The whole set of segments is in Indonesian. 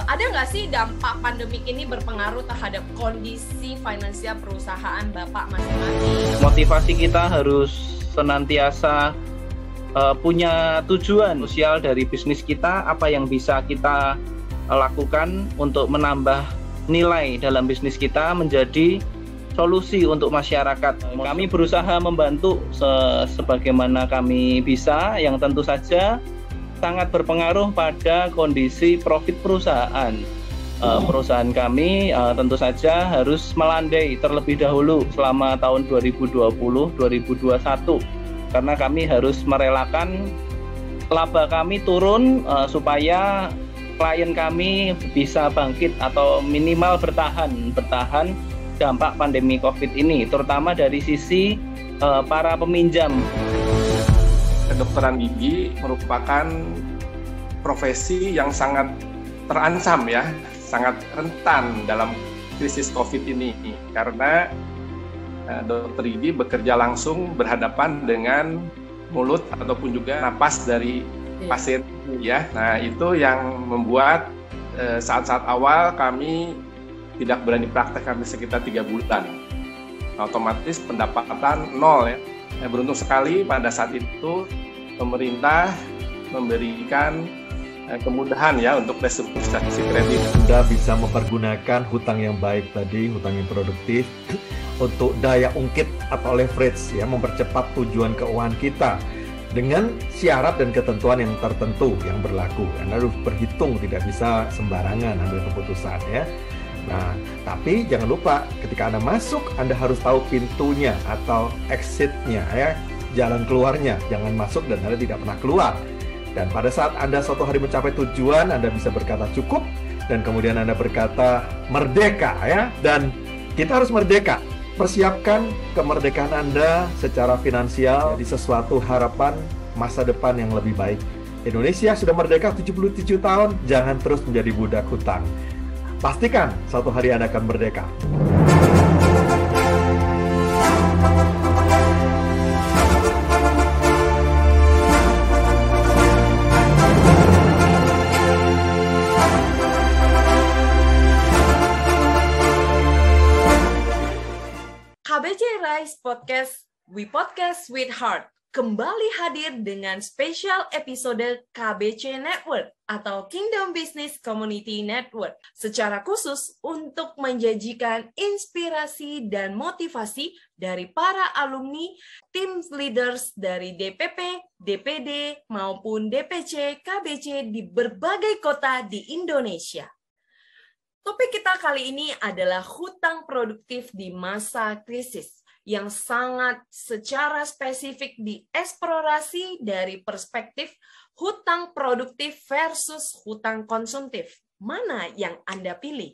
ada nggak sih dampak pandemik ini berpengaruh terhadap kondisi finansial perusahaan Bapak masing-masing? Motivasi kita harus senantiasa punya tujuan sosial dari bisnis kita, apa yang bisa kita lakukan untuk menambah nilai dalam bisnis kita menjadi solusi untuk masyarakat. Kami berusaha membantu sebagaimana kami bisa, yang tentu saja sangat berpengaruh pada kondisi profit perusahaan. Perusahaan kami tentu saja harus melandai terlebih dahulu selama tahun 2020-2021 karena kami harus merelakan laba kami turun supaya klien kami bisa bangkit atau minimal bertahan dampak pandemi COVID ini, terutama dari sisi para peminjam. Kedokteran gigi merupakan profesi yang sangat terancam ya, sangat rentan dalam krisis COVID ini karena dokter gigi bekerja langsung berhadapan dengan mulut ataupun juga napas dari pasien ya. Nah, itu yang membuat saat-saat awal kami tidak berani praktek sampai sekitar 3 bulan. Otomatis pendapatan nol ya. Beruntung sekali pada saat itu pemerintah memberikan kemudahan ya untuk restrukturisasi kredit. Anda bisa mempergunakan hutang yang baik tadi, hutang yang produktif untuk daya ungkit atau leverage ya, mempercepat tujuan keuangan kita dengan syarat dan ketentuan yang tertentu yang berlaku. Anda harus berhitung, tidak bisa sembarangan ambil keputusan ya. Nah, tapi jangan lupa ketika Anda masuk, Anda harus tahu pintunya atau exit-nya ya, jalan keluarnya. Jangan masuk dan Anda tidak pernah keluar. Dan pada saat Anda suatu hari mencapai tujuan, Anda bisa berkata cukup, dan kemudian Anda berkata merdeka ya. Dan kita harus merdeka. Persiapkan kemerdekaan Anda secara finansial di sesuatu harapan masa depan yang lebih baik. Indonesia sudah merdeka 77 tahun, jangan terus menjadi budak hutang. Pastikan suatu hari Anda akan merdeka. KBC Rise Podcast, We Podcast with Heart, kembali hadir dengan spesial episode KBC Network atau Kingdom Business Community Network secara khusus untuk menjanjikan inspirasi dan motivasi dari para alumni, tim leaders dari DPP, DPD, maupun DPC KBC di berbagai kota di Indonesia. Topik kita kali ini adalah hutang produktif di masa krisis yang sangat secara spesifik dieksplorasi dari perspektif hutang produktif versus hutang konsumtif. Mana yang Anda pilih?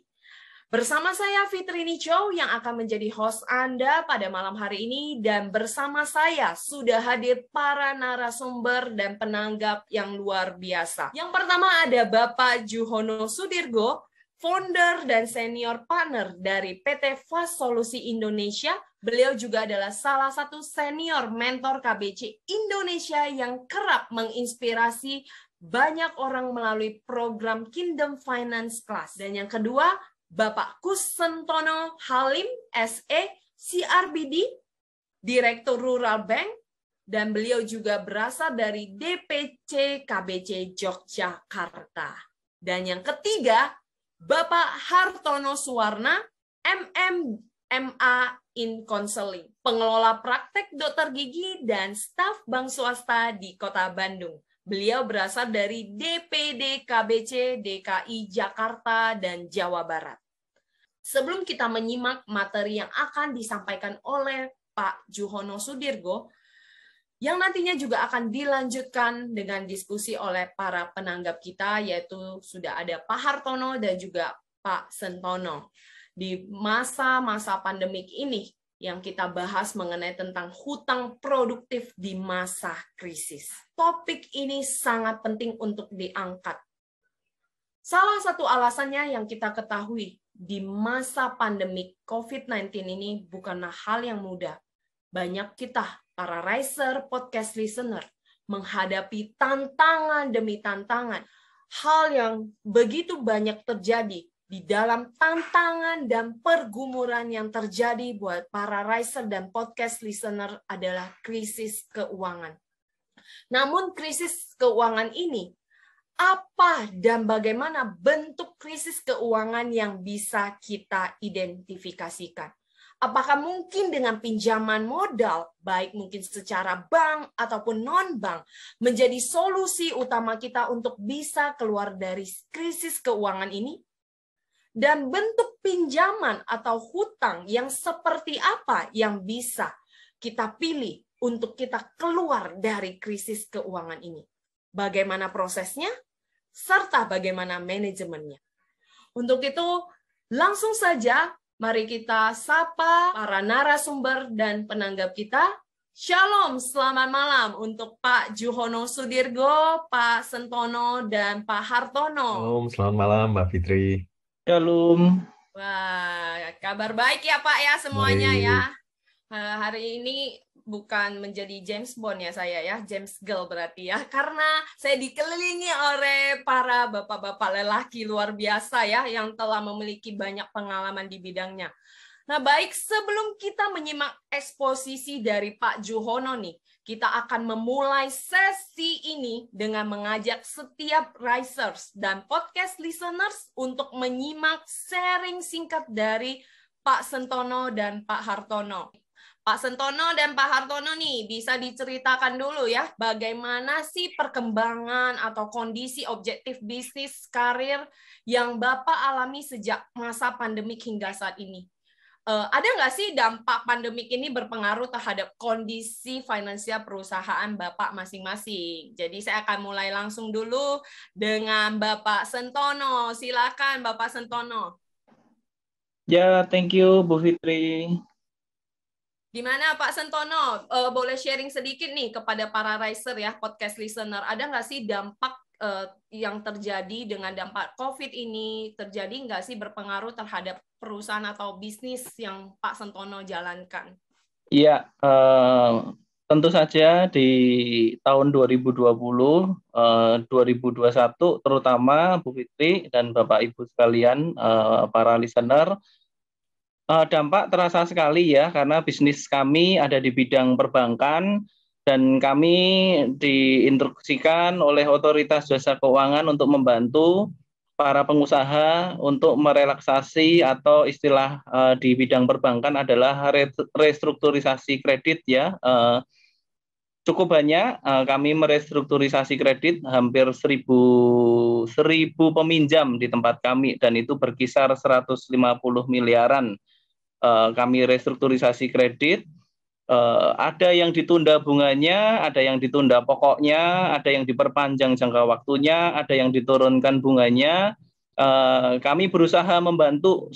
Bersama saya Fitrini Chow yang akan menjadi host Anda pada malam hari ini, dan bersama saya sudah hadir para narasumber dan penanggap yang luar biasa. Yang pertama ada Bapak Juhono Sudirgo, founder dan senior partner dari PT Fast Solusi Indonesia. Beliau juga adalah salah satu senior mentor KBC Indonesia yang kerap menginspirasi banyak orang melalui program Kingdom Finance Class. Dan yang kedua, Bapak Kusentono Halim, SE, CRBD, Direktur Rural Bank, dan beliau juga berasal dari DPC KBC Yogyakarta. Dan yang ketiga, Bapak Hartono Suwarna, MMA in Counseling, pengelola praktek dokter gigi dan staf bank swasta di Kota Bandung. Beliau berasal dari DPD KBC DKI Jakarta dan Jawa Barat. Sebelum kita menyimak materi yang akan disampaikan oleh Pak Juhono Sudirgo, yang nantinya juga akan dilanjutkan dengan diskusi oleh para penanggap kita, yaitu sudah ada Pak Hartono dan juga Pak Sentono. Di masa-masa pandemik ini yang kita bahas mengenai tentang hutang produktif di masa krisis. Topik ini sangat penting untuk diangkat. Salah satu alasannya yang kita ketahui di masa pandemik COVID-19 ini bukanlah hal yang mudah. Banyak kita, para riser, podcast listener, menghadapi tantangan demi tantangan. hal yang begitu banyak terjadi di dalam tantangan dan pergumulan yang terjadi buat para riser dan podcast listener adalah krisis keuangan. Namun krisis keuangan ini, apa dan bagaimana bentuk krisis keuangan yang bisa kita identifikasikan? Apakah mungkin dengan pinjaman modal, baik mungkin secara bank ataupun non-bank, menjadi solusi utama kita untuk bisa keluar dari krisis keuangan ini? Dan bentuk pinjaman atau hutang yang seperti apa yang bisa kita pilih untuk kita keluar dari krisis keuangan ini? Bagaimana prosesnya? Serta bagaimana manajemennya? Untuk itu, langsung saja mari kita sapa para narasumber dan penanggap kita. Shalom, selamat malam untuk Pak Juhono Sudirgo, Pak Sentono, dan Pak Hartono. Selamat malam Mbak Fitri. Shalom. Wah, kabar baik ya Pak ya semuanya ya. Hari ini bukan menjadi James Bond ya saya ya, James Girl berarti ya. Karena saya dikelilingi oleh para bapak-bapak lelaki luar biasa ya, yang telah memiliki banyak pengalaman di bidangnya. Nah baik, sebelum kita menyimak eksposisi dari Pak Juhono nih, kita akan memulai sesi ini dengan mengajak setiap risers dan podcast listeners untuk menyimak sharing singkat dari Pak Sentono dan Pak Hartono. Pak Sentono dan Pak Hartono nih, bisa diceritakan dulu ya, bagaimana sih perkembangan atau kondisi objektif bisnis karir yang Bapak alami sejak masa pandemik hingga saat ini? Ada nggak sih dampak pandemik ini berpengaruh terhadap kondisi finansial perusahaan Bapak masing-masing? Jadi saya akan mulai langsung dulu dengan Bapak Sentono. Silakan Bapak Sentono. Ya, thank you Bu Fitri. Gimana Pak Sentono? Boleh sharing sedikit nih kepada para riser ya, podcast listener. Ada nggak sih dampak yang terjadi dengan dampak COVID ini, terjadi nggak sih berpengaruh terhadap perusahaan atau bisnis yang Pak Sentono jalankan? Iya, tentu saja di tahun 2020, 2021 terutama Bu Fitri dan Bapak Ibu sekalian, para listener, dampak terasa sekali ya, karena bisnis kami ada di bidang perbankan dan kami diinstruksikan oleh otoritas jasa keuangan untuk membantu para pengusaha untuk merelaksasi atau istilah di bidang perbankan adalah restrukturisasi kredit ya. Cukup banyak kami merestrukturisasi kredit hampir 1.000 peminjam di tempat kami dan itu berkisar 150 miliaran kami restrukturisasi kredit. Ada yang ditunda bunganya, ada yang ditunda pokoknya, ada yang diperpanjang jangka waktunya, ada yang diturunkan bunganya. Kami berusaha membantu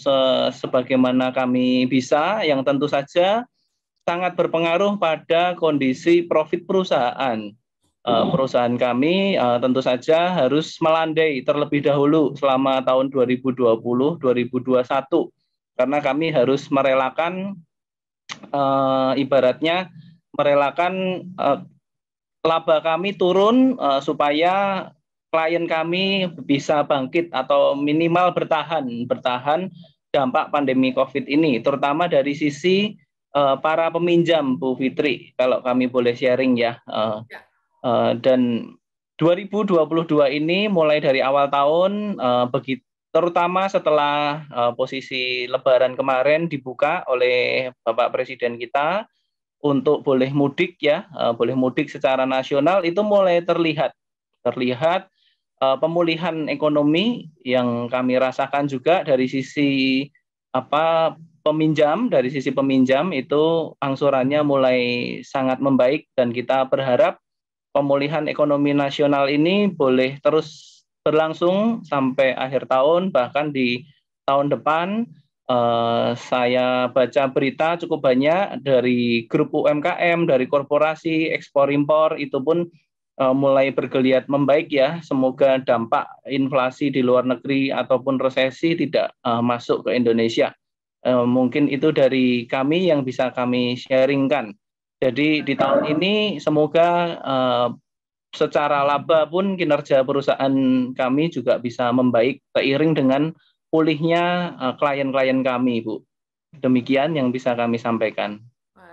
sebagaimana kami bisa, yang tentu saja sangat berpengaruh pada kondisi profit perusahaan. Perusahaan kami tentu saja harus melandai terlebih dahulu selama tahun 2020-2021 karena kami harus merelakan ibaratnya merelakan laba kami turun supaya klien kami bisa bangkit atau minimal bertahan dampak pandemi COVID ini, terutama dari sisi para peminjam Bu Fitri, kalau kami boleh sharing ya. Dan 2022 ini mulai dari awal tahun begitu, terutama setelah posisi Lebaran kemarin dibuka oleh Bapak Presiden kita untuk boleh mudik ya, boleh mudik secara nasional, itu mulai terlihat pemulihan ekonomi yang kami rasakan juga dari sisi peminjam, dari sisi peminjam itu angsurannya mulai sangat membaik dan kita berharap pemulihan ekonomi nasional ini boleh terus berlangsung sampai akhir tahun, bahkan di tahun depan. Saya baca berita cukup banyak dari grup UMKM, dari korporasi ekspor impor itu pun mulai bergeliat membaik ya. Semoga dampak inflasi di luar negeri ataupun resesi tidak masuk ke Indonesia. Mungkin itu dari kami yang bisa kami sharingkan. Jadi di tahun ini semoga secara laba pun kinerja perusahaan kami juga bisa membaik seiring dengan pulihnya klien-klien kami, Bu. Demikian yang bisa kami sampaikan.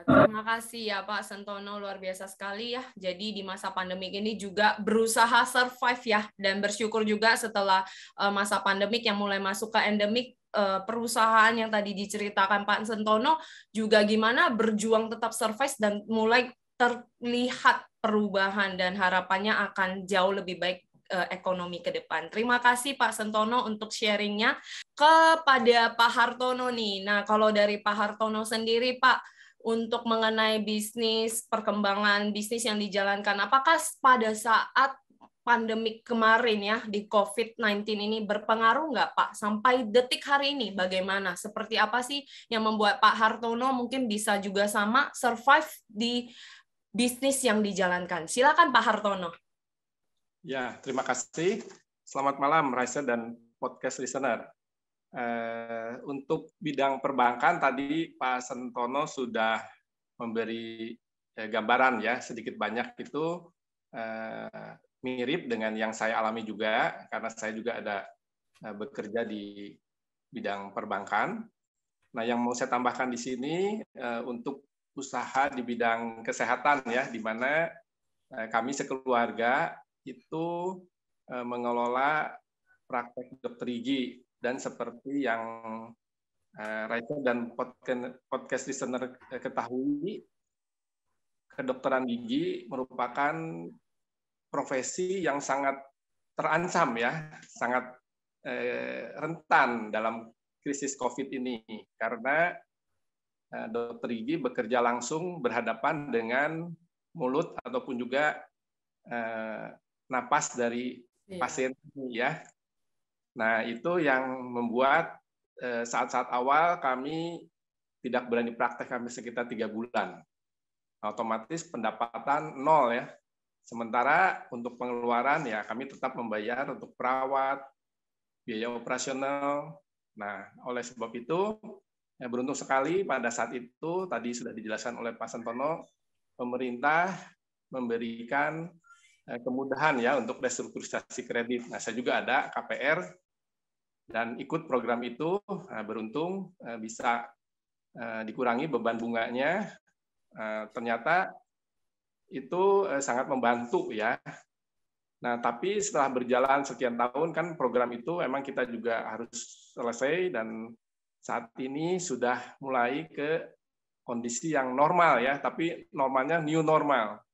Terima kasih ya Pak Sentono, luar biasa sekali ya. Jadi di masa pandemik ini juga berusaha survive ya, dan bersyukur juga setelah masa pandemik yang mulai masuk ke endemik, perusahaan yang tadi diceritakan Pak Sentono juga gimana berjuang tetap survive dan mulai terlihat perubahan dan harapannya akan jauh lebih baik ekonomi ke depan. Terima kasih Pak Sentono untuk sharingnya. Kepada Pak Hartono nih, nah kalau dari Pak Hartono sendiri Pak, untuk mengenai bisnis, perkembangan bisnis yang dijalankan, apakah pada saat pandemik kemarin ya, di COVID-19 ini berpengaruh nggak Pak? Sampai detik hari ini bagaimana? Seperti apa sih yang membuat Pak Hartono mungkin bisa juga sama survive di bisnis yang dijalankan? Silakan Pak Hartono. Ya, terima kasih. Selamat malam, Raisa dan podcast listener. Untuk bidang perbankan tadi Pak Sentono sudah memberi gambaran ya, sedikit banyak itu mirip dengan yang saya alami juga, karena saya juga ada bekerja di bidang perbankan. Nah, yang mau saya tambahkan di sini untuk usaha di bidang kesehatan ya, di mana kami sekeluarga itu mengelola praktek dokter gigi. Dan seperti yang Raisa dan podcast listener ketahui, kedokteran gigi merupakan profesi yang sangat terancam ya, sangat rentan dalam krisis COVID ini, karena dokter gigi bekerja langsung berhadapan dengan mulut ataupun juga napas dari pasien ya. Nah, itu yang membuat saat-saat awal kami tidak berani praktek sampai sekitar 3 bulan. Otomatis pendapatan nol ya. Sementara untuk pengeluaran ya kami tetap membayar untuk perawat, biaya operasional. Nah, oleh sebab itu ya beruntung sekali pada saat itu tadi sudah dijelaskan oleh Pak Sentono, pemerintah memberikan kemudahan ya untuk restrukturisasi kredit. Nah, saya juga ada KPR dan ikut program itu, beruntung bisa dikurangi beban bunganya. Ternyata itu sangat membantu ya. Nah, tapi setelah berjalan sekian tahun kan program itu memang kita juga harus selesai, dan saat ini sudah mulai ke kondisi yang normal ya, tapi normalnya new normal.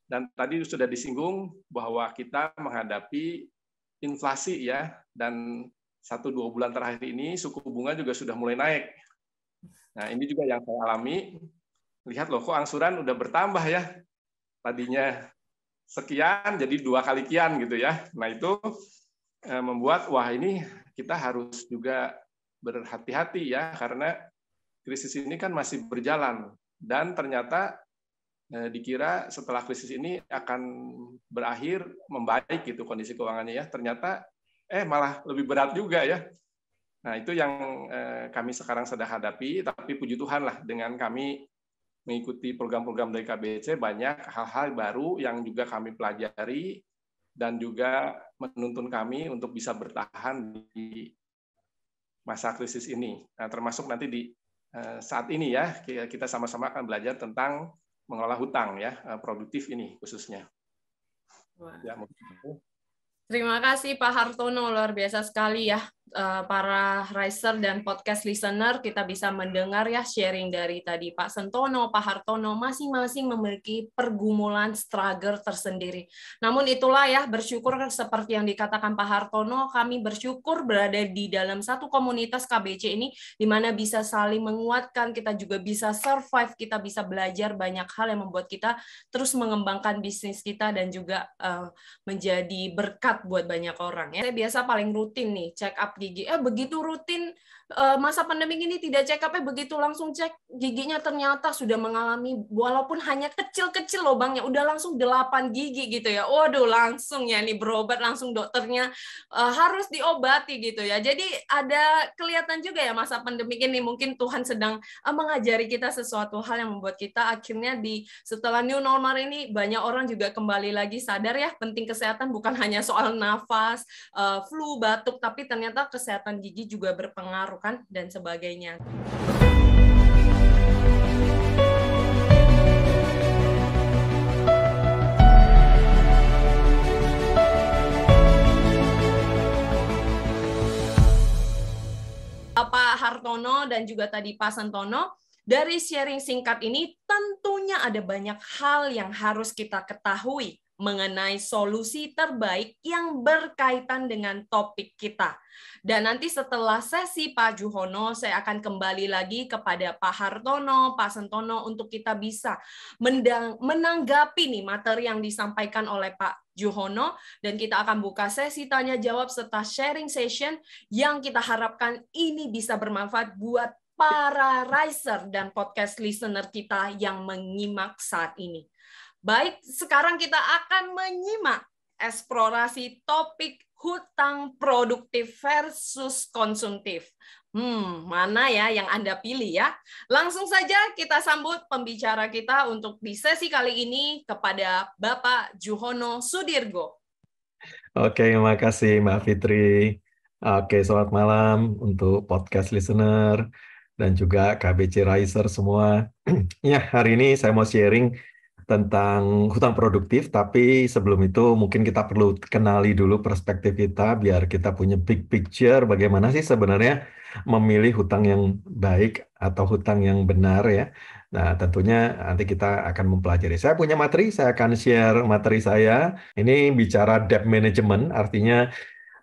Dan tadi sudah disinggung bahwa kita menghadapi inflasi ya, dan 1-2 bulan terakhir ini suku bunga juga sudah mulai naik. Nah, ini juga yang saya alami. Lihat loh, kok angsuran udah bertambah ya. Tadinya sekian jadi 2 kali kian gitu ya. Nah, itu membuat wah ini kita harus juga berhati-hati ya, karena krisis ini kan masih berjalan, dan ternyata dikira setelah krisis ini akan berakhir membaik gitu kondisi keuangannya ya. Ternyata malah lebih berat juga ya. Nah, itu yang kami sekarang sedang hadapi, tapi puji Tuhan lah dengan kami mengikuti program-program dari KBC, banyak hal-hal baru yang juga kami pelajari dan juga menuntun kami untuk bisa bertahan di masa krisis ini. Nah, termasuk nanti di saat ini ya, kita sama-sama akan belajar tentang mengelola hutang ya, produktif ini khususnya. Ya, terima kasih Pak Hartono, luar biasa sekali ya. Para riser dan podcast listener, kita bisa mendengar ya sharing dari tadi Pak Sentono, Pak Hartono, masing-masing memiliki pergumulan struggle tersendiri. Namun itulah ya, bersyukur seperti yang dikatakan Pak Hartono, kami bersyukur berada di dalam satu komunitas KBC ini, di mana bisa saling menguatkan, kita juga bisa survive, kita bisa belajar banyak hal yang membuat kita terus mengembangkan bisnis kita dan juga menjadi berkat buat banyak orang ya. Saya biasa paling rutin nih check up gigi. Begitu rutin masa pandemi ini tidak check up, begitu langsung cek giginya ternyata sudah mengalami, walaupun hanya kecil-kecil lubangnya, udah langsung 8 gigi gitu ya. Waduh, langsung ya nih berobat, langsung dokternya harus diobati gitu ya. Jadi ada kelihatan juga ya masa pandemi ini mungkin Tuhan sedang mengajari kita sesuatu hal yang membuat kita akhirnya setelah new normal ini banyak orang juga kembali lagi sadar ya penting kesehatan bukan hanya soal nafas, flu, batuk, tapi ternyata kesehatan gigi juga berpengaruh kan dan sebagainya. Pak Hartono dan juga tadi Pak Santono, dari sharing singkat ini tentunya ada banyak hal yang harus kita ketahui mengenai solusi terbaik yang berkaitan dengan topik kita. Dan nanti setelah sesi Pak Juhono, saya akan kembali lagi kepada Pak Hartono, Pak Santono untuk kita bisa menanggapi nih materi yang disampaikan oleh Pak Juhono, dan kita akan buka sesi tanya jawab serta sharing session yang kita harapkan ini bisa bermanfaat buat para riser dan podcast listener kita yang menyimak saat ini. Baik, sekarang kita akan menyimak eksplorasi topik hutang produktif versus konsumtif. Mana ya yang Anda pilih ya? Langsung saja kita sambut pembicara kita untuk di sesi kali ini kepada Bapak Juhono Sudirgo. Oke, terima kasih Mbak Fitri. Oke, selamat malam untuk podcast listener dan juga KBC Riser semua. Ya, hari ini saya mau sharing tentang hutang produktif, tapi sebelum itu mungkin kita perlu kenali dulu perspektif kita biar kita punya big picture bagaimana sih sebenarnya memilih hutang yang baik atau hutang yang benar ya. Nah, tentunya nanti kita akan mempelajari. Saya punya materi, saya akan share materi saya. Ini bicara debt management, artinya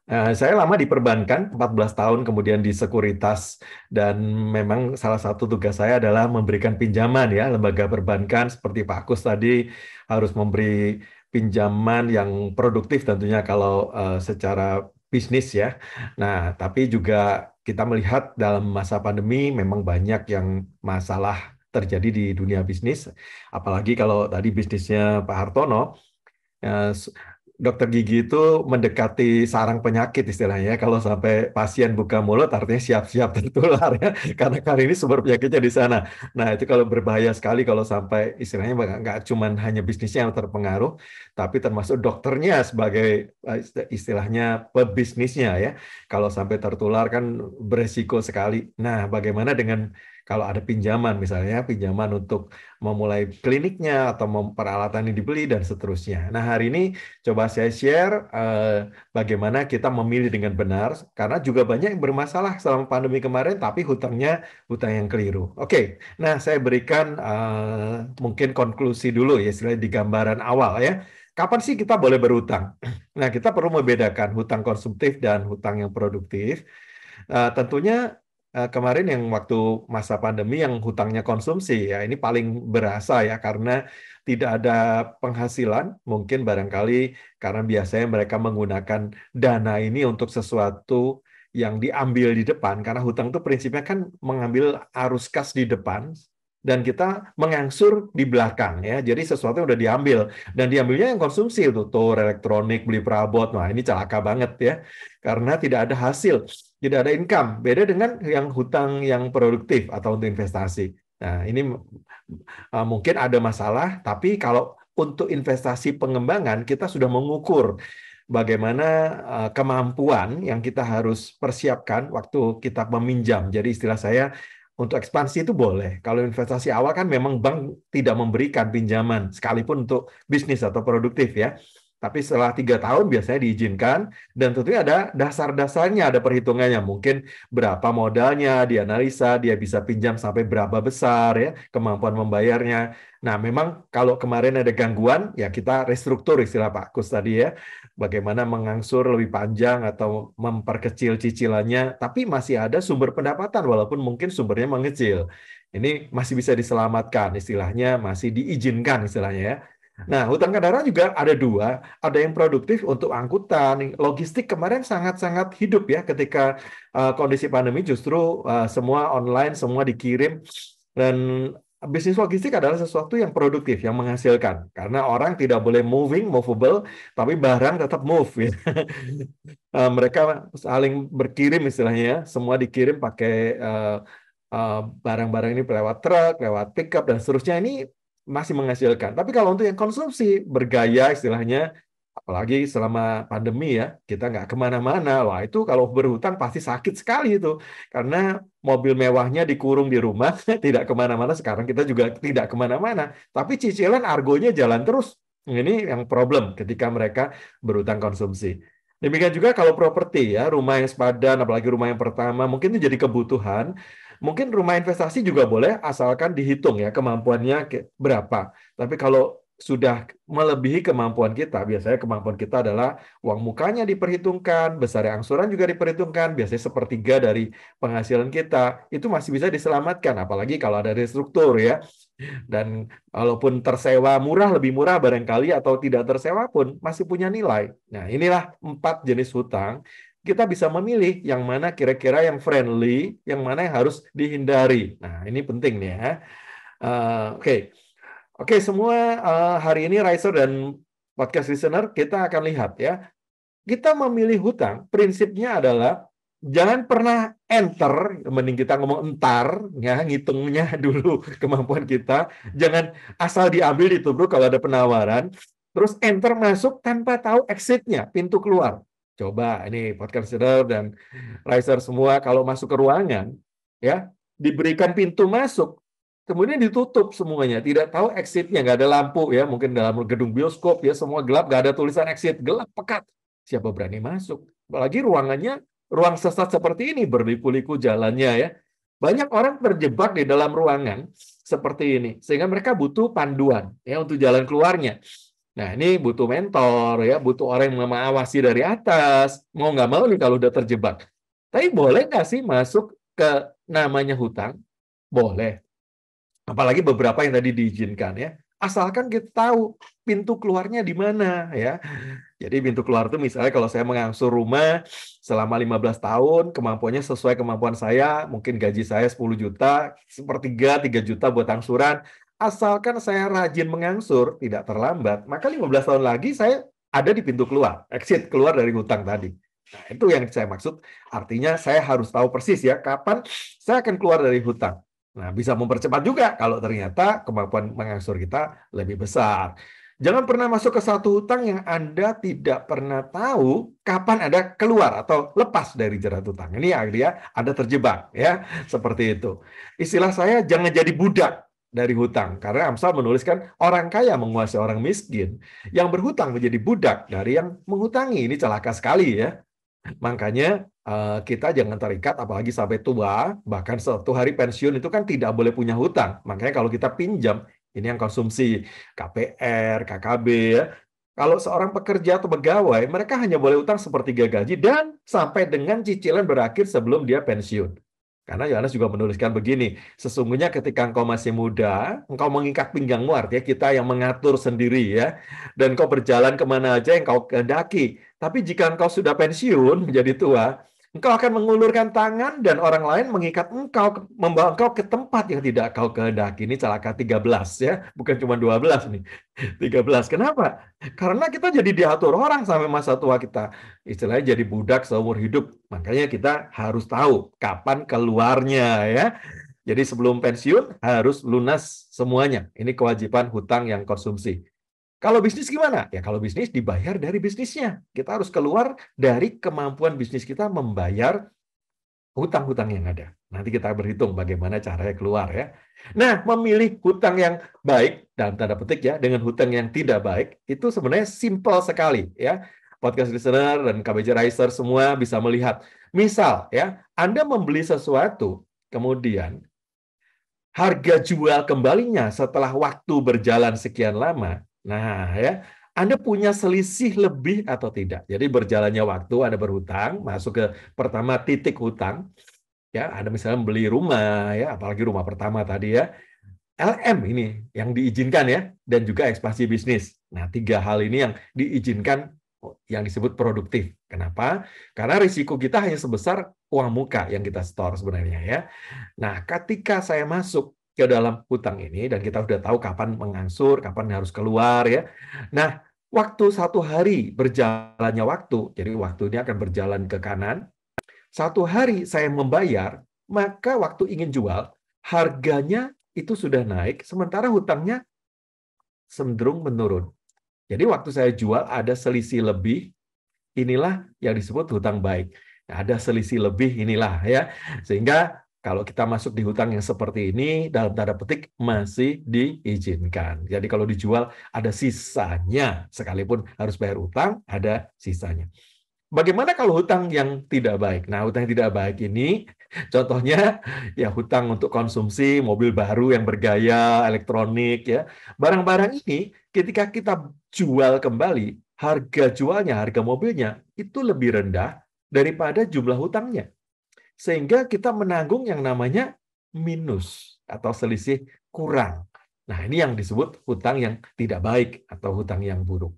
saya lama di perbankan, 14 tahun, kemudian di sekuritas, dan memang salah satu tugas saya adalah memberikan pinjaman ya, lembaga perbankan seperti Pak Kus tadi harus memberi pinjaman yang produktif tentunya kalau secara bisnis ya. Nah, tapi juga kita melihat dalam masa pandemi memang banyak yang masalah terjadi di dunia bisnis, apalagi kalau tadi bisnisnya Pak Hartono, dokter gigi itu mendekati sarang penyakit istilahnya. Kalau sampai pasien buka mulut artinya siap-siap tertular ya. Karena kali ini sumber penyakitnya di sana. Nah itu kalau berbahaya sekali kalau sampai istilahnya nggak cuma hanya bisnisnya yang terpengaruh, tapi termasuk dokternya sebagai istilahnya pebisnisnya ya. Kalau sampai tertular kan beresiko sekali. Nah bagaimana dengan kalau ada pinjaman misalnya, pinjaman untuk memulai kliniknya atau peralatan yang dibeli dan seterusnya. Nah hari ini coba saya share bagaimana kita memilih dengan benar, karena juga banyak yang bermasalah selama pandemi kemarin, tapi hutangnya hutang yang keliru. Oke, nah saya berikan mungkin konklusi dulu ya, istilahnya di gambaran awal ya. Kapan sih kita boleh berhutang? Nah kita perlu membedakan hutang konsumtif dan hutang yang produktif. Tentunya kemarin yang waktu masa pandemi yang hutangnya konsumsi ya ini paling berasa ya karena tidak ada penghasilan, mungkin barangkali karena biasanya mereka menggunakan dana ini untuk sesuatu yang diambil di depan, karena hutang itu prinsipnya kan mengambil arus kas di depan dan kita mengangsur di belakang ya. Jadi sesuatu yang udah diambil dan diambilnya yang konsumsi itu tour, elektronik, beli perabot. Nah, ini celaka banget ya. Karena tidak ada hasil, tidak ada income. Beda dengan yang hutang yang produktif atau untuk investasi. Nah, ini mungkin ada masalah, tapi kalau untuk investasi pengembangan kita sudah mengukur bagaimana kemampuan yang kita harus persiapkan waktu kita meminjam. Jadi istilah saya untuk ekspansi itu boleh. Kalau investasi awal kan memang bank tidak memberikan pinjaman sekalipun untuk bisnis atau produktif ya. Tapi setelah 3 tahun biasanya diizinkan dan tentunya ada dasar-dasarnya, ada perhitungannya. Mungkin berapa modalnya, dianalisa, dia bisa pinjam sampai berapa besar ya, kemampuan membayarnya. Nah, memang kalau kemarin ada gangguan, ya kita restruktur istilah Pak Kus tadi ya. Bagaimana mengangsur lebih panjang atau memperkecil cicilannya, tapi masih ada sumber pendapatan walaupun mungkin sumbernya mengecil. Ini masih bisa diselamatkan istilahnya, masih diizinkan istilahnya ya. Nah, hutang kendaraan juga ada dua, ada yang produktif untuk angkutan, logistik kemarin sangat-sangat hidup ya ketika kondisi pandemi justru semua online, semua dikirim dan bisnis logistik adalah sesuatu yang produktif, yang menghasilkan karena orang tidak boleh movable, tapi barang tetap move ya. Mereka saling berkirim istilahnya ya, semua dikirim pakai barang-barang ini lewat truk, lewat pickup dan seterusnya ini masih menghasilkan. Tapi kalau untuk yang konsumsi bergaya istilahnya, apalagi selama pandemi ya, kita nggak kemana-mana. Wah itu kalau berhutang pasti sakit sekali itu. Karena mobil mewahnya dikurung di rumah, tidak kemana-mana. Sekarang kita juga tidak kemana-mana. Tapi cicilan argonya jalan terus. Ini yang problem ketika mereka berhutang konsumsi. Demikian juga kalau properti ya, rumah yang sepadan, apalagi rumah yang pertama, mungkin itu jadi kebutuhan. Mungkin rumah investasi juga boleh, asalkan dihitung ya kemampuannya berapa. Tapi kalau sudah melebihi kemampuan kita, biasanya kemampuan kita adalah uang mukanya diperhitungkan, besar angsuran juga diperhitungkan, biasanya sepertiga dari penghasilan kita, itu masih bisa diselamatkan, apalagi kalau ada restruktur ya. Dan walaupun tersewa murah, lebih murah barangkali, atau tidak tersewa pun masih punya nilai. Nah, inilah 4 jenis hutang. Kita bisa memilih yang mana kira-kira yang friendly, yang mana yang harus dihindari. Nah, ini penting nih ya. Oke, semua hari ini Riser dan podcast listener, kita akan lihat ya. Kita memilih hutang, prinsipnya adalah jangan pernah enter, mending kita ngomong entar, ya, ngitungnya dulu kemampuan kita. Jangan asal diambil ditubruk kalau ada penawaran, terus enter masuk tanpa tahu exit-nya, pintu keluar. Coba ini podcast listener dan Riser semua kalau masuk ke ruangan, ya diberikan pintu masuk, kemudian ditutup semuanya, tidak tahu exit-nya, nggak ada lampu ya, mungkin dalam gedung bioskop ya semua gelap, nggak ada tulisan exit, gelap pekat. Siapa berani masuk? Apalagi ruangannya ruang sesat seperti ini, berliku-liku jalannya ya. Banyak orang terjebak di dalam ruangan seperti ini, sehingga mereka butuh panduan ya untuk jalan keluarnya. Nah, ini butuh mentor ya, butuh orang yang mengawasi dari atas. Mau nggak mau nih kalau udah terjebak. Tapi boleh nggak sih masuk ke namanya hutang? Boleh. Apalagi beberapa yang tadi diizinkan ya. Asalkan kita tahu pintu keluarnya di mana ya. Jadi pintu keluar itu misalnya kalau saya mengangsur rumah selama 15 tahun, kemampuannya sesuai kemampuan saya, mungkin gaji saya 10 juta, sepertiga 3 juta buat angsuran. Asalkan saya rajin mengangsur, tidak terlambat, maka 15 tahun lagi saya ada di pintu keluar, exit keluar dari hutang tadi. Nah, itu yang saya maksud, artinya saya harus tahu persis ya, kapan saya akan keluar dari hutang. Nah, bisa mempercepat juga kalau ternyata kemampuan mengangsur kita lebih besar. Jangan pernah masuk ke satu hutang yang Anda tidak pernah tahu kapan Anda keluar atau lepas dari jerat hutang. Ini akhirnya Anda terjebak ya, seperti itu. Istilah saya jangan jadi budak dari hutang, karena Amsal menuliskan orang kaya menguasai orang miskin, yang berhutang menjadi budak dari yang menghutangi. Ini celaka sekali ya. Makanya kita jangan terikat apalagi sampai tua, bahkan suatu hari pensiun itu kan tidak boleh punya hutang. Makanya kalau kita pinjam, ini yang konsumsi KPR, KKB ya. Kalau seorang pekerja atau pegawai, mereka hanya boleh hutang sepertiga gaji dan sampai dengan cicilan berakhir sebelum dia pensiun. Karena Yohanes juga menuliskan begini, sesungguhnya ketika engkau masih muda, engkau mengikat pinggangmu, artinya kita yang mengatur sendiri ya, dan engkau berjalan kemana aja yang engkau kehendaki. Tapi jika engkau sudah pensiun, menjadi tua, engkau akan mengulurkan tangan dan orang lain mengikat engkau, membawa engkau ke tempat yang tidak kau kehendaki. Ini celaka 13 ya, bukan cuma 12 nih. 13. Kenapa? Karena kita jadi diatur orang sampai masa tua kita. Istilahnya jadi budak seumur hidup. Makanya kita harus tahu kapan keluarnya ya. Jadi sebelum pensiun harus lunas semuanya. Ini kewajiban hutang yang konsumsi. Kalau bisnis gimana? Ya kalau bisnis dibayar dari bisnisnya. Kita harus keluar dari kemampuan bisnis kita membayar hutang-hutang yang ada. Nanti kita berhitung bagaimana caranya keluar ya. Nah, memilih hutang yang baik, dalam tanda petik ya, dengan hutang yang tidak baik, itu sebenarnya simpel sekali ya. Podcast listener dan KBJ Riser semua bisa melihat. Misal ya, Anda membeli sesuatu, kemudian harga jual kembalinya setelah waktu berjalan sekian lama. Nah ya, Anda punya selisih lebih atau tidak. Jadi berjalannya waktu Anda berhutang, masuk ke pertama titik hutang. Ya, Anda misalnya beli rumah ya, apalagi rumah pertama tadi ya. LM ini yang diizinkan ya, dan juga ekspansi bisnis. Nah, 3 hal ini yang diizinkan yang disebut produktif. Kenapa? Karena risiko kita hanya sebesar uang muka yang kita store sebenarnya ya. Nah, ketika saya masuk ke dalam hutang ini, dan kita sudah tahu kapan mengangsur, kapan harus keluar ya. Nah, waktu 1 hari berjalannya waktu, jadi waktu ini akan berjalan ke kanan, 1 hari saya membayar, maka waktu ingin jual, harganya itu sudah naik, sementara hutangnya cenderung menurun. Jadi waktu saya jual ada selisih lebih, inilah yang disebut hutang baik. Nah, ada selisih lebih inilah ya. Sehingga kalau kita masuk di hutang yang seperti ini, dalam tanda petik masih diizinkan. Jadi kalau dijual ada sisanya, sekalipun harus bayar hutang, ada sisanya. Bagaimana kalau hutang yang tidak baik? Nah, hutang yang tidak baik ini contohnya ya hutang untuk konsumsi, mobil baru yang bergaya, elektronik ya. Barang-barang ini ketika kita jual kembali, harga jualnya, harga mobilnya itu lebih rendah daripada jumlah hutangnya. Sehingga kita menanggung yang namanya minus atau selisih kurang. Nah, ini yang disebut hutang yang tidak baik atau hutang yang buruk.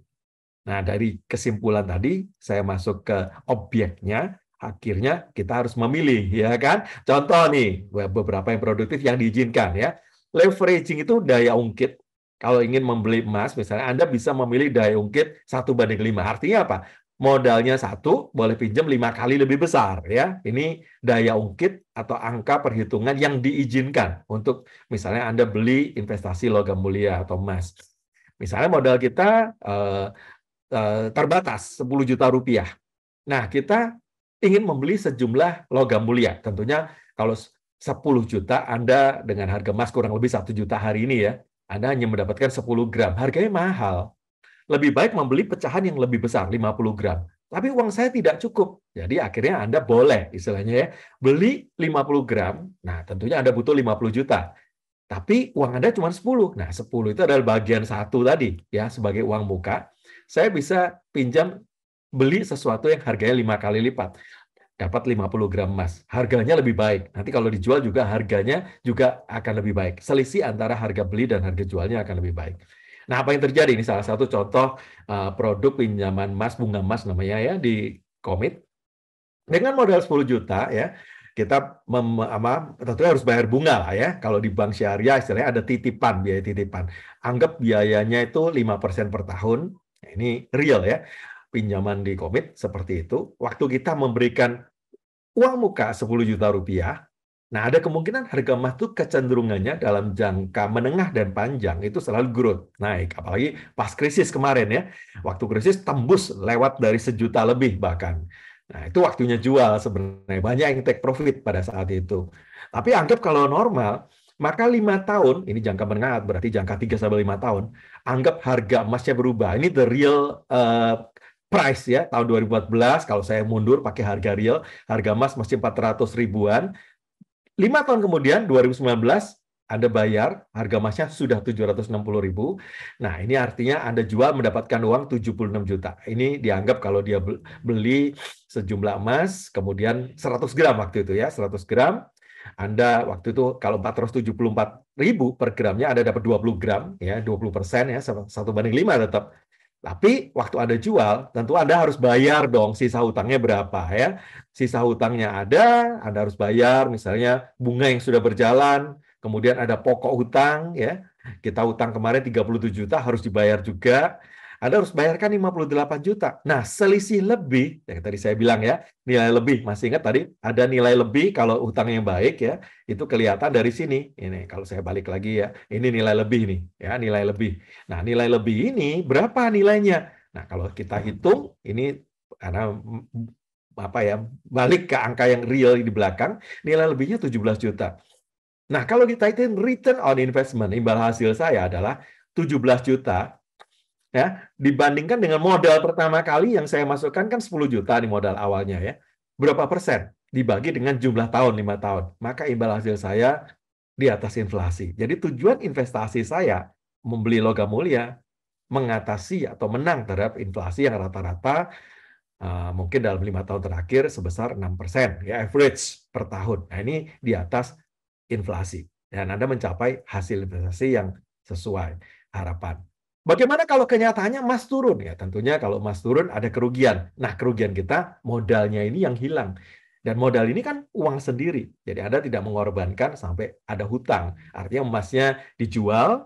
Nah, dari kesimpulan tadi, saya masuk ke objeknya, akhirnya kita harus memilih, ya kan? Contoh nih, beberapa yang produktif yang diizinkan ya. Leveraging itu daya ungkit. Kalau ingin membeli emas, misalnya Anda bisa memilih daya ungkit 1:5. Artinya apa? Modalnya 1, boleh pinjam 5 kali lebih besar. Ya, ini daya ungkit atau angka perhitungan yang diizinkan untuk misalnya Anda beli investasi logam mulia atau emas. Misalnya modal kita terbatas 10 juta rupiah. Nah, kita ingin membeli sejumlah logam mulia. Tentunya kalau 10 juta Anda dengan harga emas kurang lebih 1 juta hari ini ya, Anda hanya mendapatkan 10 gram. Harganya mahal. Lebih baik membeli pecahan yang lebih besar, 50 gram. Tapi uang saya tidak cukup. Jadi akhirnya Anda boleh, istilahnya ya, beli 50 gram. Nah, tentunya Anda butuh 50 juta. Tapi uang Anda cuma 10. Nah, 10 itu adalah bagian 1 tadi, ya, sebagai uang muka. Saya bisa pinjam beli sesuatu yang harganya 5 kali lipat. Dapat 50 gram emas. Harganya lebih baik. Nanti kalau dijual juga harganya juga akan lebih baik. Selisih antara harga beli dan harga jualnya akan lebih baik. Nah, apa yang terjadi? Ini salah satu contoh produk pinjaman emas, bunga emas namanya ya, di Komit. Dengan modal 10 juta ya, kita tentunya harus bayar bunga lah ya. Kalau di bank syariah istilahnya ada titipan, biaya titipan. Anggap biayanya itu 5% per tahun. Nah, ini real ya. Pinjaman di Komit seperti itu. Waktu kita memberikan uang muka 10 juta rupiah, nah ada kemungkinan harga emas itu kecenderungannya dalam jangka menengah dan panjang itu selalu growth, naik. Apalagi pas krisis kemarin ya. Waktu krisis tembus lewat dari 1 juta lebih bahkan. Nah, itu waktunya jual sebenarnya. Banyak yang take profit pada saat itu. Tapi anggap kalau normal, maka 5 tahun, ini jangka menengah, berarti jangka 3-5 tahun, anggap harga emasnya berubah. Ini the real price ya, tahun 2014, kalau saya mundur pakai harga real, harga emas masih 400 ribuan. 5 tahun kemudian, 2019, Anda bayar, harga emasnya sudah 760 ribu. Nah, ini artinya Anda jual mendapatkan uang 76 juta. Ini dianggap kalau dia beli sejumlah emas, kemudian 100 gram waktu itu ya, 100 gram. Anda waktu itu kalau 474 ribu per gramnya, Anda dapat 20 gram, ya 20% ya, 1:5 tetap. Tapi waktu Anda jual, tentu Anda harus bayar dong sisa hutangnya berapa ya. Sisa hutangnya ada, Anda harus bayar misalnya bunga yang sudah berjalan, kemudian ada pokok hutang ya. Kita hutang kemarin 37 juta harus dibayar juga. Anda harus bayarkan 58 juta. Nah, selisih lebih, yang tadi saya bilang ya, nilai lebih. Masih ingat tadi ada nilai lebih kalau hutang yang baik ya, itu kelihatan dari sini. Ini kalau saya balik lagi ya, ini nilai lebih nih, ya, nilai lebih. Nah, nilai lebih ini berapa nilainya? Nah, kalau kita hitung ini karena apa ya, balik ke angka yang real di belakang, nilai lebihnya 17 juta. Nah, kalau kita hitung return on investment, imbal hasil saya adalah 17 juta. Ya, dibandingkan dengan modal pertama kali yang saya masukkan kan 10 juta di modal awalnya ya. Berapa persen? Dibagi dengan jumlah tahun, 5 tahun. Maka imbal hasil saya di atas inflasi. Jadi tujuan investasi saya membeli logam mulia mengatasi atau menang terhadap inflasi yang rata-rata mungkin dalam 5 tahun terakhir sebesar 6%, ya average per tahun. Nah, ini di atas inflasi. dan Anda mencapai hasil investasi yang sesuai harapan. Bagaimana kalau kenyataannya emas turun? Ya tentunya kalau emas turun ada kerugian. Nah, kerugian kita modalnya ini yang hilang. Dan modal ini kan uang sendiri. Jadi Anda tidak mengorbankan sampai ada hutang. Artinya emasnya dijual,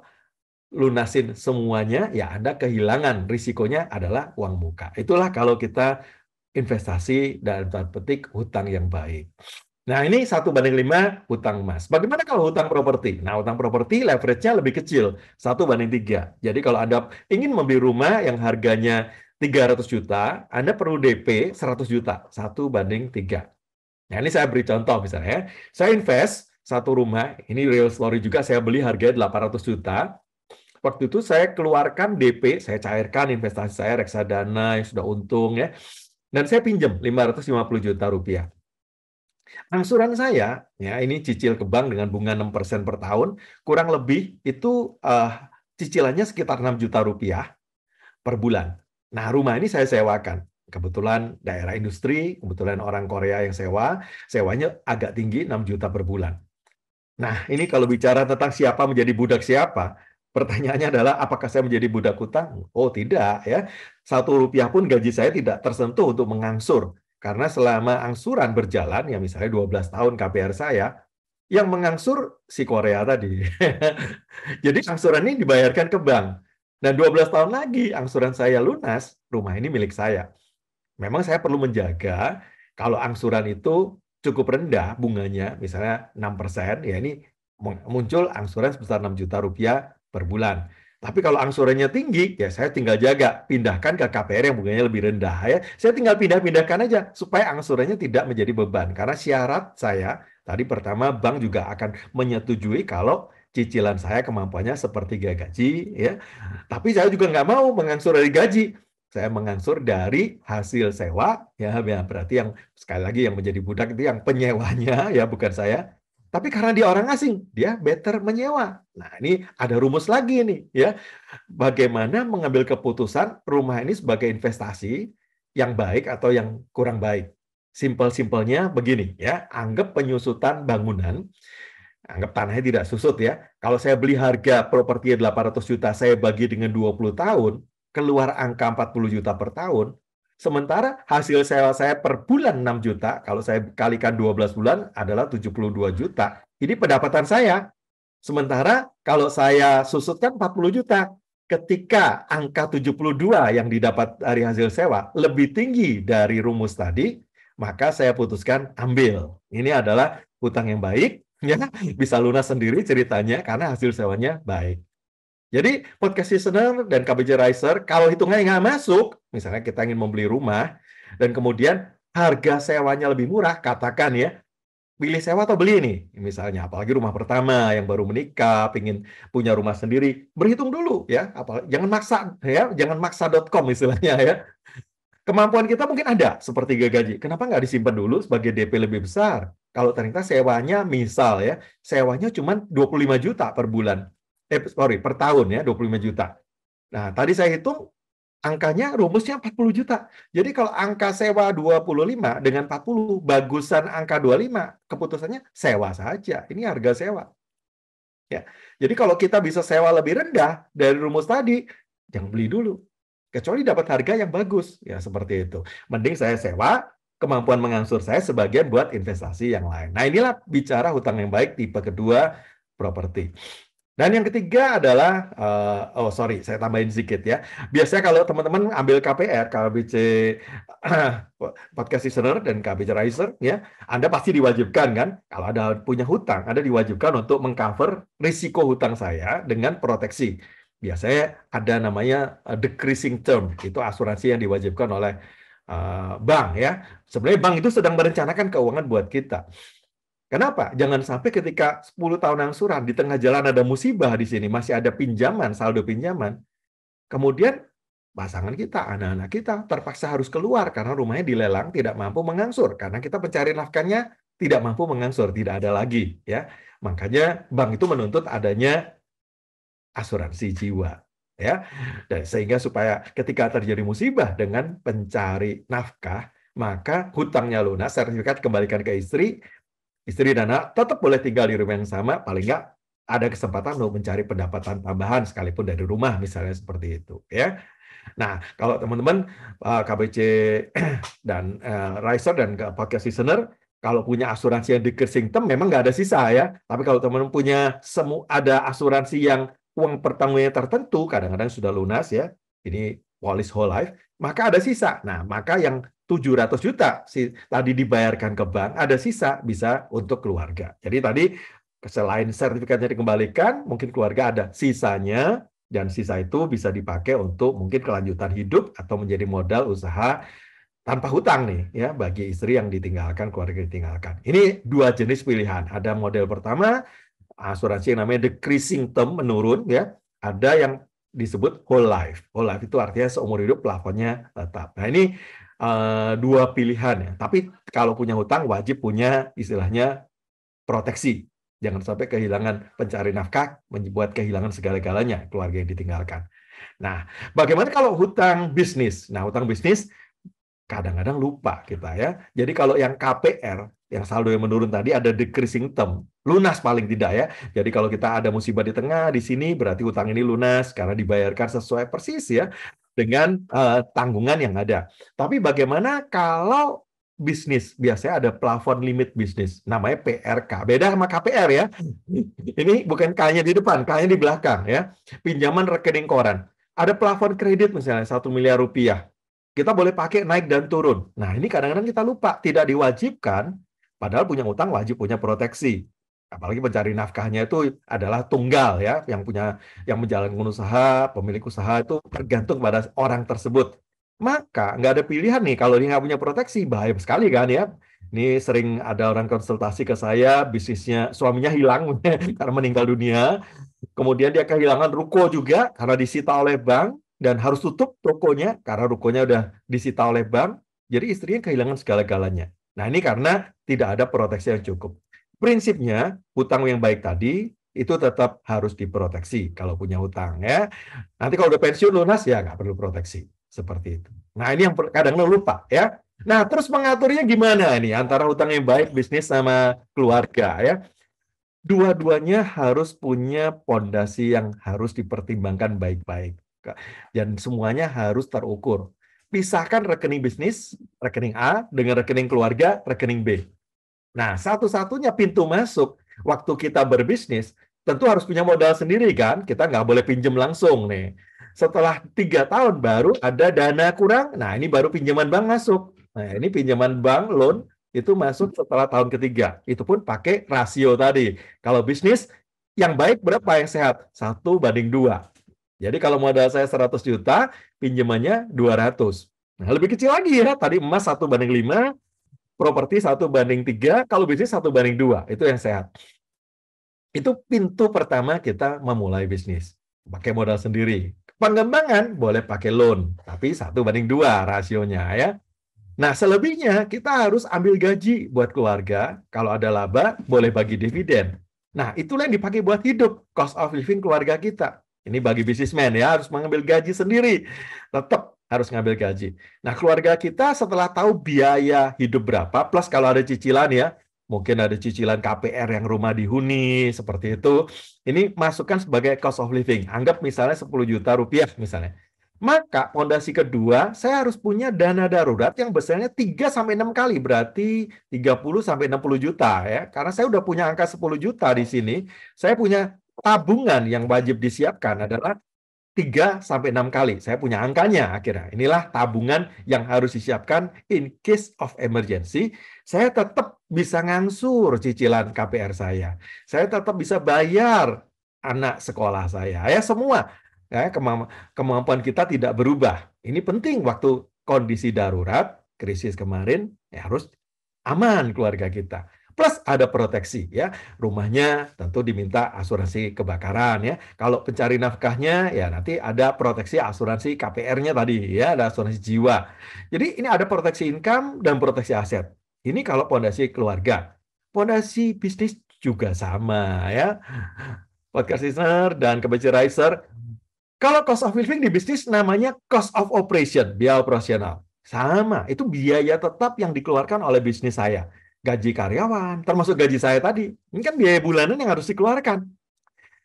lunasin semuanya, ya Anda kehilangan. Risikonya adalah uang muka. Itulah kalau kita investasi dalam tanda petik hutang yang baik. Nah, ini 1:5 hutang emas. Bagaimana kalau hutang properti? Nah, hutang properti leverage-nya lebih kecil, 1:3. Jadi kalau Anda ingin membeli rumah yang harganya 300 juta, Anda perlu DP 100 juta, 1:3. Nah, ini saya beri contoh misalnya. Saya invest satu rumah, ini real story juga, saya beli harganya 800 juta. Waktu itu saya keluarkan DP, saya cairkan investasi saya, reksadana yang sudah untung ya. Dan saya pinjam 550 juta rupiah. Angsuran saya, ya ini cicil ke bank dengan bunga 6% per tahun, kurang lebih itu cicilannya sekitar 6 juta rupiah per bulan. Nah, rumah ini saya sewakan. Kebetulan daerah industri, kebetulan orang Korea yang sewanya agak tinggi, 6 juta per bulan. Nah, ini kalau bicara tentang siapa menjadi budak siapa, pertanyaannya adalah apakah saya menjadi budak hutang? Oh, tidak ya. 1 rupiah pun gaji saya tidak tersentuh untuk mengangsur. Karena selama angsuran berjalan, ya misalnya 12 tahun KPR saya, yang mengangsur si Korea tadi. Jadi angsuran ini dibayarkan ke bank. Dan 12 tahun lagi angsuran saya lunas, rumah ini milik saya. Memang saya perlu menjaga kalau angsuran itu cukup rendah bunganya, misalnya 6%, ya ini muncul angsuran sebesar 6 juta rupiah per bulan. Tapi kalau angsurannya tinggi, ya saya tinggal jaga, pindahkan ke KPR yang bunganya lebih rendah. Ya. Saya tinggal pindah-pindahkan aja, supaya angsurannya tidak menjadi beban. Karena syarat saya, tadi pertama bank juga akan menyetujui kalau cicilan saya kemampuannya sepertiga gaji. Ya. Tapi saya juga nggak mau mengangsur dari gaji. Saya mengangsur dari hasil sewa, ya berarti yang sekali lagi yang menjadi budak itu yang penyewanya, ya bukan saya. Tapi karena dia orang asing, dia better menyewa. Nah, ini ada rumus lagi nih, ya. Bagaimana mengambil keputusan rumah ini sebagai investasi yang baik atau yang kurang baik. Simpel-simpelnya begini, ya. Anggap penyusutan bangunan, anggap tanahnya tidak susut ya. Kalau saya beli harga properti 800 juta, saya bagi dengan 20 tahun, keluar angka 40 juta per tahun. Sementara hasil sewa saya per bulan 6 juta, kalau saya kalikan 12 bulan adalah 72 juta. Ini pendapatan saya. Sementara kalau saya susutkan 40 juta, ketika angka 72 yang didapat dari hasil sewa lebih tinggi dari rumus tadi, maka saya putuskan ambil. Ini adalah hutang yang baik, ya bisa lunas sendiri ceritanya karena hasil sewanya baik. Jadi podcast listener dan KBJ Riser, kalau hitungannya nggak masuk, misalnya kita ingin membeli rumah, dan kemudian harga sewanya lebih murah, katakan ya, pilih sewa atau beli nih, misalnya, apalagi rumah pertama yang baru menikah, ingin punya rumah sendiri, berhitung dulu ya, jangan maksa ya, jangan maksa.com istilahnya ya. Kemampuan kita mungkin ada sepertiga gaji, kenapa nggak disimpan dulu sebagai DP lebih besar? Kalau ternyata sewanya misal ya, sewanya cuma 25 juta per bulan. Per tahun ya, 25 juta. Nah, tadi saya hitung angkanya rumusnya 40 juta. Jadi kalau angka sewa 25 dengan 40, bagusan angka 25, keputusannya sewa saja. Ini harga sewa. Ya. Jadi kalau kita bisa sewa lebih rendah dari rumus tadi, jangan beli dulu. Kecuali dapat harga yang bagus. Ya, seperti itu. Mending saya sewa, kemampuan mengangsur saya sebagian buat investasi yang lain. Nah, inilah bicara hutang yang baik tipe kedua, properti. Dan yang ketiga adalah, saya tambahin sedikit ya. Biasanya kalau teman-teman ambil KPR, KBC Podcast Listener dan KBC Riser, ya, Anda pasti diwajibkan kan, kalau Anda punya hutang, Anda diwajibkan untuk mengcover risiko hutang saya dengan proteksi. Biasanya ada namanya decreasing term, itu asuransi yang diwajibkan oleh bank ya. Sebenarnya bank itu sedang merencanakan keuangan buat kita. Kenapa? Jangan sampai ketika 10 tahun angsuran, di tengah jalan ada musibah di sini, masih ada pinjaman, saldo pinjaman. Kemudian pasangan kita, anak-anak kita terpaksa harus keluar karena rumahnya dilelang, tidak mampu mengangsur. Karena kita pencari nafkahnya tidak mampu mengangsur, tidak ada lagi. Ya, makanya bank itu menuntut adanya asuransi jiwa. Ya, dan sehingga supaya ketika terjadi musibah dengan pencari nafkah, maka hutangnya lunas, sertifikat kembalikan ke istri dan anak tetap boleh tinggal di rumah yang sama, paling nggak ada kesempatan untuk mencari pendapatan tambahan sekalipun dari rumah misalnya seperti itu ya. Nah, kalau teman-teman KBC dan Riser dan podcast listener kalau punya asuransi yang decreasing term memang nggak ada sisa ya. Tapi kalau teman-teman punya ada asuransi yang uang pertanggungannya tertentu, kadang-kadang sudah lunas ya. Ini policy whole life, maka ada sisa. Nah, maka yang 700 juta tadi dibayarkan ke bank, ada sisa bisa untuk keluarga. Jadi tadi selain sertifikatnya dikembalikan, mungkin keluarga ada sisanya, dan sisa itu bisa dipakai untuk mungkin kelanjutan hidup atau menjadi modal usaha tanpa hutang nih ya bagi istri yang ditinggalkan, keluarga ditinggalkan. Ini dua jenis pilihan. Ada model pertama, asuransi yang namanya decreasing term, menurun ya. Ada yang disebut whole life. Whole life itu artinya seumur hidup plafonnya tetap. Nah, ini dua pilihan ya. Tapi kalau punya hutang wajib punya istilahnya proteksi. Jangan sampai kehilangan pencari nafkah, membuat kehilangan segala-galanya keluarga yang ditinggalkan. Nah, bagaimana kalau hutang bisnis? Nah, hutang bisnis kadang-kadang lupa kita ya. Jadi kalau yang KPR, yang saldo yang menurun tadi ada decreasing term, lunas paling tidak ya. Jadi kalau kita ada musibah di tengah di sini berarti hutang ini lunas karena dibayarkan sesuai persis ya dengan tanggungan yang ada. Tapi bagaimana kalau bisnis? Biasanya ada plafon limit bisnis, namanya PRK. Beda sama KPR ya. Ini bukan K-nya di depan, K-nya di belakang ya. Pinjaman rekening koran. Ada plafon kredit misalnya 1 miliar rupiah. Kita boleh pakai naik dan turun. Nah, ini kadang-kadang kita lupa, tidak diwajibkan, padahal punya utang wajib punya proteksi. Apalagi pencari nafkahnya itu adalah tunggal ya, yang menjalankan usaha, pemilik usaha itu tergantung pada orang tersebut. Maka nggak ada pilihan nih, kalau dia nggak punya proteksi, bahaya sekali kan ya. Ini sering ada orang konsultasi ke saya, bisnisnya, suaminya hilang karena meninggal dunia. Kemudian dia kehilangan ruko juga karena disita oleh bank, dan harus tutup rukonya karena rukonya udah disita oleh bank. Jadi istrinya kehilangan segala-galanya. Nah, ini karena tidak ada proteksi yang cukup. Prinsipnya, hutang yang baik tadi itu tetap harus diproteksi kalau punya hutang ya. Nanti kalau udah pensiun lunas ya nggak perlu proteksi. Seperti itu. Nah, ini yang kadang lupa ya. Nah, terus mengaturnya gimana ini antara hutang yang baik, bisnis sama keluarga ya. Dua-duanya harus punya pondasi yang harus dipertimbangkan baik-baik. Dan semuanya harus terukur. Pisahkan rekening bisnis, rekening A, dengan rekening keluarga, rekening B. Nah, satu-satunya pintu masuk waktu kita berbisnis, tentu harus punya modal sendiri kan. Kita nggak boleh pinjam langsung nih. Setelah 3 tahun baru ada dana kurang, nah ini baru pinjaman bank masuk. Nah, ini pinjaman bank, loan, itu masuk setelah tahun ketiga. Itu pun pakai rasio tadi. Kalau bisnis, yang baik berapa yang sehat? 1:2. Jadi kalau modal saya 100 juta, pinjamannya 200. Nah, lebih kecil lagi ya. Tadi emas 1:5, properti 1:3, kalau bisnis 1:2. Itu yang sehat. Itu pintu pertama kita memulai bisnis. Pakai modal sendiri. Pengembangan boleh pakai loan, tapi 1:2 rasionya ya. Nah, selebihnya kita harus ambil gaji buat keluarga. Kalau ada laba, boleh bagi dividen. Nah, itulah yang dipakai buat hidup, cost of living keluarga kita. Ini bagi bisnismen ya, harus mengambil gaji sendiri. Tetap harus ngambil gaji. Nah, keluarga kita setelah tahu biaya hidup berapa, plus kalau ada cicilan ya, mungkin ada cicilan KPR yang rumah dihuni, seperti itu. Ini masukkan sebagai cost of living. Anggap misalnya 10 juta rupiah misalnya. Maka pondasi kedua, saya harus punya dana darurat yang besarnya 3-6 kali, berarti 30-60 juta ya. Karena saya udah punya angka 10 juta di sini, saya punya tabungan yang wajib disiapkan adalah 3-6 kali. Saya punya angkanya akhirnya. Inilah tabungan yang harus disiapkan in case of emergency. Saya tetap bisa ngangsur cicilan KPR saya. Saya tetap bisa bayar anak sekolah saya. Ya, semua. Ya, kemampuan kita tidak berubah. Ini penting waktu kondisi darurat, krisis kemarin, ya harus aman keluarga kita. Plus ada proteksi ya, rumahnya tentu diminta asuransi kebakaran ya. Kalau pencari nafkahnya ya nanti ada proteksi asuransi KPR-nya tadi ya, ada asuransi jiwa. Jadi ini ada proteksi income dan proteksi aset. Ini kalau pondasi keluarga. Pondasi bisnis juga sama ya. Podcast listener dan KBC Riser. Kalau cost of living di bisnis namanya cost of operation, biaya operasional. Sama, itu biaya tetap yang dikeluarkan oleh bisnis saya. Gaji karyawan, termasuk gaji saya tadi. Ini kan biaya bulanan yang harus dikeluarkan.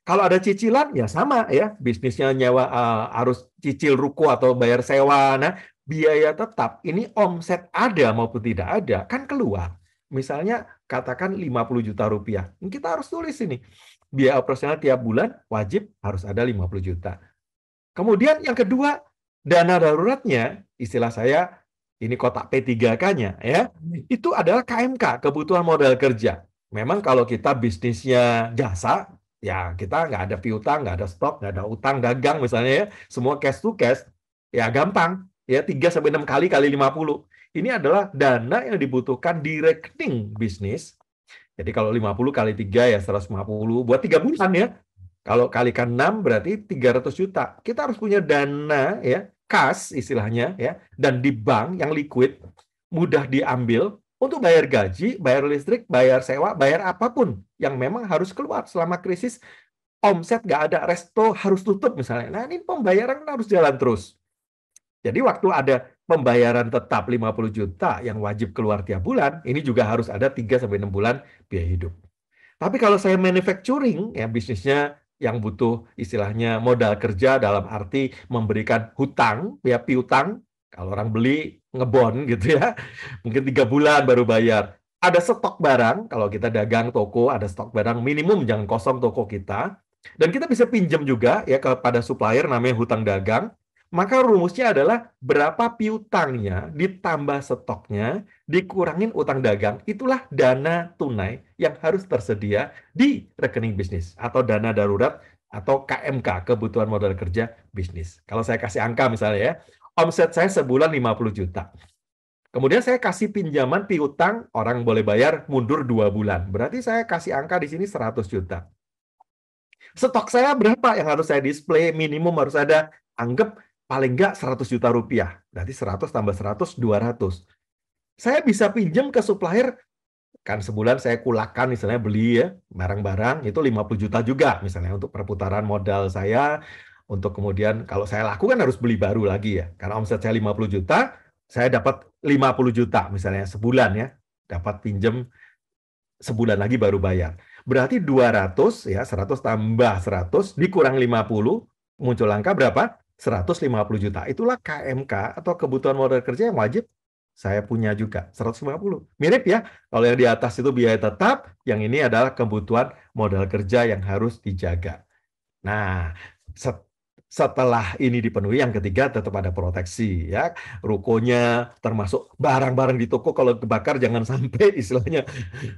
Kalau ada cicilan, ya sama ya. Bisnisnya nyewa harus cicil ruko atau bayar sewa. Nah, biaya tetap, ini omset ada maupun tidak ada, kan keluar. Misalnya, katakan 50 juta rupiah. Kita harus tulis ini. Biaya operasional tiap bulan wajib harus ada 50 juta. Kemudian yang kedua, dana daruratnya, istilah saya, ini kotak P3K-nya, ya, itu adalah KMK, kebutuhan modal kerja. Memang kalau kita bisnisnya jasa, ya kita nggak ada piutang, nggak ada stok, nggak ada utang dagang misalnya ya, semua cash to cash, ya gampang, ya 3-6 kali 50. Ini adalah dana yang dibutuhkan di rekening bisnis. Jadi kalau 50 kali 3 ya 150 buat 3 bulan ya. Kalau kalikan 6 berarti 300 juta. Kita harus punya dana ya, kas istilahnya ya, dan di bank yang liquid, mudah diambil untuk bayar gaji, bayar listrik, bayar sewa, bayar apapun yang memang harus keluar selama krisis. Omset nggak ada, resto harus tutup misalnya. Nah, ini pembayaran harus jalan terus. Jadi waktu ada pembayaran tetap 50 juta yang wajib keluar tiap bulan, ini juga harus ada 3-6 bulan biaya hidup. Tapi kalau saya manufacturing, ya bisnisnya yang butuh istilahnya modal kerja dalam arti memberikan hutang, ya piutang, kalau orang beli ngebon gitu ya, mungkin 3 bulan baru bayar. Ada stok barang, kalau kita dagang toko, ada stok barang minimum, jangan kosong toko kita. Dan kita bisa pinjam juga ya kepada supplier namanya hutang dagang. Maka rumusnya adalah berapa piutangnya ditambah stoknya, dikurangin utang dagang, itulah dana tunai yang harus tersedia di rekening bisnis atau dana darurat atau KMK, kebutuhan modal kerja bisnis. Kalau saya kasih angka misalnya ya, omset saya sebulan 50 juta. Kemudian saya kasih pinjaman piutang, orang boleh bayar mundur 2 bulan. Berarti saya kasih angka di sini 100 juta. Stok saya berapa yang harus saya display? Minimum harus ada, anggap paling nggak 100 juta rupiah. Berarti 100 tambah 100, 200. Saya bisa pinjam ke supplier, kan sebulan saya kulakan misalnya beli ya, barang-barang, itu 50 juta juga misalnya untuk perputaran modal saya, untuk kemudian kalau saya lakukan harus beli baru lagi ya. Karena omset saya 50 juta, saya dapat 50 juta misalnya sebulan ya, dapat pinjam sebulan lagi baru bayar. Berarti 200 ya, 100 tambah 100 dikurang 50, muncul angka berapa? 150 juta. Itulah KMK atau kebutuhan modal kerja yang wajib saya punya juga, 150. Mirip ya, kalau yang di atas itu biaya tetap, yang ini adalah kebutuhan modal kerja yang harus dijaga. Nah, setelah ini dipenuhi, yang ketiga tetap ada proteksi ya, rukonya termasuk barang-barang di toko kalau kebakar jangan sampai istilahnya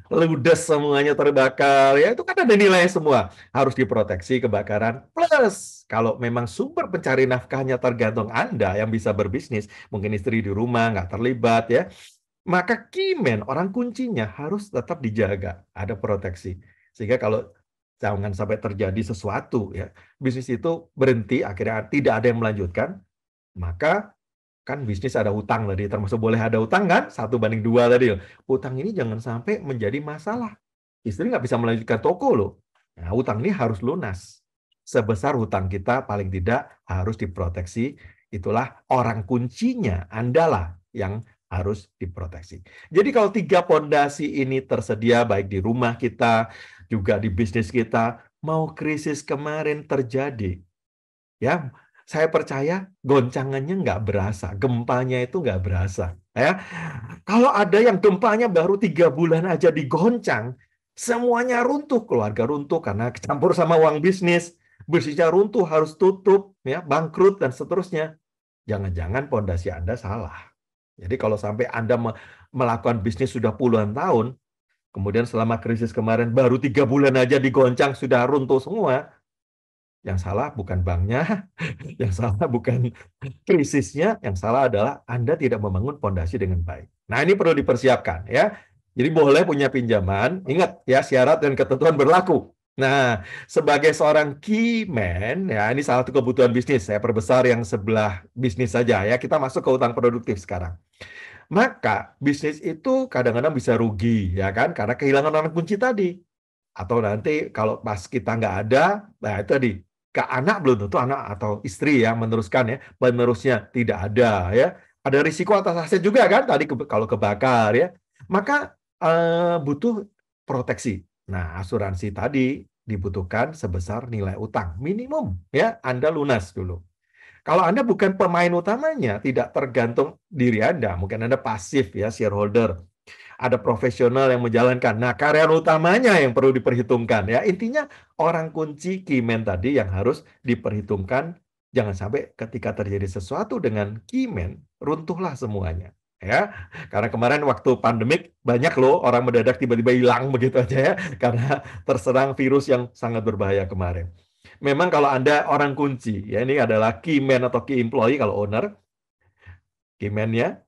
ludes semuanya terbakar ya, itu kan ada nilai semua, harus diproteksi kebakaran. Plus kalau memang sumber pencari nafkahnya tergantung Anda yang bisa berbisnis, mungkin istri di rumah nggak terlibat ya, maka keyman, orang kuncinya harus tetap dijaga, ada proteksi, sehingga kalau jangan sampai terjadi sesuatu ya, bisnis itu berhenti, akhirnya tidak ada yang melanjutkan, maka kan bisnis ada hutang tadi, termasuk boleh ada hutang kan, 1:2 tadi. Hutang ini jangan sampai menjadi masalah. Istri nggak bisa melanjutkan toko loh. Nah, hutang ini harus lunas. Sebesar hutang kita paling tidak harus diproteksi. Itulah orang kuncinya, Andalah yang harus diproteksi. Jadi kalau 3 pondasi ini tersedia baik di rumah kita, juga di bisnis kita, mau krisis kemarin terjadi, ya saya percaya goncangannya nggak berasa, gempanya itu nggak berasa. Ya, kalau ada yang gempanya baru 3 bulan aja digoncang, semuanya runtuh, keluarga runtuh karena kecampur sama uang bisnis, bisnisnya runtuh, harus tutup, ya bangkrut dan seterusnya. Jangan-jangan pondasi Anda salah. Jadi kalau sampai Anda melakukan bisnis sudah puluhan tahun, kemudian selama krisis kemarin baru 3 bulan aja digoncang sudah runtuh semua. Yang salah bukan banknya, yang salah bukan krisisnya, yang salah adalah Anda tidak membangun pondasi dengan baik. Nah, ini perlu dipersiapkan ya. Jadi boleh punya pinjaman, ingat ya syarat dan ketentuan berlaku. Nah, sebagai seorang keyman, ya ini salah satu kebutuhan bisnis. Saya perbesar yang sebelah bisnis saja ya. Kita masuk ke hutang produktif sekarang. Maka bisnis itu kadang-kadang bisa rugi, ya kan? Karena kehilangan orang kunci tadi. Atau nanti kalau pas kita nggak ada, nah itu tadi, ke anak belum tentu anak atau istri yang meneruskan ya, penerusnya tidak ada ya. Ada risiko atas aset juga kan, tadi kalau kebakar ya. Maka butuh proteksi. Nah, asuransi tadi dibutuhkan sebesar nilai utang minimum ya, Anda lunas dulu. Kalau Anda bukan pemain utamanya, tidak tergantung diri Anda, mungkin Anda pasif ya, shareholder. Ada profesional yang menjalankan. Nah, karyawan utamanya yang perlu diperhitungkan ya. Intinya orang kunci key man tadi yang harus diperhitungkan. Jangan sampai ketika terjadi sesuatu dengan key man, runtuhlah semuanya. Ya, karena kemarin waktu pandemik banyak loh orang mendadak tiba-tiba hilang begitu aja ya, karena terserang virus yang sangat berbahaya kemarin. Memang kalau Anda orang kunci, ya ini adalah key man atau key employee kalau owner, key man-nya,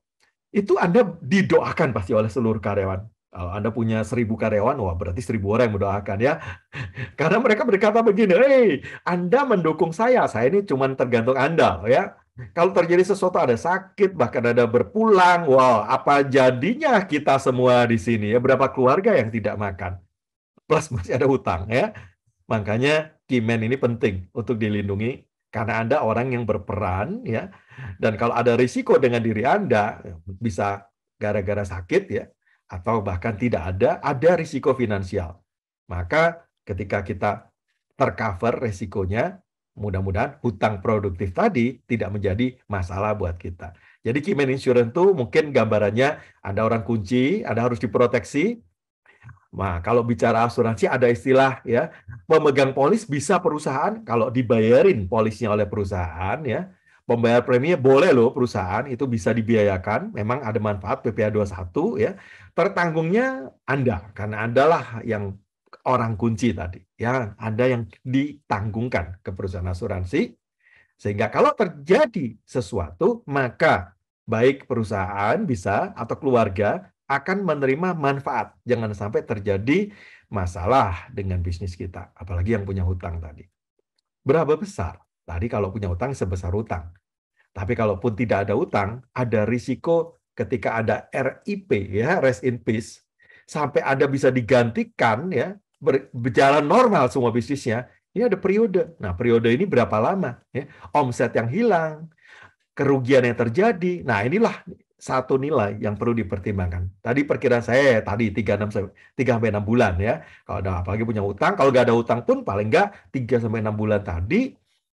itu Anda didoakan pasti oleh seluruh karyawan. Kalau Anda punya 1.000 karyawan, wah berarti 1.000 orang yang mendoakan ya. Karena mereka berkata begini, Anda mendukung saya ini cuma tergantung Anda ya. Kalau terjadi sesuatu, ada sakit, bahkan ada berpulang, wow, apa jadinya kita semua di sini ya? Berapa keluarga yang tidak makan? Plus masih ada hutang ya. Makanya key man ini penting untuk dilindungi karena Anda orang yang berperan ya. Dan kalau ada risiko dengan diri Anda, bisa gara-gara sakit ya, atau bahkan tidak ada risiko finansial. Maka ketika kita tercover risikonya, mudah-mudahan hutang produktif tadi tidak menjadi masalah buat kita. Jadi key man insurance itu mungkin gambarannya Anda orang kunci, Anda harus diproteksi. Nah, kalau bicara asuransi ada istilah ya, pemegang polis bisa perusahaan kalau dibayarin polisnya oleh perusahaan ya. Pembayar premi boleh loh perusahaan, itu bisa dibiayakan, memang ada manfaat PPh 21 ya. Tertanggungnya Anda karena Andalah yang orang kunci tadi ya, Anda yang ditanggungkan ke perusahaan asuransi, sehingga kalau terjadi sesuatu maka baik perusahaan bisa atau keluarga akan menerima manfaat. Jangan sampai terjadi masalah dengan bisnis kita, apalagi yang punya hutang tadi. Berapa besar? Tadi kalau punya hutang sebesar hutang. Tapi kalaupun tidak ada hutang, ada risiko ketika ada RIP ya, rest in peace, sampai Anda bisa digantikan ya, berjalan normal semua bisnisnya, ini ada periode. Nah, periode ini berapa lama ya? Omset yang hilang, kerugian yang terjadi. Nah, inilah satu nilai yang perlu dipertimbangkan. Tadi perkiraan saya tadi 3-6 bulan ya. Kalau ada apalagi punya utang, kalau nggak ada utang pun paling nggak 3-6 bulan tadi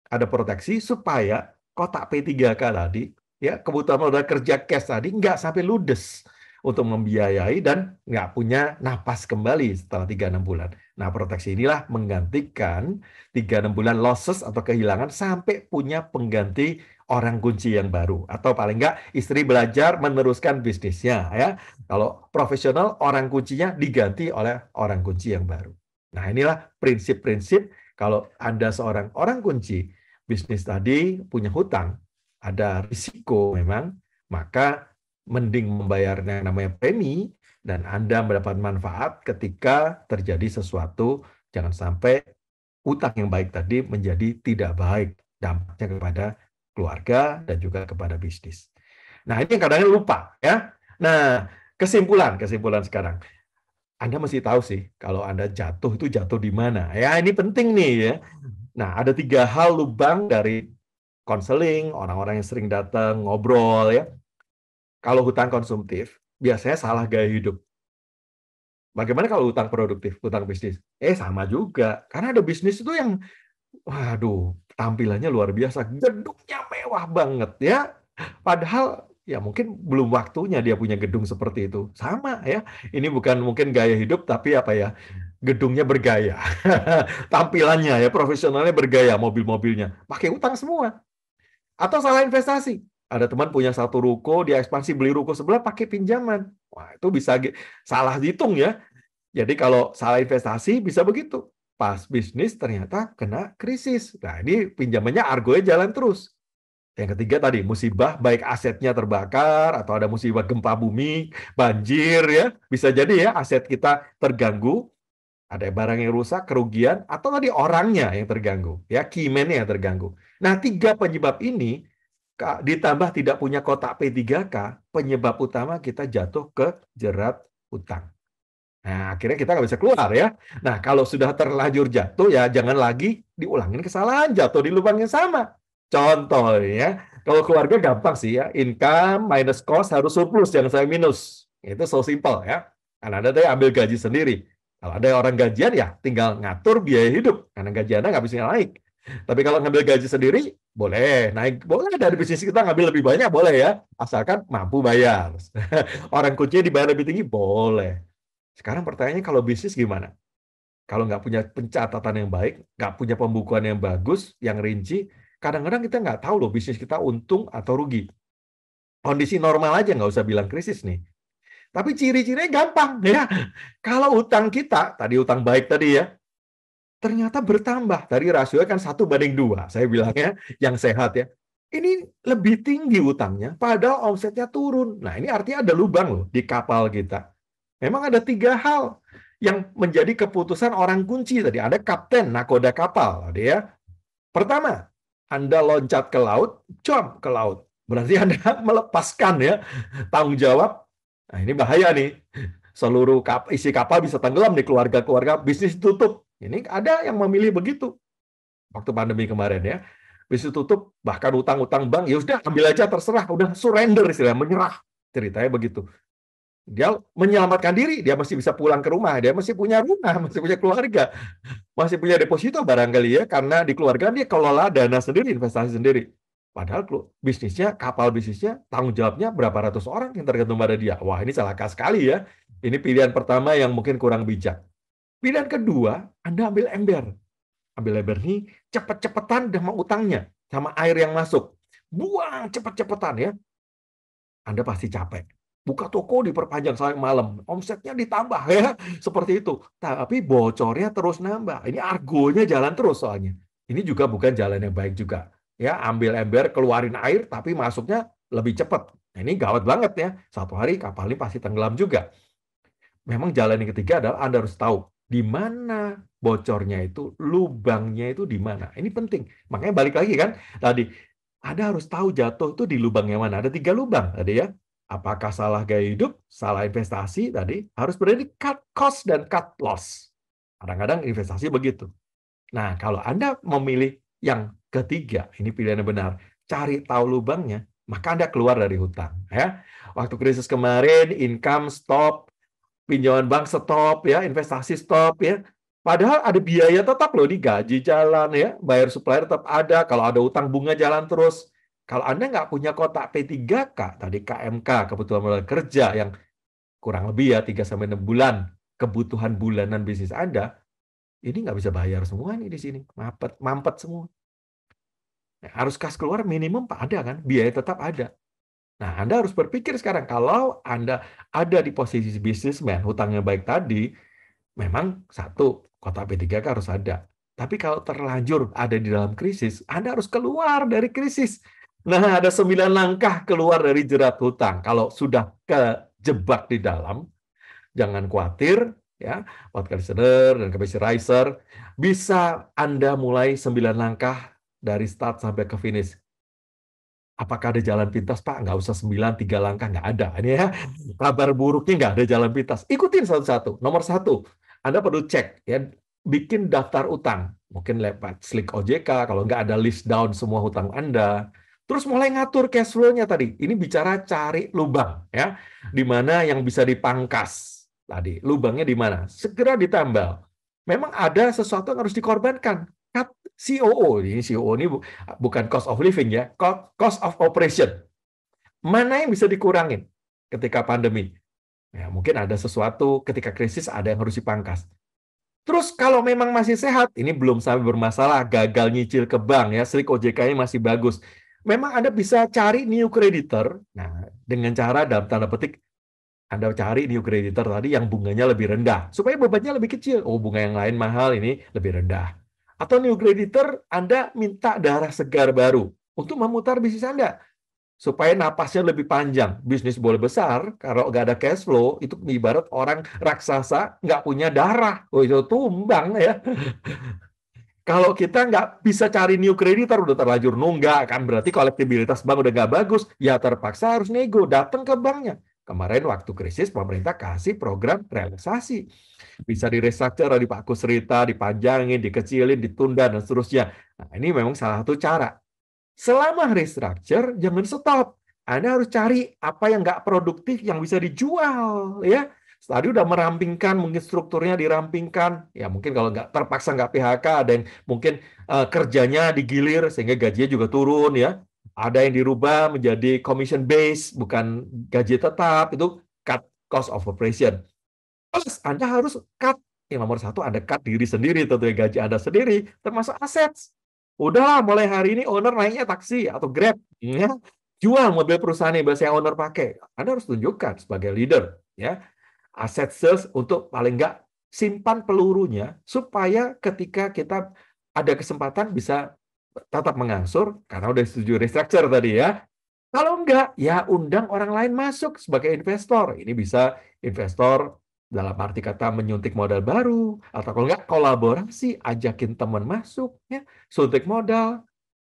ada proteksi supaya kotak P3K tadi ya, kebutuhan modal kerja cash tadi nggak sampai ludes untuk membiayai dan nggak punya napas kembali setelah 3-6 bulan. Nah, proteksi inilah menggantikan 3-6 bulan losses atau kehilangan sampai punya pengganti orang kunci yang baru. Atau paling nggak istri belajar meneruskan bisnisnya ya. Kalau profesional, orang kuncinya diganti oleh orang kunci yang baru. Nah, inilah prinsip-prinsip kalau Anda seorang orang kunci, bisnis tadi punya hutang, ada risiko memang, maka mending membayar yang namanya premi dan Anda mendapat manfaat ketika terjadi sesuatu. Jangan sampai hutang yang baik tadi menjadi tidak baik, dampaknya kepada keluarga dan juga kepada bisnis. Nah, ini yang kadang-kadang lupa ya. Nah, kesimpulan sekarang. Anda mesti tahu sih kalau Anda jatuh itu jatuh di mana. Ya, ini penting nih ya. Nah, ada 3 hal lubang dari konseling, orang-orang yang sering datang ngobrol ya. Kalau hutang konsumtif, biasanya salah gaya hidup. Bagaimana kalau hutang produktif, hutang bisnis? Sama juga. Karena ada bisnis itu yang, waduh, tampilannya luar biasa. Gedungnya mewah banget ya. Padahal ya mungkin belum waktunya dia punya gedung seperti itu. Sama ya. Ini bukan mungkin gaya hidup, tapi apa ya, gedungnya bergaya. Tampilannya ya, profesionalnya bergaya, mobil-mobilnya. Pakai utang semua. Atau salah investasi. Ada teman punya satu ruko, dia ekspansi beli ruko sebelah pakai pinjaman. Wah, itu bisa salah hitung ya. Jadi kalau salah investasi bisa begitu. Pas bisnis ternyata kena krisis. Nah, ini pinjamannya argonya jalan terus. Yang ketiga tadi, musibah, baik asetnya terbakar, atau ada musibah gempa bumi, banjir ya. Bisa jadi ya aset kita terganggu, ada barang yang rusak, kerugian, atau tadi orangnya yang terganggu, ya key man-nya yang terganggu. Nah, 3 penyebab ini ditambah tidak punya kotak P3K, penyebab utama kita jatuh ke jerat hutang. Nah, akhirnya kita nggak bisa keluar ya. Nah, kalau sudah terlanjur jatuh ya jangan lagi diulangin kesalahan, jatuh di lubang yang sama. Contoh ya, kalau keluarga gampang sih ya, income minus cost harus surplus, jangan sampai minus. Itu so simple ya. Karena Anda tadi ambil gaji sendiri. Kalau ada orang gajian ya tinggal ngatur biaya hidup, karena gaji Anda nggak bisa naik. Tapi kalau ngambil gaji sendiri, boleh naik, boleh dari bisnis kita ngambil lebih banyak, boleh ya, asalkan mampu bayar. Orang kuncinya dibayar lebih tinggi, boleh. Sekarang pertanyaannya kalau bisnis gimana? Kalau nggak punya pencatatan yang baik, nggak punya pembukuan yang bagus, yang rinci, kadang-kadang kita nggak tahu loh bisnis kita untung atau rugi. Kondisi normal aja, nggak usah bilang krisis nih. Tapi ciri-cirinya gampang ya. Kalau utang kita, tadi utang baik tadi ya, ternyata bertambah. Dari rasio kan 1:2, saya bilangnya yang sehat ya. Ini lebih tinggi utangnya, padahal omsetnya turun. Nah ini artinya ada lubang loh di kapal kita. Memang ada 3 hal yang menjadi keputusan orang kunci tadi. Ada kapten, nakoda kapal tadi ya. Pertama, Anda loncat ke laut, jump ke laut. Berarti Anda melepaskan ya tanggung jawab. Nah ini bahaya nih. Seluruh isi kapal bisa tenggelam nih, keluarga-keluarga, bisnis tutup. Ini ada yang memilih begitu. Waktu pandemi kemarin ya. Bisnis tutup, bahkan utang-utang bank, ya sudah ambil aja terserah, udah surrender istilahnya, menyerah. Ceritanya begitu. Dia menyelamatkan diri, dia masih bisa pulang ke rumah, dia masih punya rumah, masih punya keluarga, masih punya deposito barangkali ya, karena di keluarga dia kelola dana sendiri, investasi sendiri. Padahal bisnisnya, kapal bisnisnya, tanggung jawabnya berapa ratus orang yang tergantung pada dia. Wah ini celaka sekali ya. Ini pilihan pertama yang mungkin kurang bijak. Pilihan kedua, Anda ambil ember. Ambil ember ini cepet-cepetan sama utangnya, sama air yang masuk. Buang cepet-cepetan ya. Anda pasti capek. Buka toko diperpanjang sampai malam. Omsetnya ditambah ya. Seperti itu. Tapi bocornya terus nambah. Ini argonya jalan terus soalnya. Ini juga bukan jalan yang baik juga. Ya, ambil ember, keluarin air, tapi masuknya lebih cepat. Nah, ini gawat banget ya. Satu hari kapal ini pasti tenggelam juga. Memang jalan yang ketiga adalah Anda harus tahu di mana bocornya itu, lubangnya itu di mana. Ini penting. Makanya balik lagi kan tadi, Anda harus tahu jatuh itu di lubang yang mana. Ada 3 lubang tadi ya. Apakah salah gaya hidup, salah investasi tadi, harus berani cut cost dan cut loss. Kadang-kadang investasi begitu. Nah, kalau Anda memilih yang ketiga, ini pilihan yang benar, cari tahu lubangnya, maka Anda keluar dari hutang. Ya. Waktu krisis kemarin, income stop, pinjaman bank stop, ya, investasi stop, ya. Padahal ada biaya tetap loh, di gaji jalan, ya, bayar supplier tetap ada, kalau ada utang bunga jalan terus. Kalau Anda nggak punya kotak P3K, tadi KMK, kebutuhan modal kerja, yang kurang lebih ya 3-6 bulan, kebutuhan bulanan bisnis Anda, ini nggak bisa bayar semua nih di sini, mampet semua. Nah, harus kas keluar minimum Pak ada kan, biaya tetap ada. Nah, Anda harus berpikir sekarang, kalau Anda ada di posisi bisnismen, hutangnya baik tadi, memang satu, kotak P3K harus ada. Tapi kalau terlanjur ada di dalam krisis, Anda harus keluar dari krisis. Nah, ada 9 langkah keluar dari jerat hutang. Kalau sudah kejebak di dalam, jangan khawatir, ya, podcast listener dan KBC Riser, bisa Anda mulai 9 langkah dari start sampai ke finish. Apakah ada jalan pintas, Pak? Nggak usah 9, 3 langkah, nggak ada. Ini ya, kabar buruknya nggak ada jalan pintas. Ikutin satu-satu. Nomor 1, Anda perlu cek, ya, bikin daftar utang. Mungkin lewat Slick OJK, kalau nggak ada list down semua hutang Anda. Terus mulai ngatur cash flow-nya tadi. Ini bicara cari lubang, ya, di mana yang bisa dipangkas. Tadi, lubangnya di mana? Segera ditambal. Memang ada sesuatu yang harus dikorbankan. COO, ini COO ini bukan cost of living ya, cost of operation. Mana yang bisa dikurangin ketika pandemi? Ya, mungkin ada sesuatu ketika krisis ada yang harus dipangkas. Terus kalau memang masih sehat, ini belum sampai bermasalah, gagal nyicil ke bank ya, Slick OJK-nya masih bagus. Memang Anda bisa cari new creditor. Nah, dengan cara dalam tanda petik Anda cari new creditor tadi yang bunganya lebih rendah supaya bebannya lebih kecil. Oh, bunga yang lain mahal, ini lebih rendah. Atau new creditor, Anda minta darah segar baru untuk memutar bisnis Anda. Supaya napasnya lebih panjang. Bisnis boleh besar, kalau nggak ada cash flow, itu ibarat orang raksasa nggak punya darah. Oh, itu tumbang ya. Kalau kita nggak bisa cari new creditor, udah terlanjur nunggak, kan berarti kolektibilitas bank udah nggak bagus, ya terpaksa harus nego, datang ke banknya. Kemarin waktu krisis, pemerintah kasih program relaksasi. Bisa di-restructure, di Pak Kusrita, dipanjangin, dikecilin, ditunda, dan seterusnya. Nah, ini memang salah satu cara. Selama restructure, jangan stop. Anda harus cari apa yang nggak produktif yang bisa dijual, ya. Tadi udah merampingkan, mungkin strukturnya dirampingkan. Ya mungkin kalau nggak terpaksa nggak PHK, ada yang mungkin kerjanya digilir sehingga gajinya juga turun ya. Ada yang dirubah menjadi commission base, bukan gaji tetap. Itu cut cost of operation. Terus Anda harus cut. Yang nomor satu, Anda cut diri sendiri, tentunya gaji Anda sendiri, termasuk aset. Udahlah, mulai hari ini owner naiknya taksi atau Grab. Ya. Jual mobil perusahaan yang biasanya owner pakai. Anda harus tunjukkan sebagai leader. Ya. Aset sales untuk paling nggak simpan pelurunya supaya ketika kita ada kesempatan bisa tetap mengangsur karena udah setuju restructure tadi ya. Kalau enggak, ya undang orang lain masuk sebagai investor. Ini bisa investor dalam arti kata menyuntik modal baru atau kalau enggak kolaborasi, ajakin teman masuk ya, suntik modal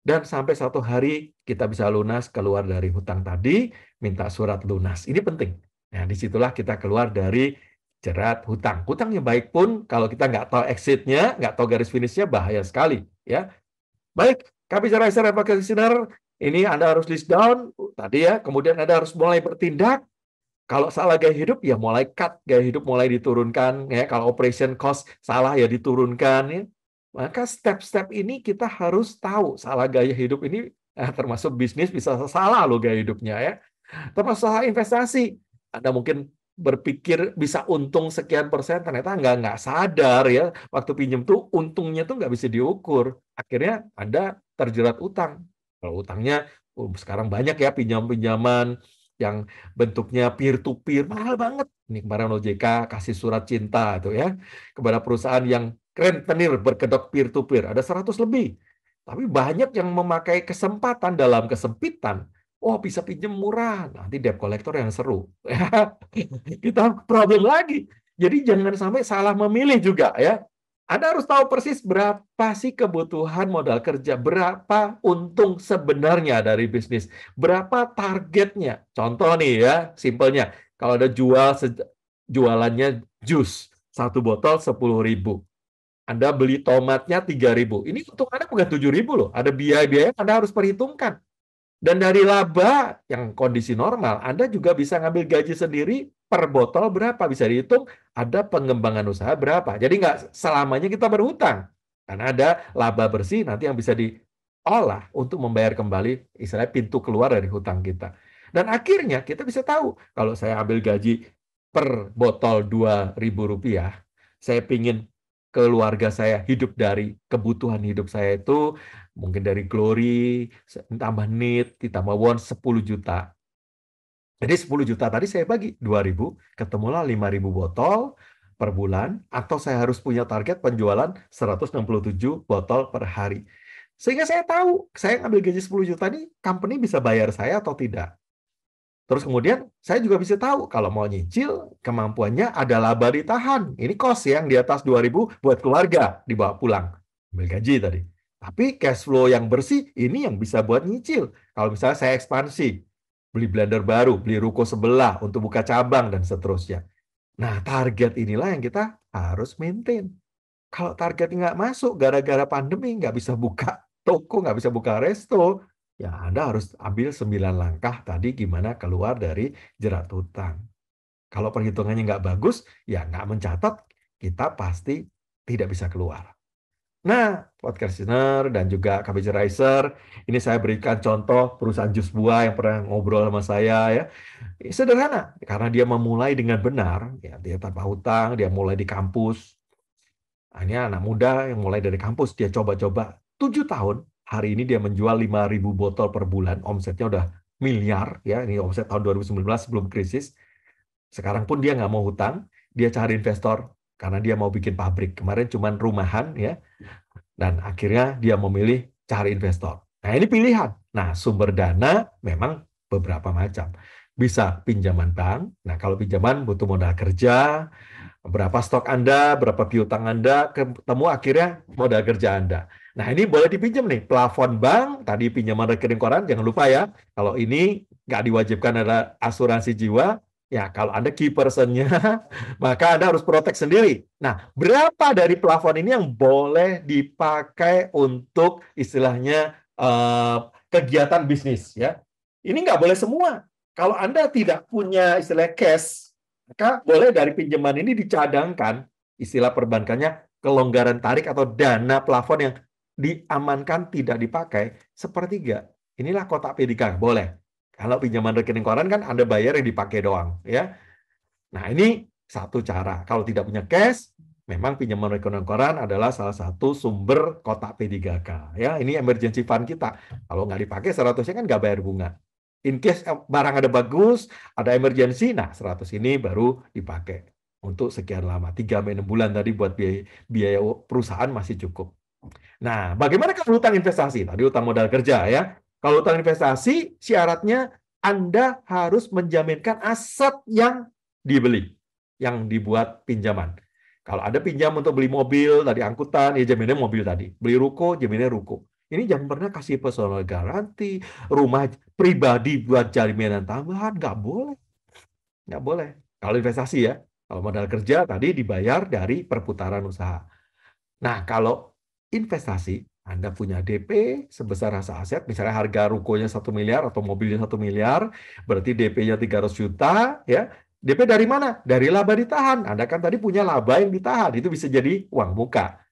dan sampai satu hari kita bisa lunas keluar dari hutang tadi, minta surat lunas. Ini penting. Nah, disitulah kita keluar dari jerat hutang. Hutang yang baik pun kalau kita nggak tahu exit-nya, nggak tahu garis finish-nya, bahaya sekali. Ya, baik, Capital Riser Advocacy Listener, ini Anda harus list down tadi ya. Kemudian Anda harus mulai bertindak. Kalau salah gaya hidup, ya mulai cut gaya hidup, mulai diturunkan. Ya, kalau operation cost salah ya diturunkan. Ya. Maka step-step ini kita harus tahu salah gaya hidup ini termasuk bisnis bisa salah loh gaya hidupnya ya. Termasuk salah investasi. Anda mungkin berpikir bisa untung sekian persen, ternyata nggak sadar ya. Waktu pinjam tuh untungnya tuh nggak bisa diukur. Akhirnya Anda terjerat utang. Kalau utangnya sekarang banyak ya pinjam-pinjaman yang bentuknya peer-to-peer, mahal banget. Ini kemarin OJK kasih surat cinta tuh ya kepada perusahaan yang rentenir berkedok peer-to-peer. Ada 100 lebih. Tapi banyak yang memakai kesempatan dalam kesempitan. Oh, bisa pinjam murah. Nanti debt collector yang seru. Kita problem lagi. Jadi jangan sampai salah memilih juga ya. Anda harus tahu persis berapa sih kebutuhan modal kerja, berapa untung sebenarnya dari bisnis, berapa targetnya. Contoh nih ya, simpelnya. Kalau ada jualannya jus, 1 botol 10.000. Anda beli tomatnya 3.000. Ini untuk Anda bukan 7.000 loh. Ada biaya-biaya yang Anda harus perhitungkan. Dan dari laba yang kondisi normal, Anda juga bisa ngambil gaji sendiri per botol berapa. Bisa dihitung ada pengembangan usaha berapa. Jadi nggak selamanya kita berhutang. Karena ada laba bersih nanti yang bisa diolah untuk membayar kembali istilahnya pintu keluar dari hutang kita. Dan akhirnya kita bisa tahu, kalau saya ambil gaji per botol Rp2.000, saya pingin keluarga saya hidup dari kebutuhan hidup saya itu mungkin dari glory, tambah need, ditambah want 10 juta. Jadi 10 juta tadi saya bagi 2.000, ketemulah 5.000 botol per bulan, atau saya harus punya target penjualan 167 botol per hari. Sehingga saya tahu, saya ngambil gaji 10 juta ini, company bisa bayar saya atau tidak. Terus kemudian saya juga bisa tahu kalau mau nyicil kemampuannya ada laba ditahan. Ini cost yang di atas 2.000 buat keluarga dibawa pulang. Ambil gaji tadi. Tapi cash flow yang bersih ini yang bisa buat nyicil. Kalau misalnya saya ekspansi, beli blender baru, beli ruko sebelah untuk buka cabang dan seterusnya. Nah, target inilah yang kita harus maintain. Kalau target nggak masuk gara-gara pandemi, nggak bisa buka toko, nggak bisa buka resto, ya Anda harus ambil 9 langkah tadi gimana keluar dari jerat hutang. Kalau perhitungannya nggak bagus, ya nggak mencatat, kita pasti tidak bisa keluar. Nah, podcast listener dan juga KBC Riser, ini saya berikan contoh perusahaan jus buah yang pernah ngobrol sama saya ya. Sederhana, karena dia memulai dengan benar, ya dia tanpa hutang, dia mulai di kampus. Hanya anak muda yang mulai dari kampus, dia coba-coba 7 tahun. Hari ini dia menjual 5.000 botol per bulan, omsetnya udah miliar, ya ini omset tahun 2019 sebelum krisis. Sekarang pun dia nggak mau hutang, dia cari investor karena dia mau bikin pabrik. Kemarin cuma rumahan, ya, dan akhirnya dia memilih cari investor. Nah ini pilihan. Nah sumber dana memang beberapa macam. Bisa pinjaman bank. Nah kalau pinjaman butuh modal kerja, berapa stok Anda, berapa piutang Anda, ketemu akhirnya modal kerja Anda. Nah, ini boleh dipinjam nih, plafon bank, tadi pinjaman rekening koran, jangan lupa ya, kalau ini nggak diwajibkan ada asuransi jiwa, ya kalau Anda key person-nya, maka Anda harus protek sendiri. Nah, berapa dari plafon ini yang boleh dipakai untuk istilahnya kegiatan bisnis, ya? Ini nggak boleh semua. Kalau Anda tidak punya istilah cash, Maka boleh dari pinjaman ini dicadangkan, istilah perbankannya kelonggaran tarik atau dana plafon yang diamankan tidak dipakai sepertiga. Inilah kotak PDK, boleh. Kalau pinjaman rekening koran kan Anda bayar yang dipakai doang, ya. Nah, ini satu cara. Kalau tidak punya cash, memang pinjaman rekening koran adalah salah satu sumber kotak P3K. Ya, ini emergency fund kita. Kalau nggak dipakai, 100-nya kan nggak bayar bunga. In case barang ada bagus, ada emergency, nah 100 ini baru dipakai untuk sekian lama. 3-6 bulan tadi buat biaya perusahaan masih cukup. Nah, bagaimana kalau hutang investasi? Tadi hutang modal kerja ya. Kalau hutang investasi, syaratnya Anda harus menjaminkan aset yang dibeli, yang dibuat pinjaman. Kalau ada pinjam untuk beli mobil, tadi angkutan, ya jaminnya mobil tadi. Beli ruko, jaminnya ruko. Ini jangan pernah kasih personal garanti, rumah pribadi buat jaminan tambahan, nggak boleh. Nggak boleh. Kalau investasi ya, kalau modal kerja tadi dibayar dari perputaran usaha. Nah, kalau investasi, Anda punya DP sebesar rasa aset, misalnya harga rukonya 1 miliar atau mobilnya 1 miliar, berarti DP-nya 300 juta, ya. DP dari mana? Dari laba ditahan. Anda kan tadi punya laba yang ditahan, itu bisa jadi uang muka.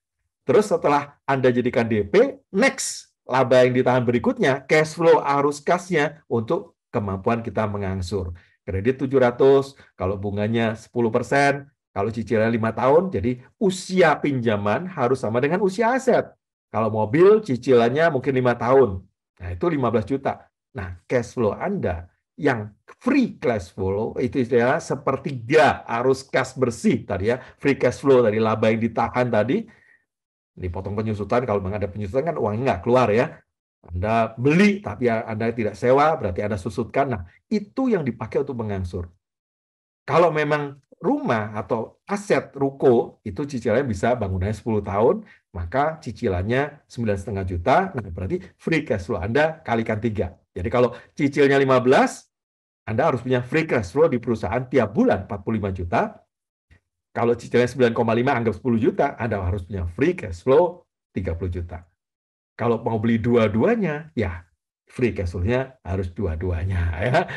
Terus setelah Anda jadikan DP, next, laba yang ditahan berikutnya, cash flow arus kasnya untuk kemampuan kita mengangsur. Kredit 700, kalau bunganya 10%, kalau cicilan 5 tahun, jadi usia pinjaman harus sama dengan usia aset. Kalau mobil, cicilannya mungkin 5 tahun. Nah, itu 15 juta. Nah, cash flow Anda yang free cash flow, itu istilah sepertiga arus kas bersih tadi ya. Free cash flow dari laba yang ditahan tadi, dipotong penyusutan, kalau memang ada penyusutan kan uangnya nggak keluar ya. Anda beli, tapi Anda tidak sewa, berarti Anda susutkan. Nah, itu yang dipakai untuk mengangsur. Kalau memang rumah atau aset ruko, itu cicilannya bisa bangunannya 10 tahun, maka cicilannya 9,5 juta, nah berarti free cash flow Anda kalikan 3. Jadi kalau cicilnya 15, Anda harus punya free cash flow di perusahaan tiap bulan 45 juta. Kalau cicilnya 9,5, anggap 10 juta, Anda harus punya free cash flow 30 juta. Kalau mau beli dua-duanya, ya free cash flow-nya harus dua-duanya ya.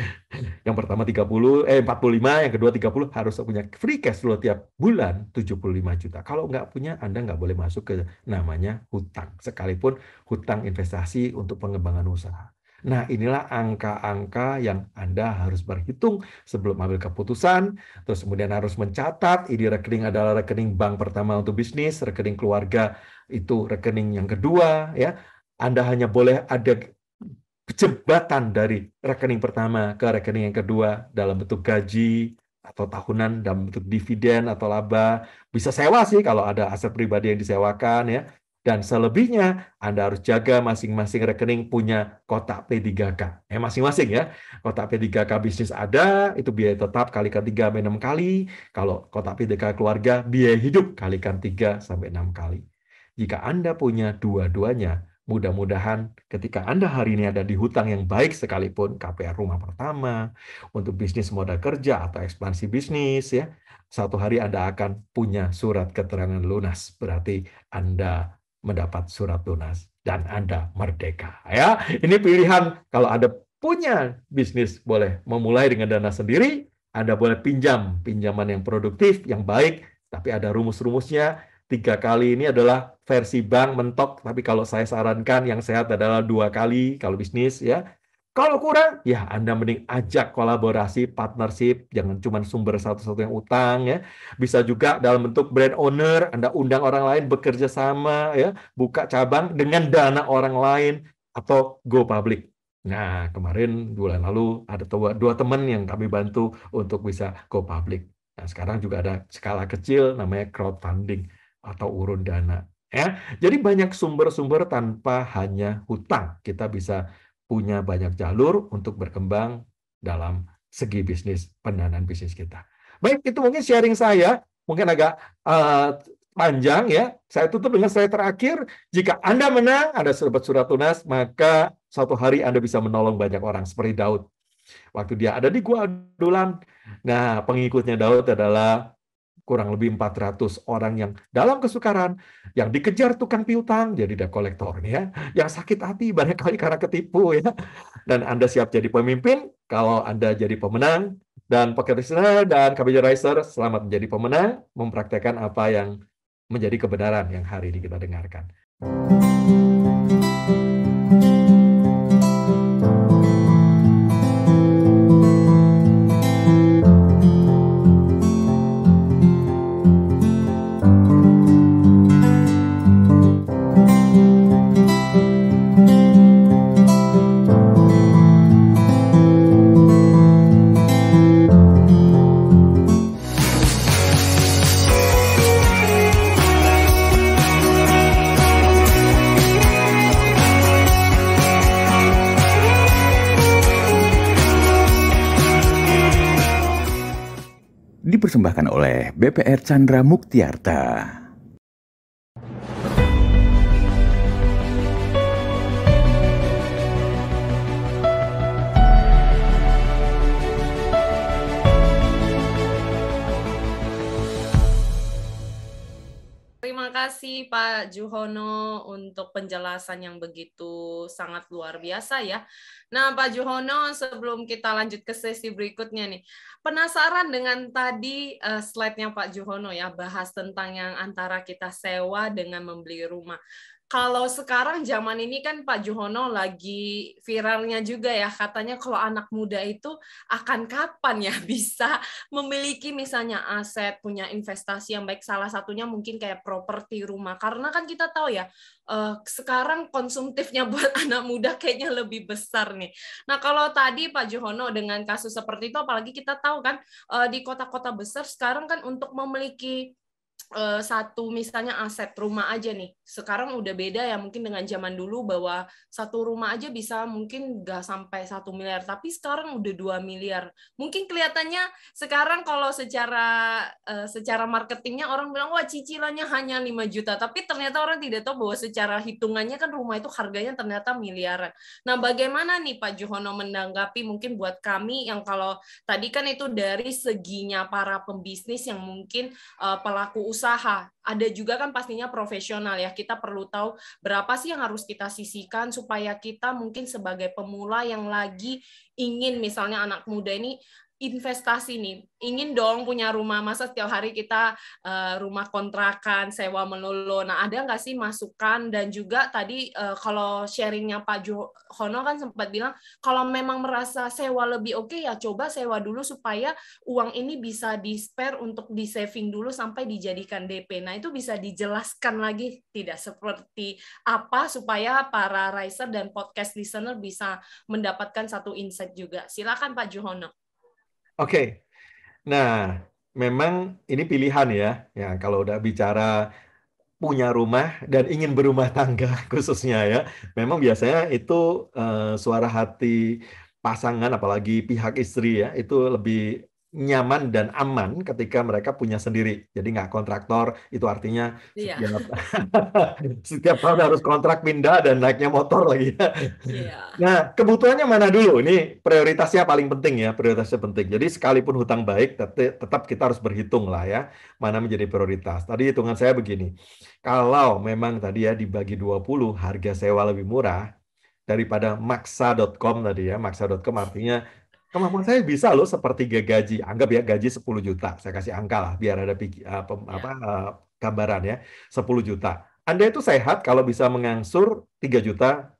Yang pertama 45, yang kedua 30 harus punya free cash flow tiap bulan 75 juta. Kalau nggak punya, Anda nggak boleh masuk ke namanya hutang, sekalipun hutang investasi untuk pengembangan usaha. Nah, inilah angka-angka yang Anda harus berhitung sebelum ambil keputusan, terus kemudian harus mencatat, ini rekening adalah rekening bank pertama untuk bisnis, rekening keluarga itu rekening yang kedua, ya. Anda hanya boleh ada jembatan dari rekening pertama ke rekening yang kedua dalam bentuk gaji atau tahunan dalam bentuk dividen atau laba. Bisa sewa sih kalau ada aset pribadi yang disewakan ya. Dan selebihnya Anda harus jaga masing-masing rekening punya kotak P3K. Masing-masing ya. Kotak P3K bisnis ada, itu biaya tetap kalikan 3-6 kali. Kalau kotak P3K keluarga, biaya hidup kalikan 3-6 kali. Jika Anda punya dua-duanya, mudah-mudahan ketika Anda hari ini ada di hutang yang baik sekalipun, KPR rumah pertama, untuk bisnis modal kerja atau ekspansi bisnis, ya, satu hari Anda akan punya surat keterangan lunas. Berarti Anda mendapat surat lunas dan Anda merdeka. Ya, ini pilihan. Kalau Anda punya bisnis, boleh memulai dengan dana sendiri. Anda boleh pinjaman yang produktif, yang baik, tapi ada rumus-rumusnya. 3 kali ini adalah versi bank mentok, tapi kalau saya sarankan yang sehat adalah 2 kali kalau bisnis ya. Kalau kurang, ya Anda mending ajak kolaborasi, partnership, jangan cuma sumber satu-satu yang utang ya. Bisa juga dalam bentuk brand owner, Anda undang orang lain bekerja sama ya, buka cabang dengan dana orang lain atau go public. Nah, kemarin bulan lalu ada 2 teman yang kami bantu untuk bisa go public. Nah, sekarang juga ada skala kecil namanya crowdfunding atau urun dana. Ya, jadi banyak sumber-sumber tanpa hanya hutang. Kita bisa punya banyak jalur untuk berkembang dalam segi bisnis, pendanaan bisnis kita. Baik, itu mungkin sharing saya. Mungkin agak panjang ya. Saya tutup dengan slide terakhir. Jika Anda menang, ada surat lunas, maka suatu hari Anda bisa menolong banyak orang seperti Daud. Waktu dia ada di Gua Adulam, nah pengikutnya Daud adalah kurang lebih 400 orang yang dalam kesukaran, yang dikejar tukang piutang, jadi debt collector ya, yang sakit hati barangkali karena ketipu ya. Dan Anda siap jadi pemimpin, kalau Anda jadi pemenang, Dan podcast listener dan KBJ Riser, selamat menjadi pemenang, mempraktekkan apa yang menjadi kebenaran yang hari ini kita dengarkan. Dipersembahkan oleh BPR Chandra Muktiarta. Terima kasih Pak Juhono untuk penjelasan yang begitu sangat luar biasa ya. Nah Pak Juhono, sebelum kita lanjut ke sesi berikutnya nih, penasaran dengan tadi slide-nya Pak Juhono ya, bahas tentang yang antara kita sewa dengan membeli rumah. Kalau sekarang zaman ini kan Pak Juhono lagi viralnya juga ya, katanya kalau anak muda itu akan kapan ya bisa memiliki misalnya aset, punya investasi yang baik, salah satunya mungkin kayak properti rumah. Karena kan kita tahu ya, sekarang konsumtifnya buat anak muda kayaknya lebih besar nih. Nah kalau tadi Pak Juhono dengan kasus seperti itu, apalagi kita tahu kan di kota-kota besar sekarang kan untuk memiliki satu misalnya aset rumah aja nih, sekarang udah beda ya mungkin dengan zaman dulu bahwa satu rumah aja bisa mungkin nggak sampai 1 miliar, tapi sekarang udah 2 miliar. Mungkin kelihatannya sekarang kalau secara marketingnya orang bilang wah cicilannya hanya 5 juta, tapi ternyata orang tidak tahu bahwa secara hitungannya kan rumah itu harganya ternyata miliaran. Nah bagaimana nih Pak Juhono menanggapi mungkin buat kami yang kalau tadi kan itu dari seginya para pembisnis yang mungkin pelaku usaha, ada juga kan pastinya profesional ya, kita perlu tahu berapa sih yang harus kita sisihkan supaya kita mungkin sebagai pemula yang lagi ingin misalnya anak muda ini investasi nih, ingin dong punya rumah, masa setiap hari kita rumah kontrakan, sewa melulu. Nah, ada nggak sih masukan? Dan juga tadi kalau sharingnya Pak Juhono kan sempat bilang, kalau memang merasa sewa lebih oke, ya coba sewa dulu supaya uang ini bisa di-spare untuk di-saving dulu sampai dijadikan DP. Nah, itu bisa dijelaskan lagi tidak seperti apa supaya para riser dan podcast listener bisa mendapatkan satu insight juga. Silakan Pak Juhono. Oke, nah memang ini pilihan ya. Ya kalau udah bicara punya rumah dan ingin berumah tangga khususnya ya, memang biasanya itu suara hati pasangan, apalagi pihak istri ya, itu lebih nyaman dan aman ketika mereka punya sendiri. Jadi nggak kontraktor, itu artinya setiap tahun harus kontrak pindah dan naiknya motor lagi ya. Nah, kebutuhannya mana dulu? Ini prioritasnya paling penting ya, prioritasnya penting. Jadi sekalipun hutang baik, tetap kita harus berhitung lah ya, mana menjadi prioritas. Tadi hitungan saya begini, kalau memang tadi ya dibagi 20, harga sewa lebih murah daripada maksa.com tadi ya, maksa.com artinya kemampuan saya bisa loh sepertiga gaji, anggap ya gaji 10 juta, saya kasih angka lah biar ada gambaran ya, 10 juta. Anda itu sehat kalau bisa mengangsur 3 juta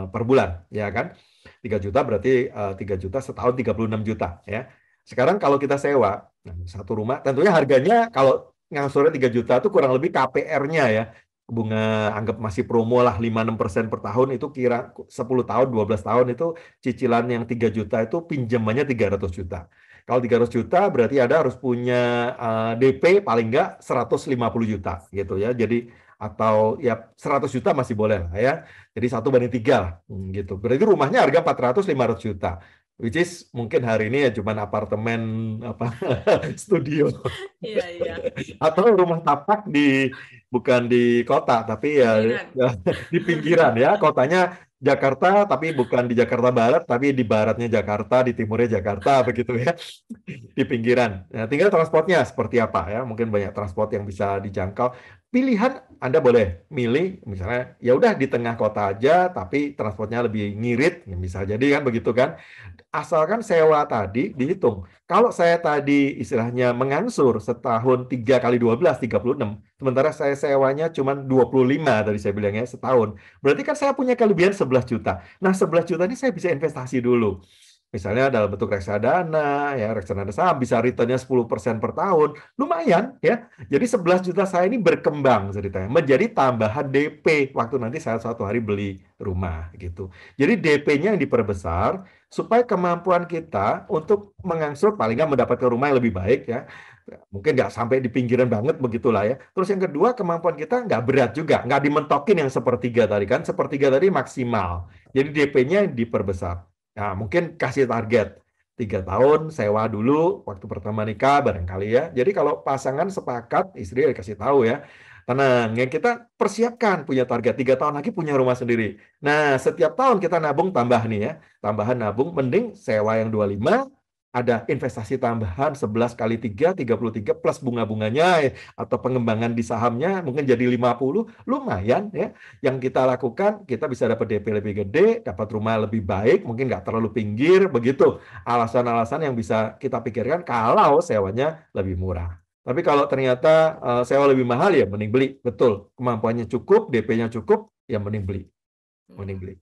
per bulan, ya kan? 3 juta berarti 3 juta setahun 36 juta ya. Sekarang kalau kita sewa satu rumah, tentunya harganya kalau ngangsurnya 3 juta itu kurang lebih KPR-nya ya. Bunga anggap masih promo lah 5-6% per tahun, itu kira 10 tahun 12 tahun itu cicilan yang 3 juta itu pinjamannya 300 juta. Kalau 300 juta berarti ada harus punya DP paling enggak 150 juta gitu ya. Jadi atau ya 100 juta masih boleh lah ya. Jadi 1/3 lah gitu. Berarti rumahnya harga 400-500 juta. Which is mungkin hari ini ya cuman apartemen studio. Iya. Atau rumah tapak bukan di kota tapi ya di pinggiran ya. Kotanya Jakarta tapi bukan di Jakarta Barat tapi di baratnya Jakarta, di timurnya Jakarta begitu ya. Di pinggiran. Nah, tinggal transportnya seperti apa ya. Mungkin banyak transport yang bisa dijangkau. pilihan Anda boleh milih misalnya ya udah di tengah kota aja tapi transportnya lebih ngirit, ya bisa jadi kan begitu kan. Asalkan sewa tadi dihitung. Kalau saya tadi istilahnya mengangsur setahun 3 kali 12, 36, sementara saya sewanya cuma 25 tadi saya bilangnya setahun. Berarti kan saya punya kelebihan 11 juta. Nah, 11 juta ini saya bisa investasi dulu. Misalnya dalam bentuk reksadana saham bisa returnnya 10% per tahun. Lumayan ya. Jadi 11 juta saya ini berkembang ceritanya. Menjadi tambahan DP waktu nanti saya suatu hari beli rumah gitu. Jadi DP-nya yang diperbesar supaya kemampuan kita untuk mengangsur paling nggak mendapatkan rumah yang lebih baik ya. Mungkin nggak sampai di pinggiran banget begitulah ya. Terus yang kedua kemampuan kita nggak berat juga. Nggak dimentokin yang sepertiga tadi kan. Sepertiga tadi maksimal. Jadi DP-nya diperbesar. Nah, mungkin kasih target 3 tahun sewa dulu waktu pertama nikah barangkali ya. Jadi kalau pasangan sepakat, istri dikasih tahu ya. Tenang, yang kita persiapkan punya target 3 tahun lagi punya rumah sendiri. Nah, setiap tahun kita nabung tambah nih ya. Tambahan nabung, mending sewa yang 25, ada investasi tambahan 11 kali 3, 33 plus bunga-bunganya atau pengembangan di sahamnya mungkin jadi 50, lumayan ya. Yang kita lakukan, kita bisa dapat DP lebih gede, dapat rumah lebih baik, mungkin nggak terlalu pinggir, begitu. Alasan-alasan yang bisa kita pikirkan kalau sewanya lebih murah. Tapi kalau ternyata sewa lebih mahal ya mending beli, betul. Kemampuannya cukup, DP-nya cukup, ya mending beli. Mending beli.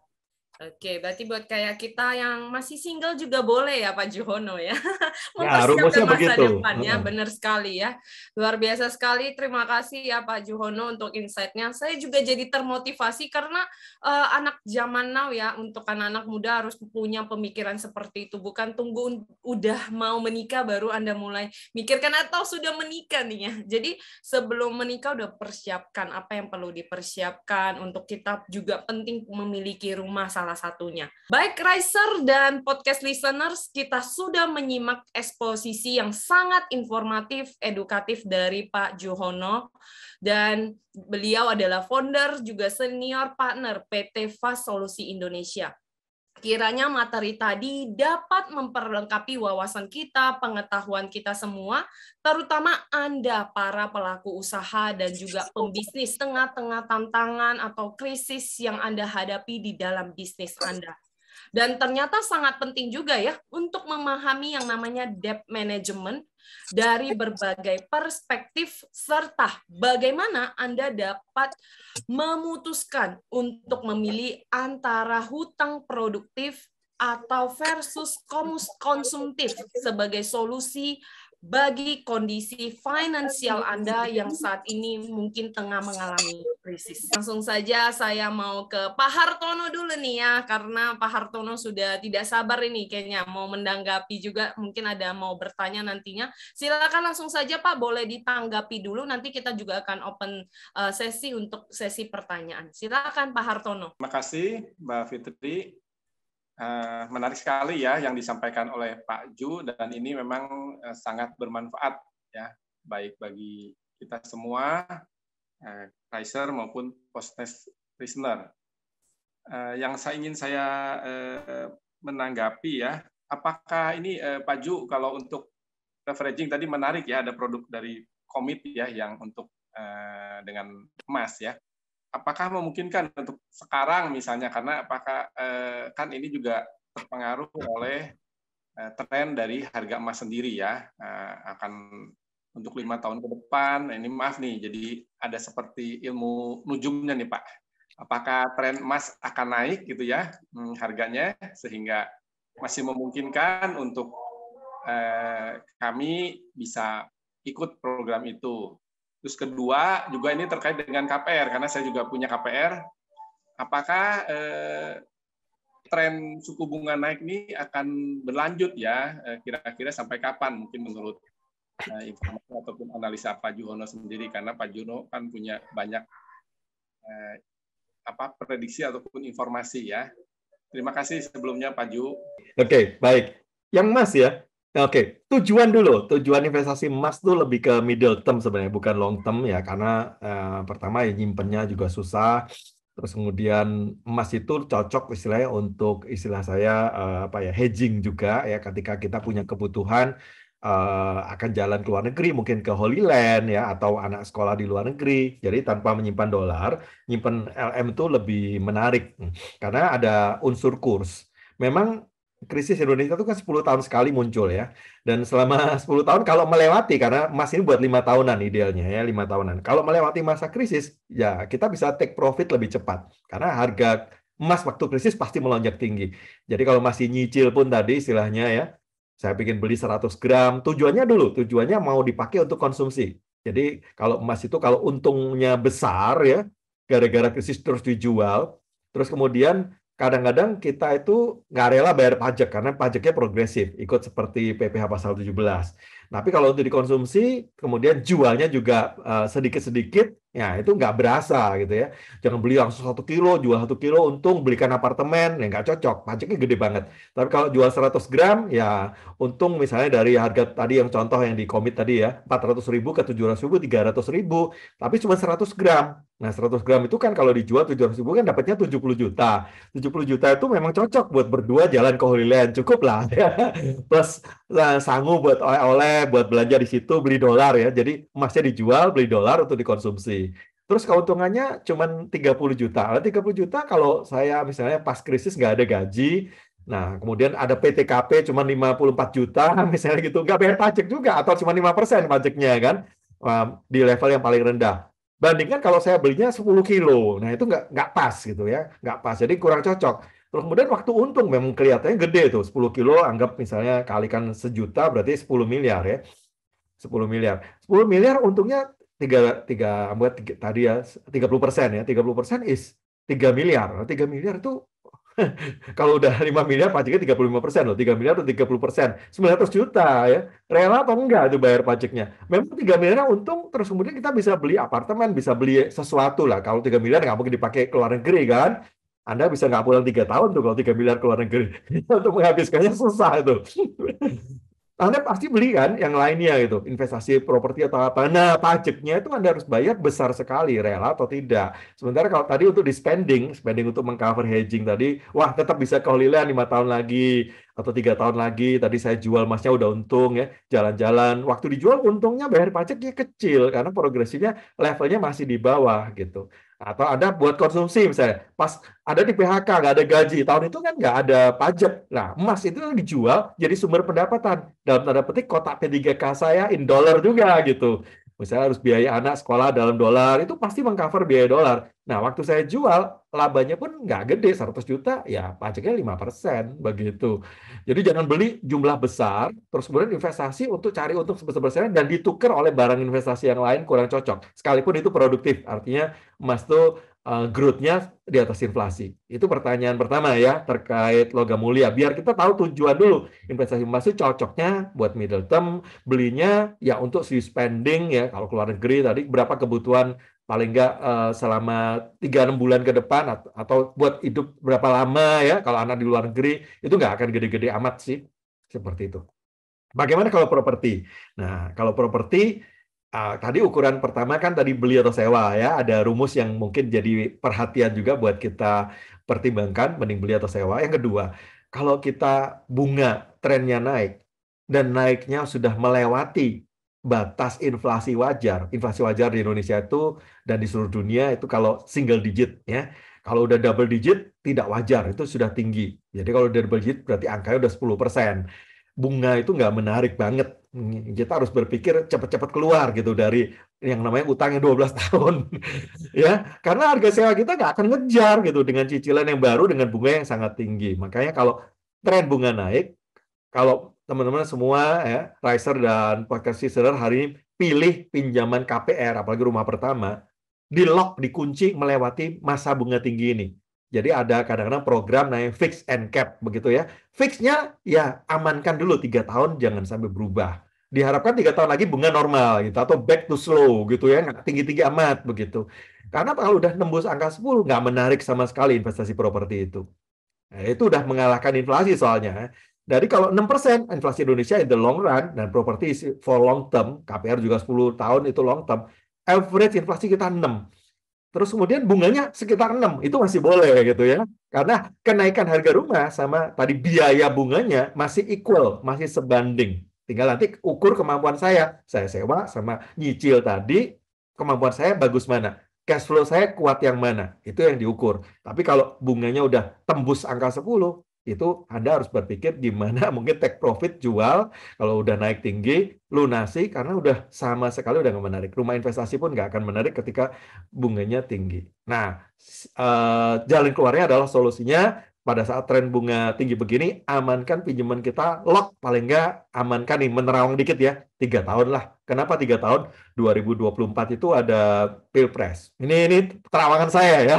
Oke, berarti buat kayak kita yang masih single juga boleh ya Pak Juhono ya. Ya, Mempersiapkan rumusnya masa begitu. depannya, benar sekali ya. Luar biasa sekali, terima kasih ya Pak Juhono untuk insight-nya. Saya juga jadi termotivasi karena anak zaman now ya, untuk anak-anak muda harus punya pemikiran seperti itu. Bukan tunggu udah mau menikah baru Anda mulai mikirkan atau sudah menikah nih ya. Jadi sebelum menikah udah persiapkan apa yang perlu dipersiapkan. Untuk kita juga penting memiliki rumah salah satunya. Baik Riser dan podcast listeners, kita sudah menyimak eksposisi yang sangat informatif, edukatif dari Pak Juhono, dan beliau adalah founder juga senior partner PT Fast Solusi Indonesia. Kiranya materi tadi dapat memperlengkapi wawasan kita, pengetahuan kita semua, terutama Anda para pelaku usaha dan juga pembisnis tengah-tengah tantangan atau krisis yang Anda hadapi di dalam bisnis Anda. Dan ternyata sangat penting juga ya untuk memahami yang namanya debt management dari berbagai perspektif serta bagaimana Anda dapat memutuskan untuk memilih antara hutang produktif atau versus konsumtif sebagai solusi bagi kondisi finansial Anda yang saat ini mungkin tengah mengalami krisis. Langsung saja saya mau ke Pak Hartono dulu nih ya, karena Pak Hartono sudah tidak sabar ini kayaknya mau menanggapi juga, mungkin ada mau bertanya nantinya. Silakan langsung saja Pak, boleh ditanggapi dulu, nanti kita juga akan open sesi untuk sesi pertanyaan. Silakan Pak Hartono. Terima kasih Mbak Fitri. Menarik sekali ya yang disampaikan oleh Pak Ju, dan ini memang sangat bermanfaat ya, baik bagi kita semua, Riser maupun podcast listener. Yang ingin saya menanggapi ya, apakah ini Pak Ju, kalau untuk leveraging tadi menarik ya, ada produk dari Komit ya yang untuk dengan emas ya. Apakah memungkinkan untuk sekarang misalnya, karena apakah kan ini juga terpengaruh oleh tren dari harga emas sendiri ya, akan untuk 5 tahun ke depan, ini maaf nih, jadi ada seperti ilmu nujumnya nih Pak. Apakah tren emas akan naik gitu ya harganya, sehingga masih memungkinkan untuk kami bisa ikut program itu. Terus kedua, juga ini terkait dengan KPR, karena saya juga punya KPR. Apakah tren suku bunga naik ini akan berlanjut ya, kira-kira sampai kapan mungkin menurut informasi ataupun analisa Pak Juhono sendiri, karena Pak Juhono kan punya banyak prediksi ataupun informasi ya. Terima kasih sebelumnya Pak Ju. Oke, baik. Yang emas ya. Oke, tujuan dulu. Tujuan investasi emas tuh lebih ke middle term sebenarnya, bukan long term ya, karena pertama ya nyimpennya juga susah. Terus kemudian emas itu cocok istilahnya untuk istilah saya hedging juga ya, ketika kita punya kebutuhan akan jalan ke luar negeri, mungkin ke Holy Land ya, atau anak sekolah di luar negeri. Jadi tanpa menyimpan dolar, nyimpan LM itu lebih menarik karena ada unsur kurs. Memang krisis Indonesia itu kan 10 tahun sekali muncul ya. Dan selama 10 tahun kalau melewati, karena emas ini buat 5 tahunan idealnya ya, 5 tahunan. Kalau melewati masa krisis, ya kita bisa take profit lebih cepat. Karena harga emas waktu krisis pasti melonjak tinggi. Jadi kalau masih nyicil pun tadi istilahnya ya, saya bikin beli 100 gram, tujuannya mau dipakai untuk konsumsi. Jadi kalau emas itu kalau untungnya besar ya, gara-gara krisis terus dijual, terus kemudian kadang-kadang kita itu nggak rela bayar pajak karena pajaknya progresif, ikut seperti PPh pasal 17. Tapi kalau untuk dikonsumsi, kemudian jualnya juga sedikit-sedikit, ya itu nggak berasa gitu ya. Jangan beli langsung 1 kilo, jual 1 kilo, untung belikan apartemen, ya nggak cocok, pajaknya gede banget. Tapi kalau jual 100 gram, ya untung misalnya dari harga tadi yang contoh yang di komit tadi ya, 400.000 ke 700.000, 300.000, tapi cuma 100 gram. Nah 100 gram itu kan kalau dijual 700.000 kan dapatnya 70 juta. 70 juta itu memang cocok buat berdua jalan ke Holy Land, cukup lah ya. Plus sanggup buat oleh-oleh, buat belanja di situ, beli dolar ya. Jadi emasnya dijual, beli dolar untuk dikonsumsi. Terus keuntungannya cuma 30 juta. 30 juta kalau saya misalnya pas krisis nggak ada gaji, nah kemudian ada PTKP cuma 54 juta, misalnya gitu, nggak bayar pajak juga, atau cuma 5% pajaknya kan, di level yang paling rendah. Bandingkan kalau saya belinya 10 kilo, nah itu nggak pas gitu ya, nggak pas, jadi kurang cocok. Terus kemudian waktu untung memang kelihatannya gede tuh, 10 kilo anggap misalnya kalikan sejuta berarti 10 miliar ya, 10 miliar. 10 miliar untungnya tadi ya 30% ya, 30% is 3 miliar. 3 miliar itu kalau udah 5 miliar pajaknya 35% loh, 3 miliar atau 30%, 900 juta ya. Rela atau enggak itu bayar pajaknya? Memang 3 miliar untung, terus kemudian kita bisa beli apartemen, bisa beli sesuatu lah. Kalau 3 miliar nggak mungkin dipakai ke luar negeri kan? Anda bisa nggak pulang 3 tahun tuh kalau 3 miliar ke luar negeri. Untuk menghabiskannya susah itu. Anda pasti beli kan yang lainnya gitu, investasi properti atau apa. Nah, pajaknya itu Anda harus bayar besar sekali, rela atau tidak. Sementara kalau tadi untuk di spending untuk mengcover hedging tadi, wah tetap bisa ke Holy Land 5 tahun lagi atau 3 tahun lagi. Tadi saya jual emasnya udah untung ya, jalan-jalan. Waktu dijual untungnya bayar pajaknya kecil karena progresifnya levelnya masih di bawah gitu. Atau Anda buat konsumsi misalnya, pas ada di PHK, nggak ada gaji, tahun itu kan nggak ada pajak. Nah, emas itu dijual jadi sumber pendapatan. Dalam tanda petik, kotak P3K saya in dollar juga gitu. Misalnya harus biaya anak sekolah dalam dolar, itu pasti mengcover biaya dolar. Nah, waktu saya jual, labanya pun nggak gede, 100 juta, ya pajaknya 5%, begitu. Jadi jangan beli jumlah besar, terus kemudian investasi untuk cari untung sebesar-besarnya, dan ditukar oleh barang investasi yang lain kurang cocok. Sekalipun itu produktif, artinya emas itu growth-nya di atas inflasi. Itu pertanyaan pertama ya, terkait logam mulia. Biar kita tahu tujuan dulu, investasi emas itu cocoknya buat middle term, belinya ya untuk si spending ya, kalau keluar negeri tadi, berapa kebutuhan paling nggak selama 3-6 bulan ke depan, atau buat hidup berapa lama ya, kalau anak di luar negeri, itu nggak akan gede-gede amat sih, seperti itu. Bagaimana kalau properti? Nah, kalau properti, tadi ukuran pertama kan tadi beli atau sewa ya, ada rumus yang mungkin jadi perhatian juga buat kita pertimbangkan, mending beli atau sewa. Yang kedua, kalau kita bunga trennya naik, dan naiknya sudah melewati batas inflasi wajar di Indonesia itu dan di seluruh dunia itu kalau single digit ya. Kalau udah double digit tidak wajar, itu sudah tinggi. Jadi kalau udah double digit berarti angkanya udah 10%. Bunga itu nggak menarik banget. Kita harus berpikir cepat-cepat keluar gitu dari yang namanya utangnya 12 tahun. Ya, karena harga sewa kita nggak akan ngejar gitu dengan cicilan yang baru dengan bunga yang sangat tinggi. Makanya kalau tren bunga naik, kalau teman-teman semua ya, Riser dan podcast listener hari ini pilih pinjaman KPR, apalagi rumah pertama, di lock, dikunci melewati masa bunga tinggi ini. Jadi ada kadang-kadang program namanya fix and cap begitu ya. Fixnya ya amankan dulu 3 tahun, jangan sampai berubah. Diharapkan 3 tahun lagi bunga normal gitu, atau back to slow gitu ya, nggak tinggi-tinggi amat begitu. Karena kalau udah nembus angka 10 nggak menarik sama sekali investasi properti itu. Nah, itu udah mengalahkan inflasi soalnya. Jadi kalau 6% inflasi Indonesia in the long run, dan properti for long term, KPR juga 10 tahun itu long term, average inflasi kita 6. Terus kemudian bunganya sekitar 6, itu masih boleh gitu ya. Karena kenaikan harga rumah sama tadi biaya bunganya masih equal, masih sebanding. Tinggal nanti ukur kemampuan saya sewa sama nyicil tadi, kemampuan saya bagus mana, cash flow saya kuat yang mana, itu yang diukur. Tapi kalau bunganya udah tembus angka 10, itu Anda harus berpikir gimana mungkin take profit, jual, kalau udah naik tinggi, lunasi, karena udah sama sekali udah nggak menarik. Rumah investasi pun nggak akan menarik ketika bunganya tinggi. Nah, jalan keluarnya adalah solusinya pada saat tren bunga tinggi begini, amankan pinjaman kita, lock paling nggak amankan nih, menerawang dikit ya, 3 tahun lah. Kenapa 3 tahun? 2024 itu ada Pilpres. Ini terawangan saya ya.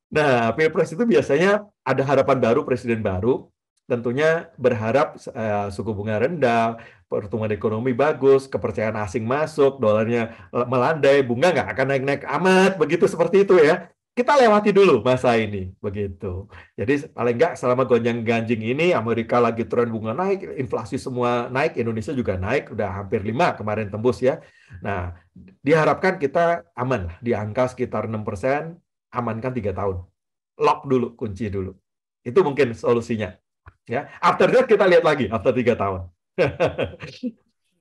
Nah, Pilpres itu biasanya ada harapan baru, presiden baru, tentunya berharap suku bunga rendah, pertumbuhan ekonomi bagus, kepercayaan asing masuk, dolarnya melandai, bunga nggak akan naik-naik amat, begitu seperti itu ya. Kita lewati dulu masa ini, begitu. Jadi paling nggak selama gonjang-ganjing ini, Amerika lagi tren bunga naik, inflasi semua naik, Indonesia juga naik, udah hampir 5 kemarin tembus ya. Nah, diharapkan kita aman lah, di angka sekitar 6%, amankan 3 tahun. Lock dulu, kunci dulu. Itu mungkin solusinya. Ya, after that kita lihat lagi, after 3 tahun.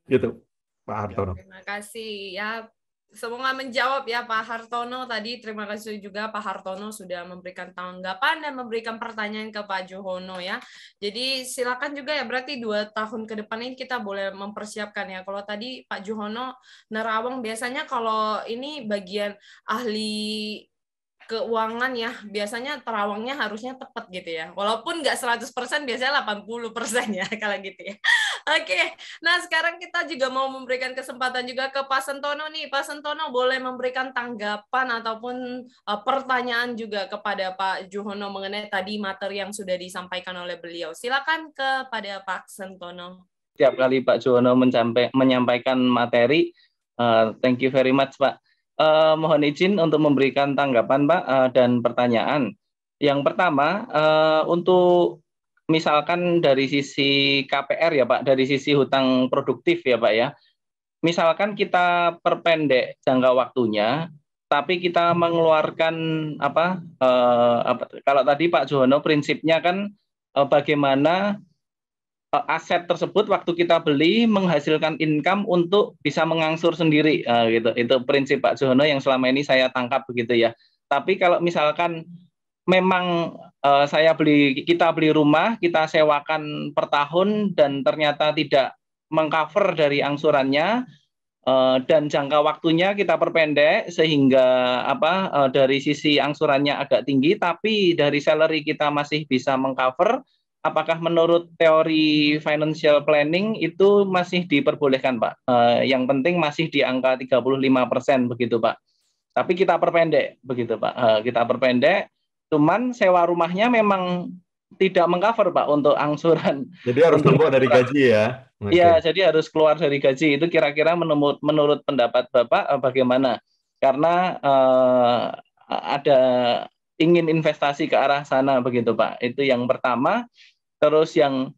Gitu, Pak Hartono. Terima kasih ya. Semoga menjawab ya Pak Hartono tadi. Terima kasih juga Pak Hartono sudah memberikan tanggapan dan memberikan pertanyaan ke Pak Juhono ya. Jadi silakan juga ya, berarti 2 tahun ke depan ini kita boleh mempersiapkan ya. Kalau tadi Pak Juhono nerawang, biasanya kalau ini bagian ahli keuangan ya, biasanya terawangnya harusnya tepat gitu ya. Walaupun nggak 100%, biasanya 80% ya kalau gitu ya. Oke, nah sekarang kita juga mau memberikan kesempatan juga ke Pak Sentono nih. Pak Sentono boleh memberikan tanggapan ataupun pertanyaan juga kepada Pak Juhono mengenai tadi materi yang sudah disampaikan oleh beliau. Silakan kepada Pak Sentono. Setiap kali Pak Juhono menyampaikan materi, thank you very much Pak. Mohon izin untuk memberikan tanggapan Pak dan pertanyaan. Yang pertama, untuk misalkan dari sisi KPR ya Pak, dari sisi hutang produktif ya Pak ya. Misalkan kita perpendek jangka waktunya, tapi kita mengeluarkan kalau tadi Pak Juhono prinsipnya kan bagaimana aset tersebut waktu kita beli menghasilkan income untuk bisa mengangsur sendiri, gitu. Itu prinsip Pak Juhono yang selama ini saya tangkap begitu ya. Tapi kalau misalkan memang kita beli rumah, kita sewakan per tahun dan ternyata tidak mengcover dari angsurannya, dan jangka waktunya kita perpendek sehingga dari sisi angsurannya agak tinggi, tapi dari salary kita masih bisa mengcover. Apakah menurut teori financial planning itu masih diperbolehkan Pak? Yang penting masih di angka 35% begitu Pak. Tapi kita perpendek begitu Pak. Kita perpendek, cuman sewa rumahnya memang tidak mengcover Pak untuk angsuran. Jadi harus keluar dari gaji ya? Iya, jadi harus keluar dari gaji. Itu kira-kira menurut pendapat Bapak bagaimana? Karena ada ingin investasi ke arah sana begitu Pak. Itu yang pertama. Terus yang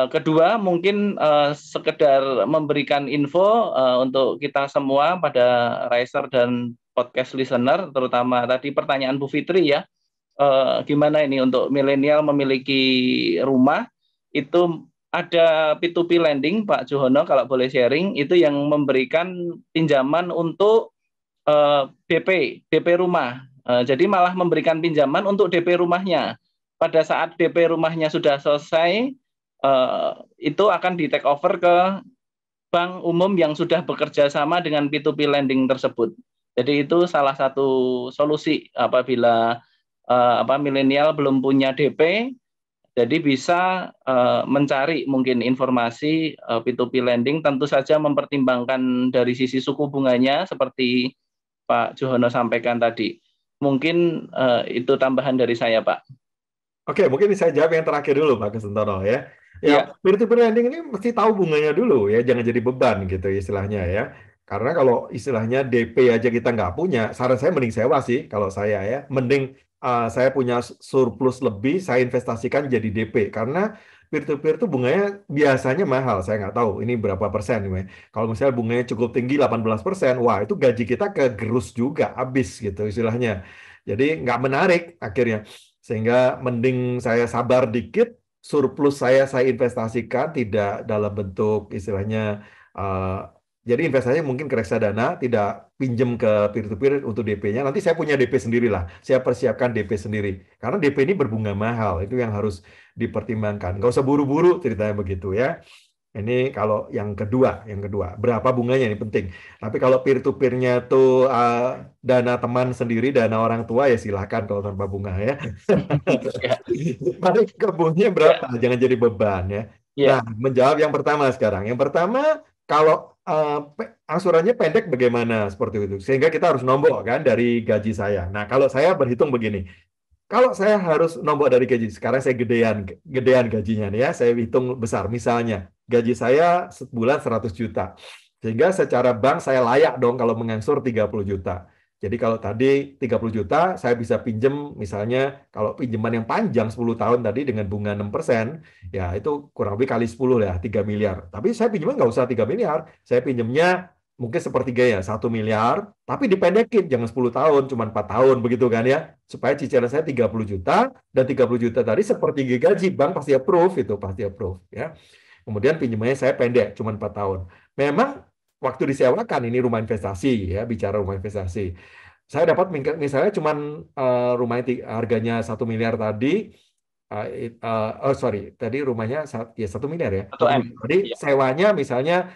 kedua mungkin sekedar memberikan info untuk kita semua pada Riser dan podcast listener, terutama tadi pertanyaan Bu Fitri ya, gimana ini untuk milenial memiliki rumah, itu ada P2P lending Pak Juhono kalau boleh sharing, itu yang memberikan pinjaman untuk DP rumah. Jadi malah memberikan pinjaman untuk DP rumahnya. Pada saat DP rumahnya sudah selesai, itu akan di take over ke bank umum yang sudah bekerja sama dengan P2P lending tersebut. Jadi itu salah satu solusi apabila milenial belum punya DP, jadi bisa mencari mungkin informasi P2P lending, tentu saja mempertimbangkan dari sisi suku bunganya seperti Pak Juhono sampaikan tadi. Mungkin itu tambahan dari saya Pak. Oke, mungkin saya jawab yang terakhir dulu Pak Kesentono ya. Ya, peer-to-peer lending ini mesti tahu bunganya dulu ya, jangan jadi beban gitu istilahnya ya. Karena kalau istilahnya DP aja kita nggak punya, saran saya mending sewa sih kalau saya ya. Mending saya punya surplus lebih, saya investasikan jadi DP. Karena peer-to-peer itu bunganya biasanya mahal, saya nggak tahu ini berapa persen. Kalau misalnya bunganya cukup tinggi 18%, wah itu gaji kita kegerus juga, habis gitu istilahnya. Jadi nggak menarik akhirnya. Sehingga mending saya sabar dikit, surplus saya investasikan tidak dalam bentuk istilahnya eh, jadi investasinya mungkin ke reksadana, tidak pinjem ke peer-to-peer untuk DP-nya. Nanti saya punya DP sendiri lah. Saya persiapkan DP sendiri. Karena DP ini berbunga mahal. Itu yang harus dipertimbangkan. Nggak usah buru-buru ceritanya begitu ya. Ini kalau yang kedua. Berapa bunganya ini penting. Tapi kalau peer-to-peer-nya tuh dana teman sendiri, dana orang tua ya silahkan kalau tanpa bunga ya. Paling kebunnya berapa? Jangan jadi beban ya. Nah, menjawab yang pertama sekarang. Yang pertama, kalau angsurannya pendek bagaimana seperti itu, sehingga kita harus nombok kan dari gaji saya. Nah, kalau saya berhitung begini, kalau saya harus nombok dari gaji, sekarang saya gedean gajinya nih ya, saya hitung besar. Misalnya gaji saya sebulan 100 juta, sehingga secara bank saya layak dong kalau mengangsur 30 juta. Jadi kalau tadi 30 juta, saya bisa pinjem misalnya kalau pinjaman yang panjang 10 tahun tadi dengan bunga 6%, ya itu kurang lebih kali 10 ya, 3 miliar. Tapi saya pinjamnya nggak usah 3 miliar, saya pinjamnya mungkin sepertiga ya, 1 miliar, tapi dipendekin, jangan 10 tahun, cuma 4 tahun, begitu kan ya. Supaya cicilan saya 30 juta, dan 30 juta tadi sepertiga gaji, bank pasti approve, itu pasti approve. Ya. Kemudian pinjamannya saya pendek, cuma 4 tahun. Memang waktu disewakan, ini rumah investasi, ya bicara rumah investasi. Saya dapat misalnya cuma rumahnya harganya 1 miliar tadi, tadi rumahnya ya 1 miliar ya. Jadi sewanya misalnya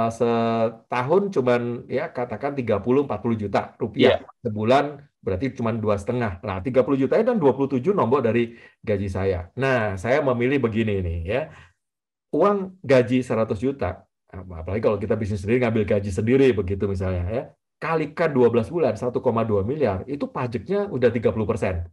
setahun cuman ya katakan 30-40 juta rupiah sebulan, berarti cuma 2,5. Nah, 30 juta dan 27 nombok dari gaji saya. Nah, saya memilih begini nih ya. Uang gaji 100 juta, apalagi kalau kita bisnis sendiri ngambil gaji sendiri begitu misalnya ya. Kalikan 12 bulan 1,2 miliar, itu pajaknya udah 30%.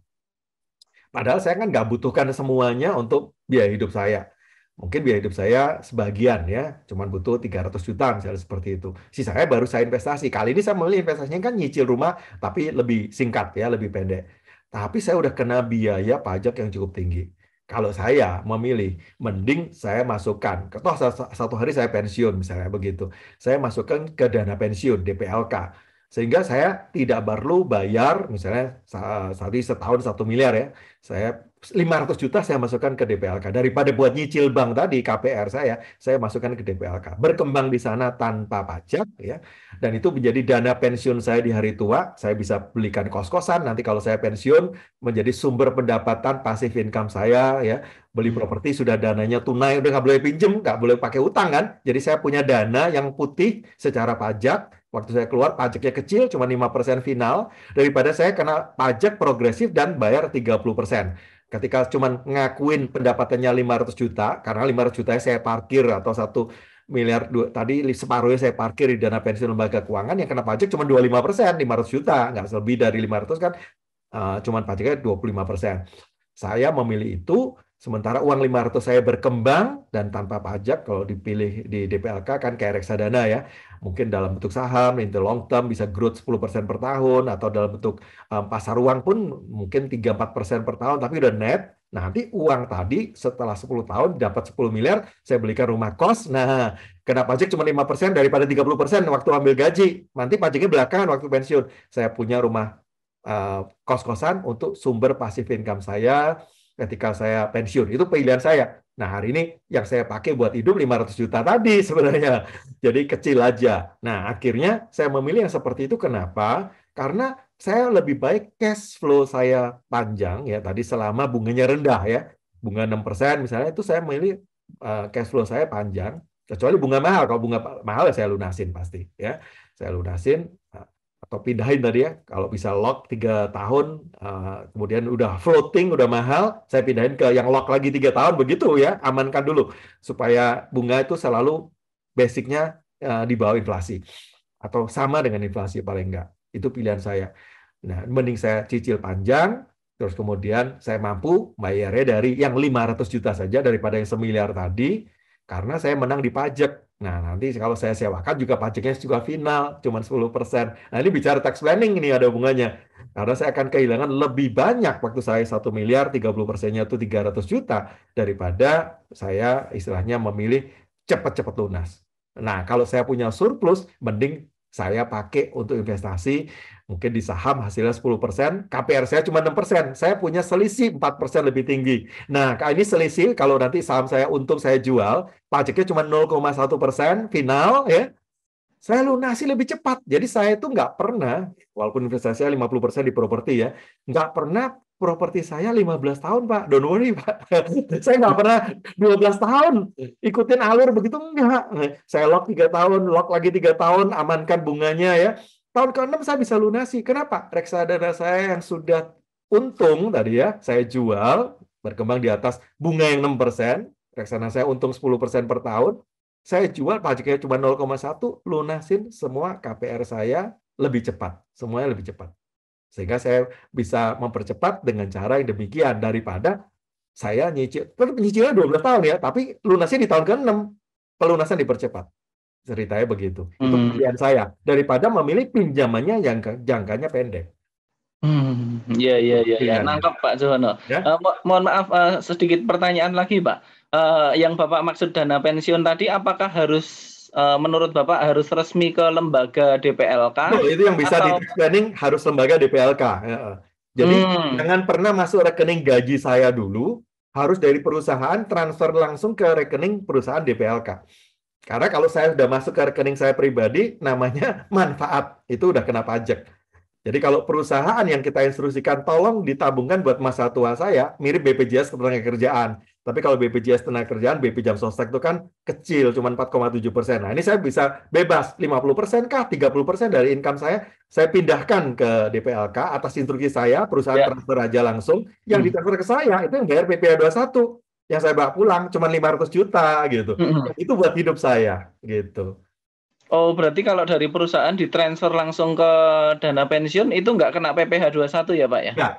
Padahal saya kan nggak butuhkan semuanya untuk biaya hidup saya. Mungkin biaya hidup saya sebagian ya, cuma butuh 300 juta misalnya seperti itu. Sisanya baru saya investasi. Kali ini saya memilih investasinya kan nyicil rumah, tapi lebih singkat ya, lebih pendek. Tapi saya udah kena biaya pajak yang cukup tinggi. Kalau saya memilih, mending saya masukkan. Toh satu hari saya pensiun misalnya begitu. Saya masukkan ke dana pensiun, DPLK. Sehingga saya tidak perlu bayar, misalnya setahun 1 miliar ya. Saya 500 juta saya masukkan ke DPLK. Daripada buat nyicil bank tadi, KPR saya masukkan ke DPLK. Berkembang di sana tanpa pajak ya. Dan itu menjadi dana pensiun saya di hari tua. Saya bisa belikan kos-kosan. Nanti kalau saya pensiun, menjadi sumber pendapatan pasif income saya ya. Beli properti sudah dananya tunai, udah nggak boleh pinjem, nggak boleh pakai utang kan. Jadi saya punya dana yang putih secara pajak. Waktu saya keluar pajaknya kecil, cuma 5% final, daripada saya kena pajak progresif dan bayar 30%. Ketika cuma ngakuin pendapatannya 500 juta, karena 500 juta saya parkir atau 1 miliar tadi separuhnya saya parkir di dana pensiun lembaga keuangan, yang kena pajak cuma 25%, 500 juta, nggak lebih dari 500 kan, cuma pajaknya 25%. Saya memilih itu. Sementara uang 500 saya berkembang dan tanpa pajak, kalau dipilih di DPLK kan kayak reksadana ya. Mungkin dalam bentuk saham, in the long term bisa growth 10% per tahun, atau dalam bentuk pasar uang pun mungkin 3-4% per tahun, tapi udah net. Nah, nanti uang tadi setelah 10 tahun dapat 10 miliar, saya belikan rumah kos. Nah, kena pajak cuma 5% daripada 30% waktu ambil gaji. Nanti pajaknya belakangan waktu pensiun. Saya punya rumah kos-kosan untuk sumber passive income saya ketika saya pensiun. Itu pilihan saya. Nah, hari ini yang saya pakai buat hidup 500 juta tadi sebenarnya. Jadi kecil aja. Nah, akhirnya saya memilih yang seperti itu. Kenapa? Karena saya lebih baik cash flow saya panjang ya. Tadi selama bunganya rendah ya. Bunga 6% misalnya, itu saya memilih cash flow saya panjang. Kecuali bunga mahal. Kalau bunga mahal ya saya lunasin pasti. Ya, saya lunasin. Atau pindahin tadi ya, kalau bisa lock 3 tahun, kemudian udah floating, udah mahal, saya pindahin ke yang lock lagi 3 tahun, begitu ya, amankan dulu, supaya bunga itu selalu basicnya di bawah inflasi, atau sama dengan inflasi paling enggak, itu pilihan saya. Nah, mending saya cicil panjang, terus kemudian saya mampu bayarnya dari yang 500 juta saja, daripada yang 1 miliar tadi, karena saya menang di pajak. Nah, nanti kalau saya sewakan juga pajaknya juga final, cuma 10%. Nah, ini bicara tax planning, ini ada hubungannya. Karena saya akan kehilangan lebih banyak waktu saya 1 miliar, 30%-nya itu 300 juta, daripada saya istilahnya memilih cepat-cepat lunas. Nah, kalau saya punya surplus, mending saya pakai untuk investasi, mungkin di saham hasilnya 10%, KPR saya cuma 6%, saya punya selisih 4% lebih tinggi. Nah, ini selisih, kalau nanti saham saya untung saya jual, pajaknya cuma 0,1% final, ya, saya lunasi lebih cepat. Jadi saya itu nggak pernah, walaupun investasi saya 50% di properti ya, nggak pernah properti saya 15 tahun, Pak. Don't worry, Pak. Saya nggak pernah 12 tahun ikutin alur begitu, enggak. Saya lock 3 tahun, lock lagi 3 tahun, amankan bunganya ya. Tahun ke-6 saya bisa lunasi. Kenapa? Reksadana saya yang sudah untung tadi ya, saya jual, berkembang di atas bunga yang 6%, reksadana saya untung 10% per tahun, saya jual pajaknya cuma 0,1, lunasin semua KPR saya lebih cepat. Semuanya lebih cepat. Sehingga saya bisa mempercepat dengan cara yang demikian daripada saya nyicilnya 12 tahun ya, tapi lunasnya di tahun ke-6. Pelunasan dipercepat. Ceritanya begitu. Itu pilihan saya. Daripada memilih pinjamannya yang jangkanya pendek. Iya. Nangkep Pak Jono. Ya? Mohon maaf, sedikit pertanyaan lagi Pak. Yang Bapak maksud dana pensiun tadi, apakah harus menurut Bapak harus resmi ke lembaga DPLK? Itu yang bisa di planning harus lembaga DPLK. Jadi jangan pernah masuk rekening gaji saya dulu, harus dari perusahaan transfer langsung ke rekening perusahaan DPLK. Karena kalau saya sudah masuk ke rekening saya pribadi, namanya manfaat, itu udah kena pajak. Jadi kalau perusahaan yang kita instruksikan, tolong ditabungkan buat masa tua saya, mirip BPJS Ketenagakerjaan. Tapi kalau BPJS Ketenagakerjaan, BP Jam Sostek itu kan kecil, cuma 4,7%. Nah, ini saya bisa bebas, 50% kah, 30% dari income saya pindahkan ke DPLK atas instruksi saya, perusahaan transfer aja langsung, yang ditransfer ke saya, itu yang bayar PPh 21, yang saya bawa pulang, cuma 500 juta, gitu. Itu buat hidup saya, gitu. Oh, berarti kalau dari perusahaan ditransfer langsung ke dana pensiun, itu nggak kena PPh 21 ya, Pak ya? Nggak.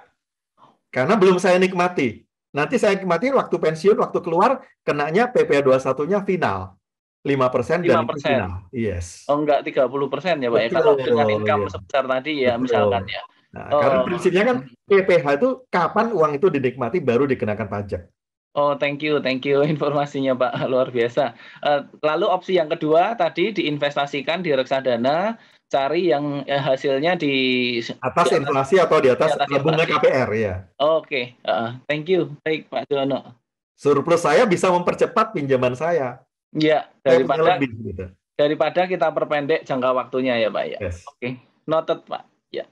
Karena belum saya nikmati. Nanti saya nikmati waktu pensiun, waktu keluar, kenanya PPh 21-nya final. 5% dan final. Yes. Oh, enggak 30% ya, Pak ya? Kalau dengan income sebesar tadi ya, misalkan ya. Nah, karena prinsipnya kan PPh itu kapan uang itu dinikmati baru dikenakan pajak. Oh, thank you informasinya Pak, luar biasa. Lalu opsi yang kedua tadi diinvestasikan di reksadana, cari yang hasilnya di atas inflasi atau di atas bunga KPR ya. Oke. Thank you, baik Pak Jono. Surplus saya bisa mempercepat pinjaman saya. Ya, daripada kita perpendek jangka waktunya ya Pak ya. Yes. Oke, noted Pak. Ya.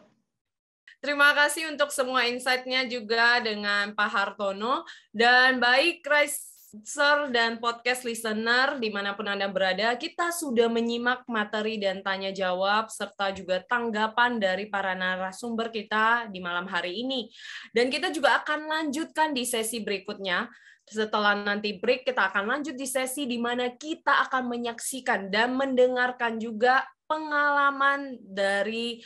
Terima kasih untuk semua insight-nya juga dengan Pak Hartono. Dan baik Riser dan podcast listener dimanapun Anda berada, kita sudah menyimak materi dan tanya jawab serta juga tanggapan dari para narasumber kita di malam hari ini. Dan kita juga akan lanjutkan di sesi berikutnya. Setelah nanti break, kita akan lanjut di sesi di mana kita akan menyaksikan dan mendengarkan juga pengalaman dari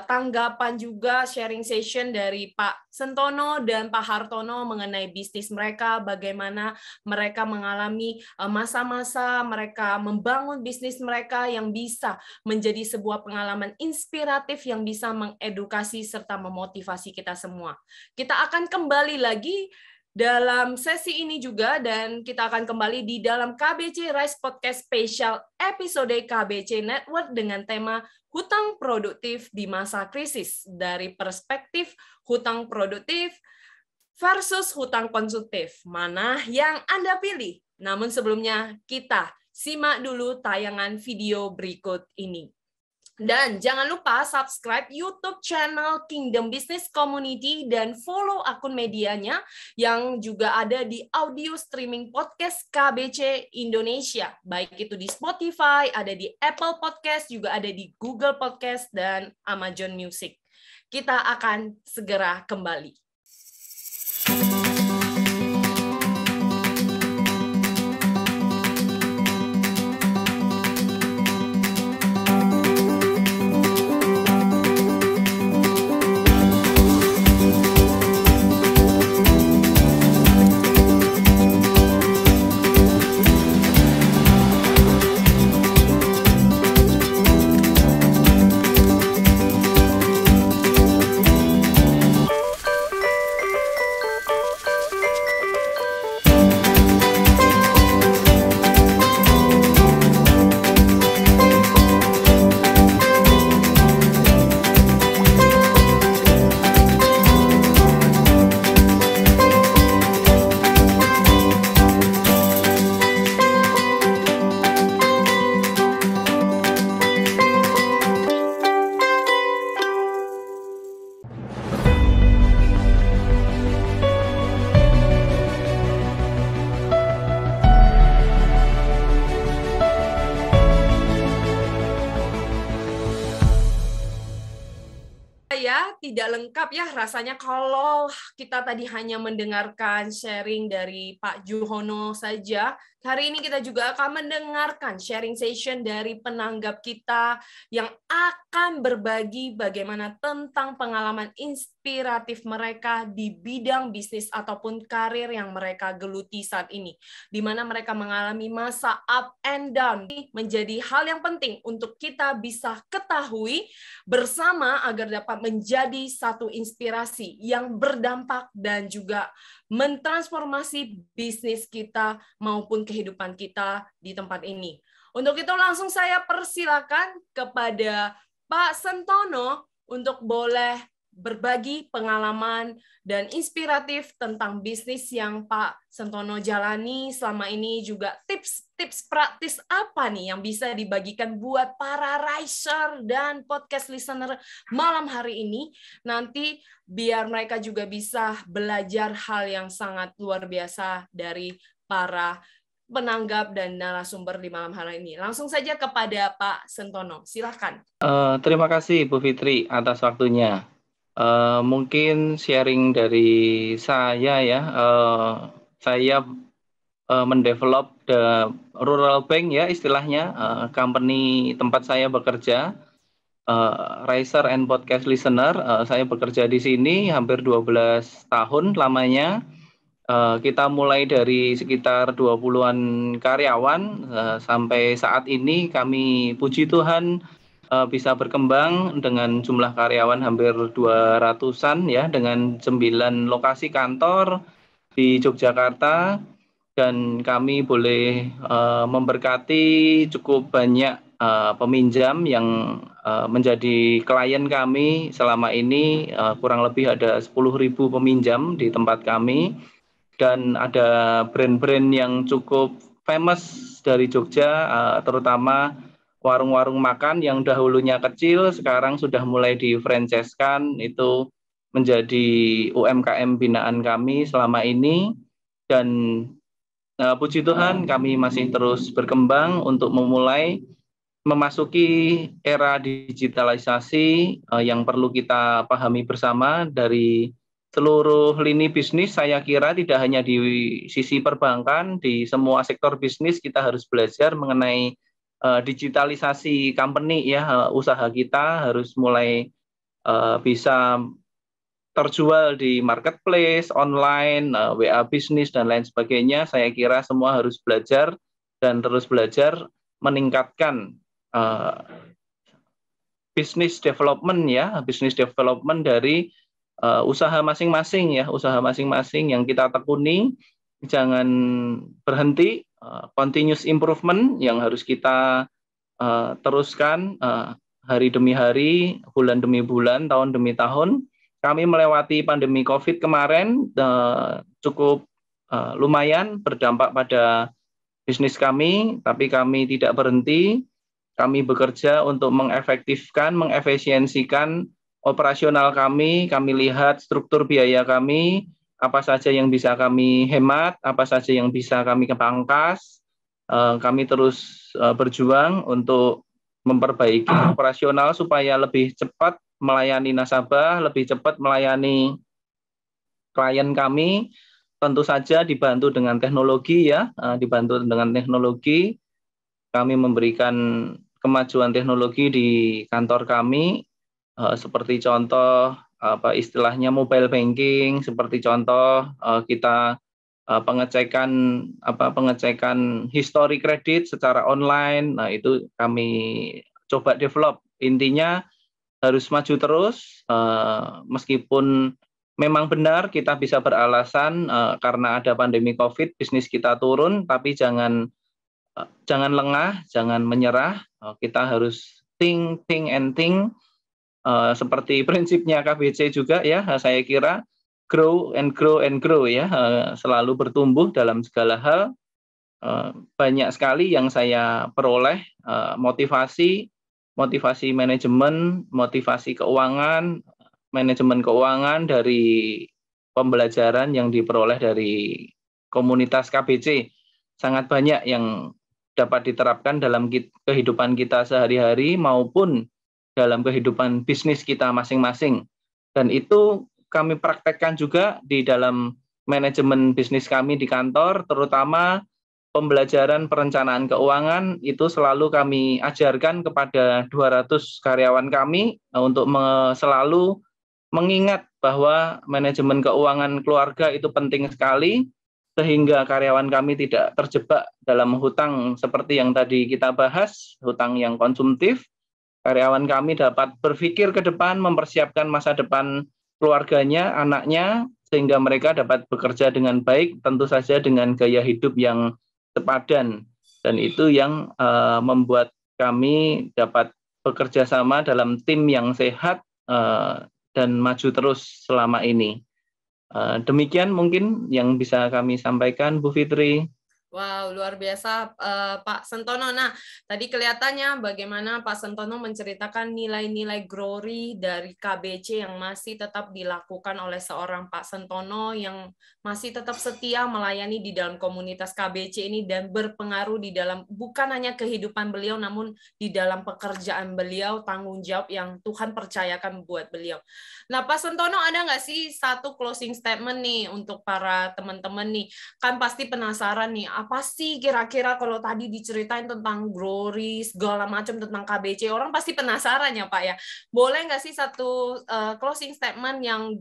tanggapan juga sharing session dari Pak Sentono dan Pak Hartono mengenai bisnis mereka, bagaimana mereka mengalami masa-masa mereka membangun bisnis mereka yang bisa menjadi sebuah pengalaman inspiratif yang bisa mengedukasi serta memotivasi kita semua. Kita akan kembali lagi dalam sesi ini juga, dan kita akan kembali di dalam KBC Rise Podcast Special episode KBC Network dengan tema hutang produktif di masa krisis dari perspektif hutang produktif versus hutang konsumtif. Mana yang Anda pilih? Namun sebelumnya kita simak dulu tayangan video berikut ini. Dan jangan lupa subscribe YouTube channel Kingdom Business Community dan follow akun medianya yang juga ada di audio streaming podcast KBC Indonesia. Baik itu di Spotify, ada di Apple Podcast, juga ada di Google Podcast dan Amazon Music. Kita akan segera kembali. tidak lengkap ya rasanya kalau kita tadi hanya mendengarkan sharing dari Pak Juhono saja. Hari ini kita juga akan mendengarkan sharing session dari penanggap kita yang akan berbagi bagaimana tentang pengalaman inspiratif mereka di bidang bisnis ataupun karir yang mereka geluti saat ini. Di mana mereka mengalami masa up and down. Menjadi hal yang penting untuk kita bisa ketahui bersama agar dapat menjadi satu inspirasi yang berdampak dan juga mentransformasi bisnis kita maupun kehidupan kita di tempat ini. Untuk itu langsung saya persilakan kepada Pak Sentono untuk boleh berbagi pengalaman dan inspiratif tentang bisnis yang Pak Sentono jalani selama ini, juga tips-tips praktis apa nih yang bisa dibagikan buat para riser dan podcast listener malam hari ini, nanti biar mereka juga bisa belajar hal yang sangat luar biasa dari para penanggap dan narasumber di malam hari ini. Langsung saja kepada Pak Sentono, silakan. Terima kasih Bu Fitri atas waktunya. Mungkin sharing dari saya ya, saya mendevelop the rural bank ya istilahnya, company tempat saya bekerja, Riser and Podcast Listener. Saya bekerja di sini hampir 12 tahun lamanya. Kita mulai dari sekitar 20-an karyawan, sampai saat ini kami puji Tuhan bisa berkembang dengan jumlah karyawan hampir 200-an ya, dengan 9 lokasi kantor di Yogyakarta, dan kami boleh memberkati cukup banyak peminjam yang menjadi klien kami selama ini. Kurang lebih ada 10.000 peminjam di tempat kami, dan ada brand-brand yang cukup famous dari Jogja, terutama warung-warung makan yang dahulunya kecil sekarang sudah mulai di-franchise-kan, itu menjadi UMKM binaan kami selama ini. Dan puji Tuhan kami masih terus berkembang untuk memasuki era digitalisasi yang perlu kita pahami bersama dari seluruh lini bisnis. Saya kira tidak hanya di sisi perbankan, di semua sektor bisnis kita harus belajar mengenai digitalisasi company ya. Usaha kita harus mulai bisa terjual di marketplace, online, WA bisnis dan lain sebagainya. Saya kira semua harus belajar dan terus belajar meningkatkan business development ya, business development dari usaha masing-masing ya, usaha masing-masing yang kita tekuni, jangan berhenti, continuous improvement yang harus kita teruskan hari demi hari, bulan demi bulan, tahun demi tahun. Kami melewati pandemi COVID kemarin cukup lumayan berdampak pada bisnis kami, tapi kami tidak berhenti. Kami bekerja untuk mengefektifkan, mengefisiensikan operasional kami lihat struktur biaya kami, apa saja yang bisa kami hemat, apa saja yang bisa kami pangkas. Kami terus berjuang untuk memperbaiki operasional supaya lebih cepat melayani nasabah, lebih cepat melayani klien kami. Tentu saja dibantu dengan teknologi ya, dibantu dengan teknologi. Kami memberikan kemajuan teknologi di kantor kami, seperti contoh istilahnya mobile banking, seperti contoh kita pengecekan histori kredit secara online. Nah, itu kami coba develop. Intinya harus maju terus, meskipun memang benar kita bisa beralasan karena ada pandemi COVID bisnis kita turun, tapi jangan lengah, jangan menyerah. Kita harus think and think. Seperti prinsipnya KBC juga ya, saya kira grow and grow and grow ya, selalu bertumbuh dalam segala hal. Banyak sekali yang saya peroleh, motivasi manajemen, motivasi keuangan, manajemen keuangan dari pembelajaran yang diperoleh dari komunitas KBC. Sangat banyak yang dapat diterapkan dalam kehidupan kita sehari-hari maupun dalam kehidupan bisnis kita masing-masing. Dan itu kami praktekkan juga di dalam manajemen bisnis kami di kantor, terutama pembelajaran perencanaan keuangan itu selalu kami ajarkan kepada 200 karyawan kami untuk selalu mengingat bahwa manajemen keuangan keluarga itu penting sekali, sehingga karyawan kami tidak terjebak dalam hutang seperti yang tadi kita bahas, hutang yang konsumtif. Karyawan kami dapat berpikir ke depan, mempersiapkan masa depan keluarganya, anaknya, sehingga mereka dapat bekerja dengan baik, tentu saja dengan gaya hidup yang sepadan. Dan itu yang membuat kami dapat bekerja sama dalam tim yang sehat dan maju terus selama ini. Demikian mungkin yang bisa kami sampaikan, Bu Fitri. Wow, luar biasa Pak Sentono. Nah, tadi kelihatannya bagaimana Pak Sentono menceritakan nilai-nilai glory dari KBC yang masih tetap dilakukan oleh seorang Pak Sentono yang masih tetap setia melayani di dalam komunitas KBC ini dan berpengaruh di dalam bukan hanya kehidupan beliau, namun di dalam pekerjaan beliau, tanggung jawab yang Tuhan percayakan buat beliau. Nah, Pak Sentono, ada nggak sih satu closing statement nih untuk para teman-teman nih? Kan pasti penasaran nih, apa sih kira-kira kalau tadi diceritain tentang glory, segala macam tentang KBC, orang pasti penasaran ya Pak ya. Boleh nggak sih satu closing statement yang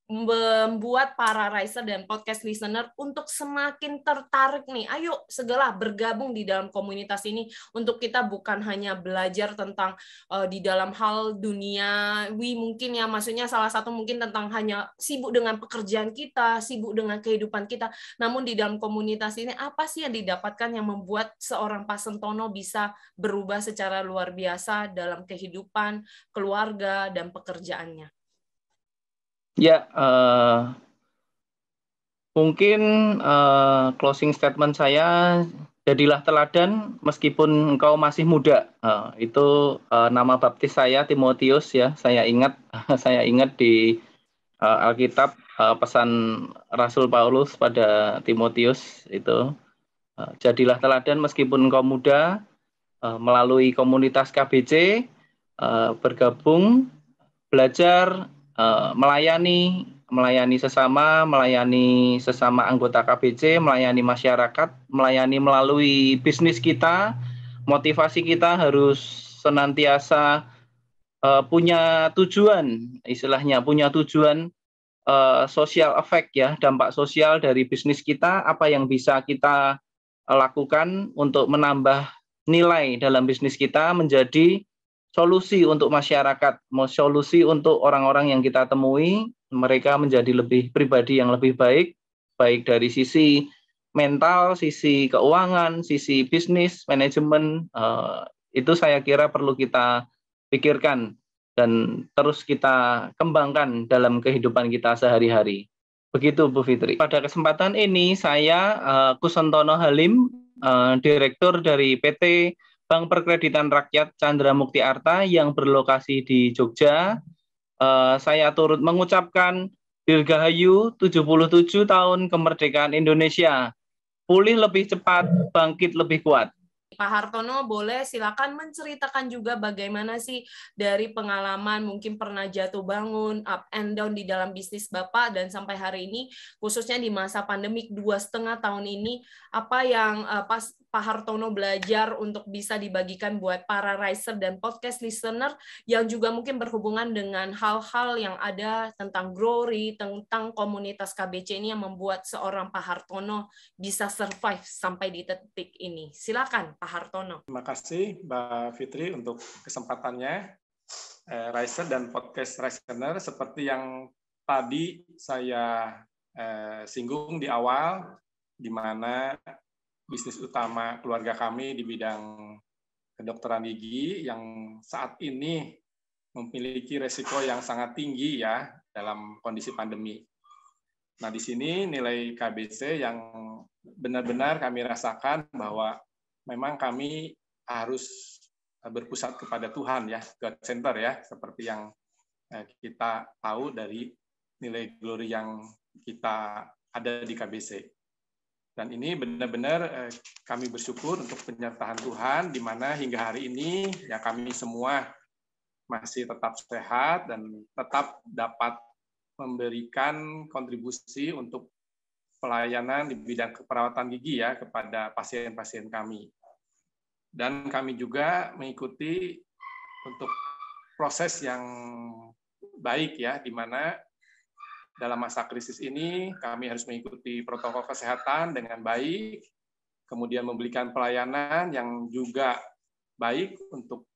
membuat para riser dan podcast listener untuk semakin tertarik nih, ayo segera bergabung di dalam komunitas ini untuk kita bukan hanya belajar tentang di dalam hal duniawi mungkin ya, maksudnya salah satu mungkin tentang hanya sibuk dengan pekerjaan kita, sibuk dengan kehidupan kita, namun di dalam komunitas ini apa sih yang didapatkan yang membuat seorang Pak Sentono bisa berubah secara luar biasa dalam kehidupan, keluarga, dan pekerjaannya? Ya, mungkin closing statement saya, jadilah teladan meskipun engkau masih muda. Itu nama baptis saya, Timotius ya. Saya ingat di Alkitab pesan Rasul Paulus pada Timotius itu. Jadilah teladan meskipun engkau muda, melalui komunitas KBC, bergabung, belajar, melayani sesama anggota KBC, melayani masyarakat, melayani melalui bisnis kita. Motivasi kita harus senantiasa punya tujuan, istilahnya punya tujuan social effect ya, dampak sosial dari bisnis kita, apa yang bisa kita lakukan untuk menambah nilai dalam bisnis kita menjadi solusi untuk masyarakat, solusi untuk orang-orang yang kita temui, mereka menjadi lebih pribadi yang lebih baik, baik dari sisi mental, sisi keuangan, sisi bisnis, manajemen, itu saya kira perlu kita pikirkan dan terus kita kembangkan dalam kehidupan kita sehari-hari. Begitu Bu Fitri. Pada kesempatan ini saya Kusentono Halim, Direktur dari PT Bank Perkreditan Rakyat Chandra Muktiarta yang berlokasi di Jogja. Saya turut mengucapkan Dirgahayu 77 tahun kemerdekaan Indonesia. Pulih lebih cepat, bangkit lebih kuat. Pak Hartono, boleh silakan menceritakan juga bagaimana sih dari pengalaman mungkin pernah jatuh bangun, up and down di dalam bisnis Bapak, dan sampai hari ini, khususnya di masa pandemik 2,5 tahun ini, apa yang Pak Hartono belajar untuk bisa dibagikan buat para riser dan podcast listener yang juga mungkin berhubungan dengan hal-hal yang ada tentang glory, tentang komunitas KBC ini yang membuat seorang Pak Hartono bisa survive sampai di titik ini. Silakan Pak Hartono. Terima kasih Mbak Fitri untuk kesempatannya. Riser dan podcast listener, seperti yang tadi saya singgung di awal, di mana bisnis utama keluarga kami di bidang kedokteran gigi yang saat ini memiliki resiko yang sangat tinggi ya dalam kondisi pandemi. Nah, di sini nilai KBC yang benar-benar kami rasakan bahwa memang kami harus berpusat kepada Tuhan ya, God Center ya, seperti yang kita tahu dari nilai glory yang kita ada di KBC. Dan ini benar-benar kami bersyukur untuk penyertaan Tuhan, di mana hingga hari ini ya kami semua masih tetap sehat dan tetap dapat memberikan kontribusi untuk pelayanan di bidang keperawatan gigi ya kepada pasien-pasien kami. Dan kami juga mengikuti untuk proses yang baik ya, di mana dalam masa krisis ini kami harus mengikuti protokol kesehatan dengan baik, kemudian memberikan pelayanan yang juga baik untuk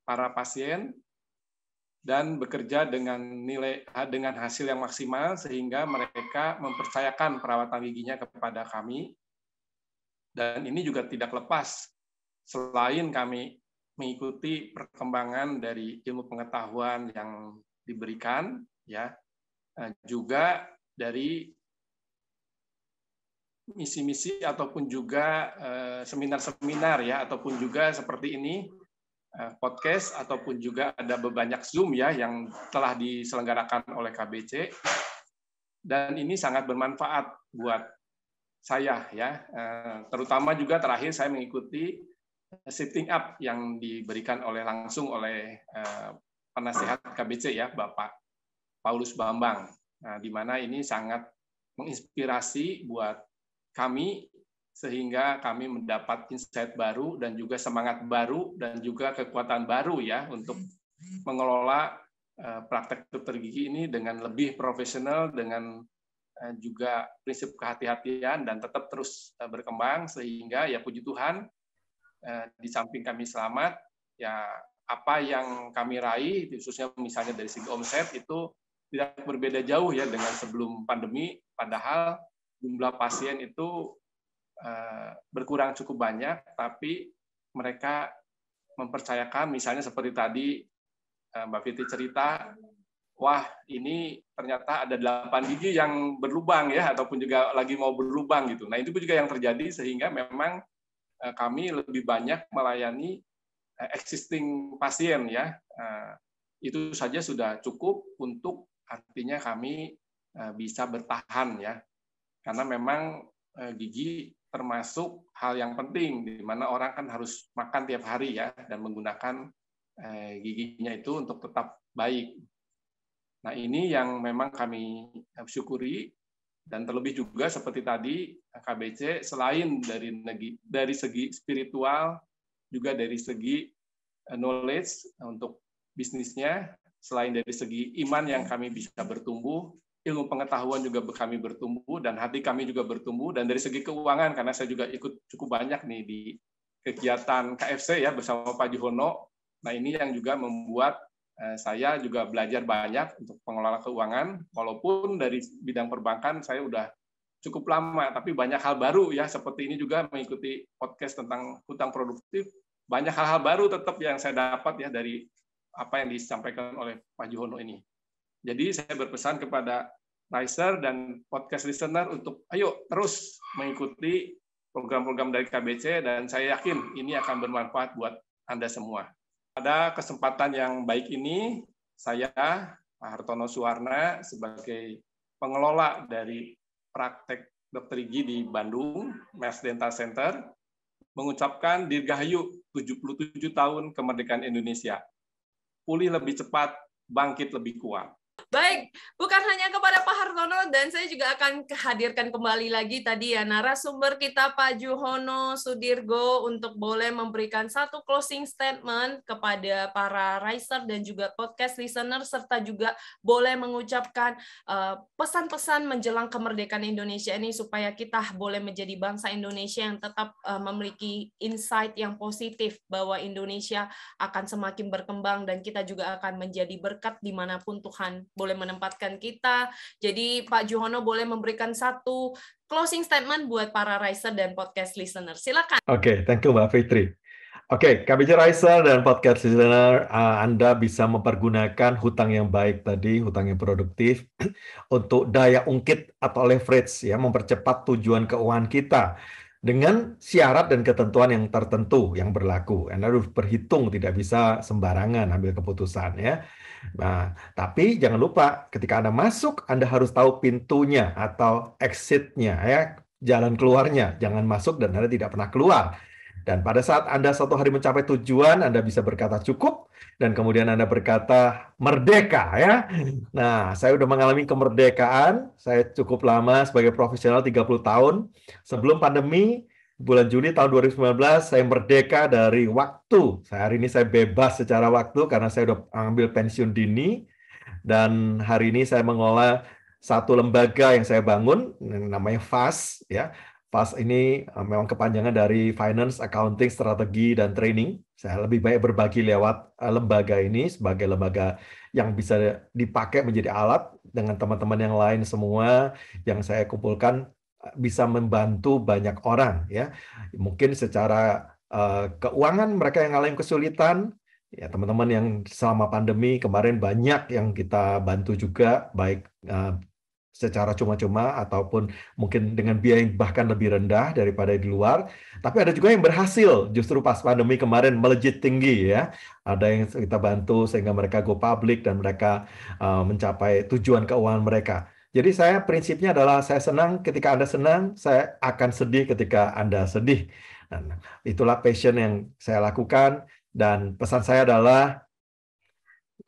para pasien, dan bekerja dengan hasil yang maksimal sehingga mereka mempercayakan perawatan giginya kepada kami. Dan ini juga tidak lepas selain kami mengikuti perkembangan dari ilmu pengetahuan yang diberikan, ya, juga dari misi-misi ataupun juga seminar-seminar ya, ataupun juga seperti ini podcast ataupun juga ada banyak Zoom ya yang telah diselenggarakan oleh KBC, dan ini sangat bermanfaat buat saya ya, terutama juga terakhir saya mengikuti Shifting Up yang diberikan langsung oleh penasehat KBC ya, Bapak Paulus Bambang, di mana ini sangat menginspirasi buat kami sehingga kami mendapat insight baru dan juga semangat baru dan juga kekuatan baru ya untuk mengelola praktek dokter gigi ini dengan lebih profesional, dengan juga prinsip kehati-hatian dan tetap terus berkembang sehingga ya puji Tuhan di samping kami selamat ya apa yang kami raih khususnya misalnya dari segi omset itu tidak berbeda jauh ya dengan sebelum pandemi, padahal jumlah pasien itu berkurang cukup banyak, tapi mereka mempercayakan, misalnya seperti tadi Mbak Fitri cerita, wah ini ternyata ada 8 gigi yang berlubang ya, ataupun juga lagi mau berlubang gitu. Nah itu juga yang terjadi sehingga memang kami lebih banyak melayani existing pasien ya. Itu saja sudah cukup untuk artinya kami bisa bertahan ya, karena memang gigi termasuk hal yang penting di mana orang kan harus makan tiap hari ya dan menggunakan giginya itu untuk tetap baik. Nah, ini yang memang kami syukuri, dan terlebih juga seperti tadi KBC selain dari segi spiritual juga dari segi knowledge untuk bisnisnya, selain dari segi iman yang kami bisa bertumbuh, ilmu pengetahuan juga kami bertumbuh, dan hati kami juga bertumbuh, dan dari segi keuangan, karena saya juga ikut cukup banyak nih di kegiatan KFC ya bersama Pak Juhono. Nah ini yang juga membuat saya juga belajar banyak untuk pengelola keuangan, walaupun dari bidang perbankan saya udah cukup lama, tapi banyak hal baru ya, seperti ini juga mengikuti podcast tentang hutang produktif, banyak hal-hal baru tetap yang saya dapat ya dari apa yang disampaikan oleh Pak Juhono ini. Jadi saya berpesan kepada Riser dan podcast listener untuk ayo terus mengikuti program-program dari KBC, dan saya yakin ini akan bermanfaat buat Anda semua. Pada kesempatan yang baik ini, saya, Pak Hartono Suwarna, sebagai pengelola dari praktek dokter gigi di Bandung, Mass Dental Center, mengucapkan Dirgahayu 77 tahun kemerdekaan Indonesia. Pulih lebih cepat, bangkit lebih kuat. Baik, bukan hanya kepada Pak Hartono, dan saya juga akan hadirkan kembali lagi tadi ya narasumber kita Pak Juhono Sudirgo untuk boleh memberikan satu closing statement kepada para riser dan juga podcast listener, serta juga boleh mengucapkan pesan-pesan menjelang kemerdekaan Indonesia ini supaya kita boleh menjadi bangsa Indonesia yang tetap memiliki insight yang positif bahwa Indonesia akan semakin berkembang dan kita juga akan menjadi berkat dimanapun Tuhan boleh menempatkan kita. Jadi Pak Juhono boleh memberikan satu closing statement buat para riser dan podcast listener. Silakan. Oke, thank you Mbak Fitri. Oke, KBC Riser dan podcast listener, Anda bisa mempergunakan hutang yang baik tadi, hutang yang produktif, untuk daya ungkit atau leverage, ya, mempercepat tujuan keuangan kita dengan syarat dan ketentuan yang tertentu yang berlaku. Anda harus berhitung, tidak bisa sembarangan ambil keputusan ya. Nah, tapi jangan lupa ketika Anda masuk, Anda harus tahu pintunya atau exit-nya ya, jalan keluarnya. Jangan masuk dan Anda tidak pernah keluar. Dan pada saat Anda suatu hari mencapai tujuan, Anda bisa berkata cukup, dan kemudian Anda berkata merdeka, ya. Nah, saya udah mengalami kemerdekaan, saya cukup lama sebagai profesional 30 tahun. Sebelum pandemi, bulan Juli tahun 2019, saya merdeka dari waktu. Hari ini saya bebas secara waktu karena saya udah ambil pensiun dini, dan hari ini saya mengelola satu lembaga yang saya bangun, yang namanya FAS, ya. FAS ini memang kepanjangan dari Finance, Accounting, Strategi, dan Training. Saya lebih baik berbagi lewat lembaga ini sebagai lembaga yang bisa dipakai menjadi alat dengan teman-teman yang lain semua yang saya kumpulkan bisa membantu banyak orang, ya. Mungkin secara keuangan mereka yang ngalamin kesulitan, ya teman-teman yang selama pandemi kemarin banyak yang kita bantu juga, baik secara cuma-cuma ataupun mungkin dengan biaya yang bahkan lebih rendah daripada di luar. Tapi ada juga yang berhasil justru pas pandemi kemarin melejit tinggi, ya. Ada yang kita bantu sehingga mereka go public dan mereka mencapai tujuan keuangan mereka. Jadi saya prinsipnya adalah saya senang ketika Anda senang, saya akan sedih ketika Anda sedih. Dan itulah passion yang saya lakukan, dan pesan saya adalah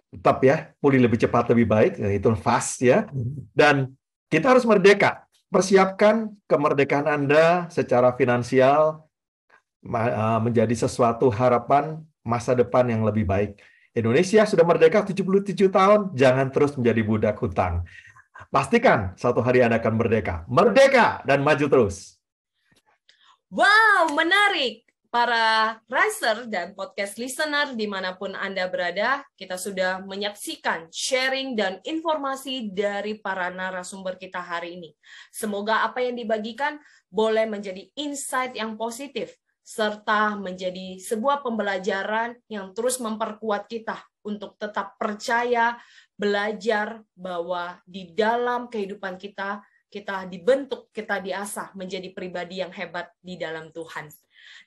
tetap, ya, pulih lebih cepat lebih baik, itu fast, ya. Dan kita harus merdeka. Persiapkan kemerdekaan Anda secara finansial menjadi sesuatu harapan masa depan yang lebih baik. Indonesia sudah merdeka 77 tahun, jangan terus menjadi budak hutang. Pastikan suatu hari Anda akan merdeka. Merdeka dan maju terus. Wow, menarik. Para riser dan podcast listener dimanapun Anda berada, kita sudah menyaksikan sharing dan informasi dari para narasumber kita hari ini. Semoga apa yang dibagikan boleh menjadi insight yang positif, serta menjadi sebuah pembelajaran yang terus memperkuat kita untuk tetap percaya, belajar bahwa di dalam kehidupan kita dibentuk, kita diasah menjadi pribadi yang hebat di dalam Tuhan.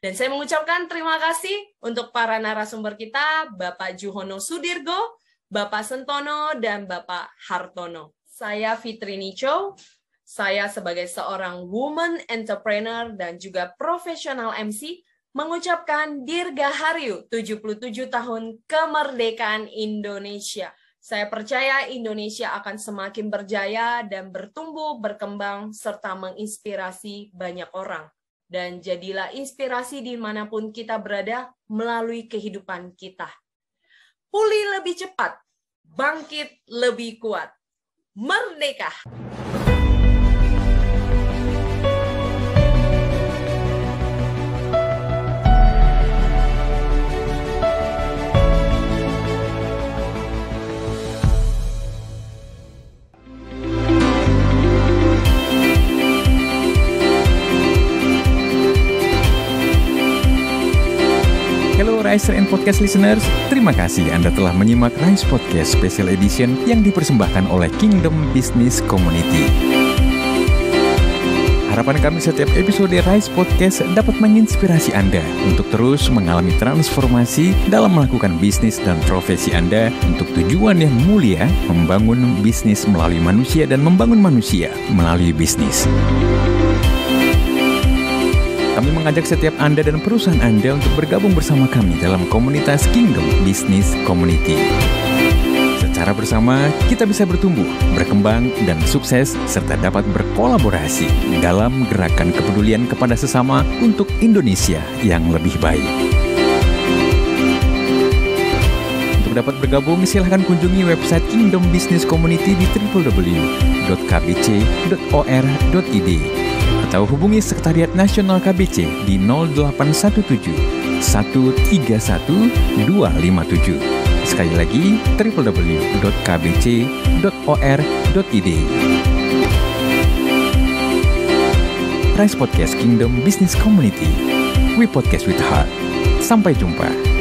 Dan saya mengucapkan terima kasih untuk para narasumber kita, Bapak Juhono Sudirgo, Bapak Sentono, dan Bapak Hartono. Saya Fitrini Chow, saya sebagai seorang woman entrepreneur dan juga profesional MC, mengucapkan Dirgahayu 77 tahun kemerdekaan Indonesia. Saya percaya Indonesia akan semakin berjaya dan bertumbuh, berkembang, serta menginspirasi banyak orang. Dan jadilah inspirasi dimanapun kita berada melalui kehidupan kita. Pulih lebih cepat, bangkit lebih kuat. Merdeka! Hello Riser and Podcast listeners, terima kasih Anda telah menyimak Rise Podcast Special Edition yang dipersembahkan oleh Kingdom Business Community. Harapan kami setiap episode Rise Podcast dapat menginspirasi Anda untuk terus mengalami transformasi dalam melakukan bisnis dan profesi Anda untuk tujuan yang mulia, membangun bisnis melalui manusia dan membangun manusia melalui bisnis. Kami mengajak setiap Anda dan perusahaan Anda untuk bergabung bersama kami dalam komunitas Kingdom Business Community. Secara bersama, kita bisa bertumbuh, berkembang, dan sukses, serta dapat berkolaborasi dalam gerakan kepedulian kepada sesama untuk Indonesia yang lebih baik. Untuk dapat bergabung, silahkan kunjungi website Kingdom Business Community di www.kbc.or.id atau hubungi Sekretariat Nasional KBC di 0817 131 257. Sekali lagi, www.kbc.or.id. Rise Podcast Kingdom Business Community. We podcast with heart. Sampai jumpa.